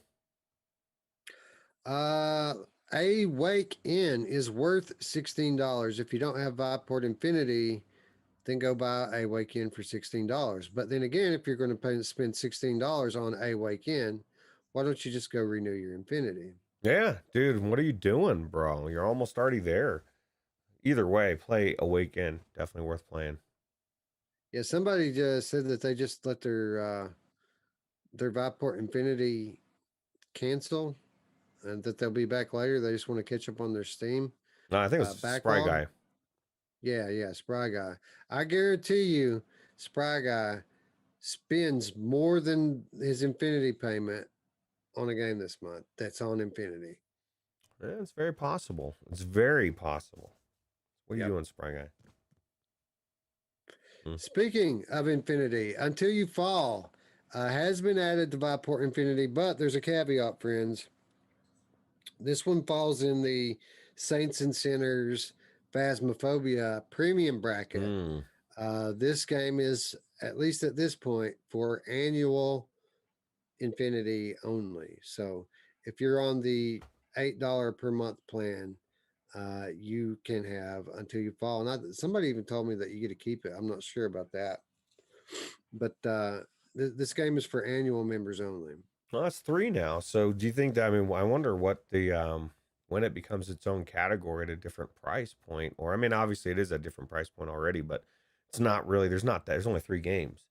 Uh, a Wake In is worth $16. If you don't have Viveport Infinity, then go buy a Wake In for $16. But then again, if you're going to spend $16 on a Wake In, why don't you just go renew your Infinity? Yeah, dude, what are you doing, bro? You're almost already there. Either way, play Awaken. Definitely worth playing. Yeah, somebody just said that they just let their Viveport Infinity cancel and that they'll be back later. They just want to catch up on their Steam No, I think it's Spry backlog. Guy. Yeah, Spry Guy. I guarantee you, Spry Guy spends more than his Infinity payment on a game this month that's on Infinity. Yeah, it's very possible. It's very possible. What are you Yep. doing, Spry Guy? Hmm. Speaking of Infinity, Until You Fall has been added to Viport Infinity, but there's a caveat, friends. This one falls in the Saints and Sinners Phasmophobia premium bracket. Mm. This game is, at least at this point, for annual Infinity only. So if you're on the $8 per month plan, you can have Until You Fall. And somebody even told me that you get to keep it. I'm not sure about that, but this game is for annual members only. Well, that's three now. So do you think that, I mean, I wonder what the, when it becomes its own category at a different price point, or, I mean, obviously it is a different price point already, but it's not really, there's only three games.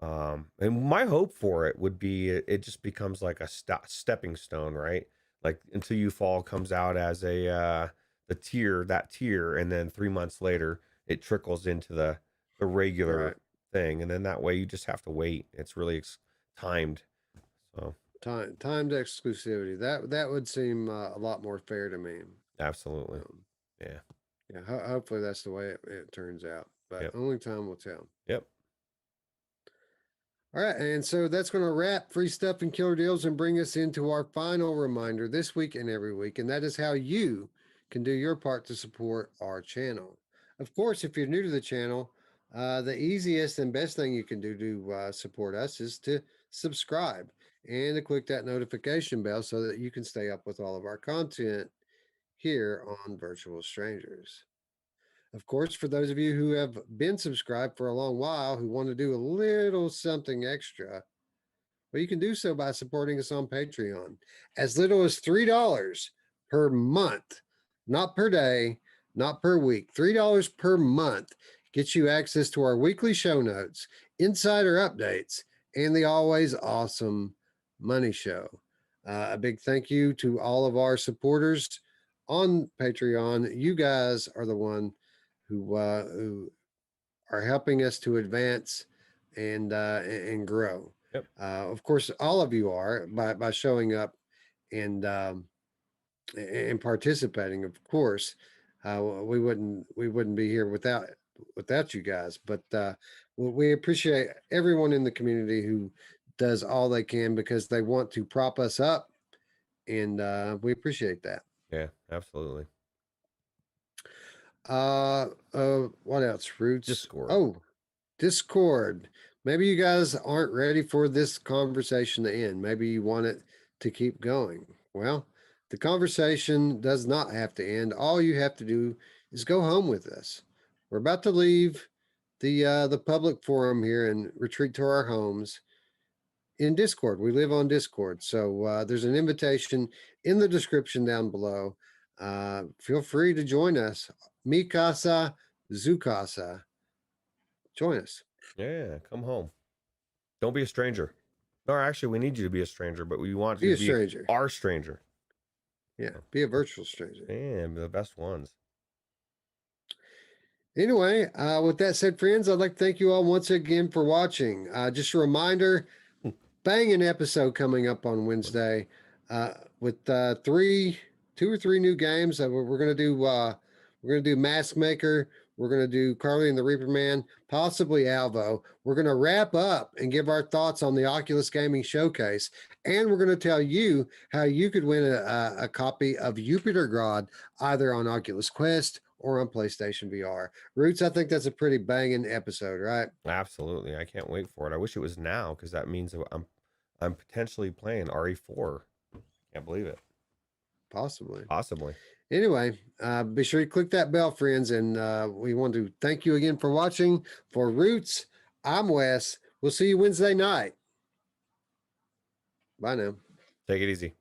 And my hope for it would be it just becomes like a stepping stone, right? Like Until You Fall comes out as that tier, and then 3 months later it trickles into the regular Right. thing, and then that way you just have to wait. It's really timed. So Timed exclusivity. That would seem a lot more fair to me. absolutely, Um, yeah, yeah. Hopefully that's the way it turns out, but yep, only time will tell. yep, All right, and so that's going to wrap free stuff and killer deals and bring us into our final reminder this week and every week, and that is how you can do your part to support our channel. Of course, if you're new to the channel, the easiest and best thing you can do to support us is to subscribe and to click that notification bell so that you can stay up with all of our content here on Virtual Strangers. Of course, for those of you who have been subscribed for a long while who want to do a little something extra, well, you can do so by supporting us on Patreon. As little as $3 per month, not per day, not per week, $3 per month gets you access to our weekly show notes, insider updates, and the always awesome Money Show. A big thank you to all of our supporters on Patreon. You guys are the one who are helping us to advance and grow. yep, Of course, all of you are by showing up and and participating. Of course, we wouldn't be here without you guys. But we appreciate everyone in the community who does all they can because they want to prop us up, and we appreciate that. yeah, absolutely. What else? Roots. Discord. Oh, Discord. Maybe you guys aren't ready for this conversation to end. Maybe you want it to keep going. Well, the conversation does not have to end. All you have to do is go home with us. We're about to leave the public forum here and retreat to our homes in Discord. We live on Discord, so there's an invitation in the description down below. Feel free to join us. Mikasa Zukasa. Join us. Yeah, come home. Don't be a stranger. No, actually, we need you to be a stranger, but we want you Be to a be stranger. our stranger. Yeah, be a virtual stranger. Man, the best ones. Anyway, with that said, friends, I'd like to thank you all once again for watching. Just a reminder, banging episode coming up on Wednesday with two or three new games. We're gonna do. We're gonna do Mask Maker. We're gonna do Carly and the Reaper Man, possibly Alvo. We're gonna wrap up and give our thoughts on the Oculus Gaming Showcase, and we're gonna tell you how you could win a copy of Jupiter God either on Oculus Quest or on PlayStation VR. Roots, I think that's a pretty banging episode, right? Absolutely. I can't wait for it. I wish it was now because that means that I'm potentially playing RE4. Can't believe it. Possibly. Possibly. Anyway, be sure you click that bell, friends. And we want to thank you again for watching. For Roots, I'm Wes. We'll see you Wednesday night. Bye now. Take it easy.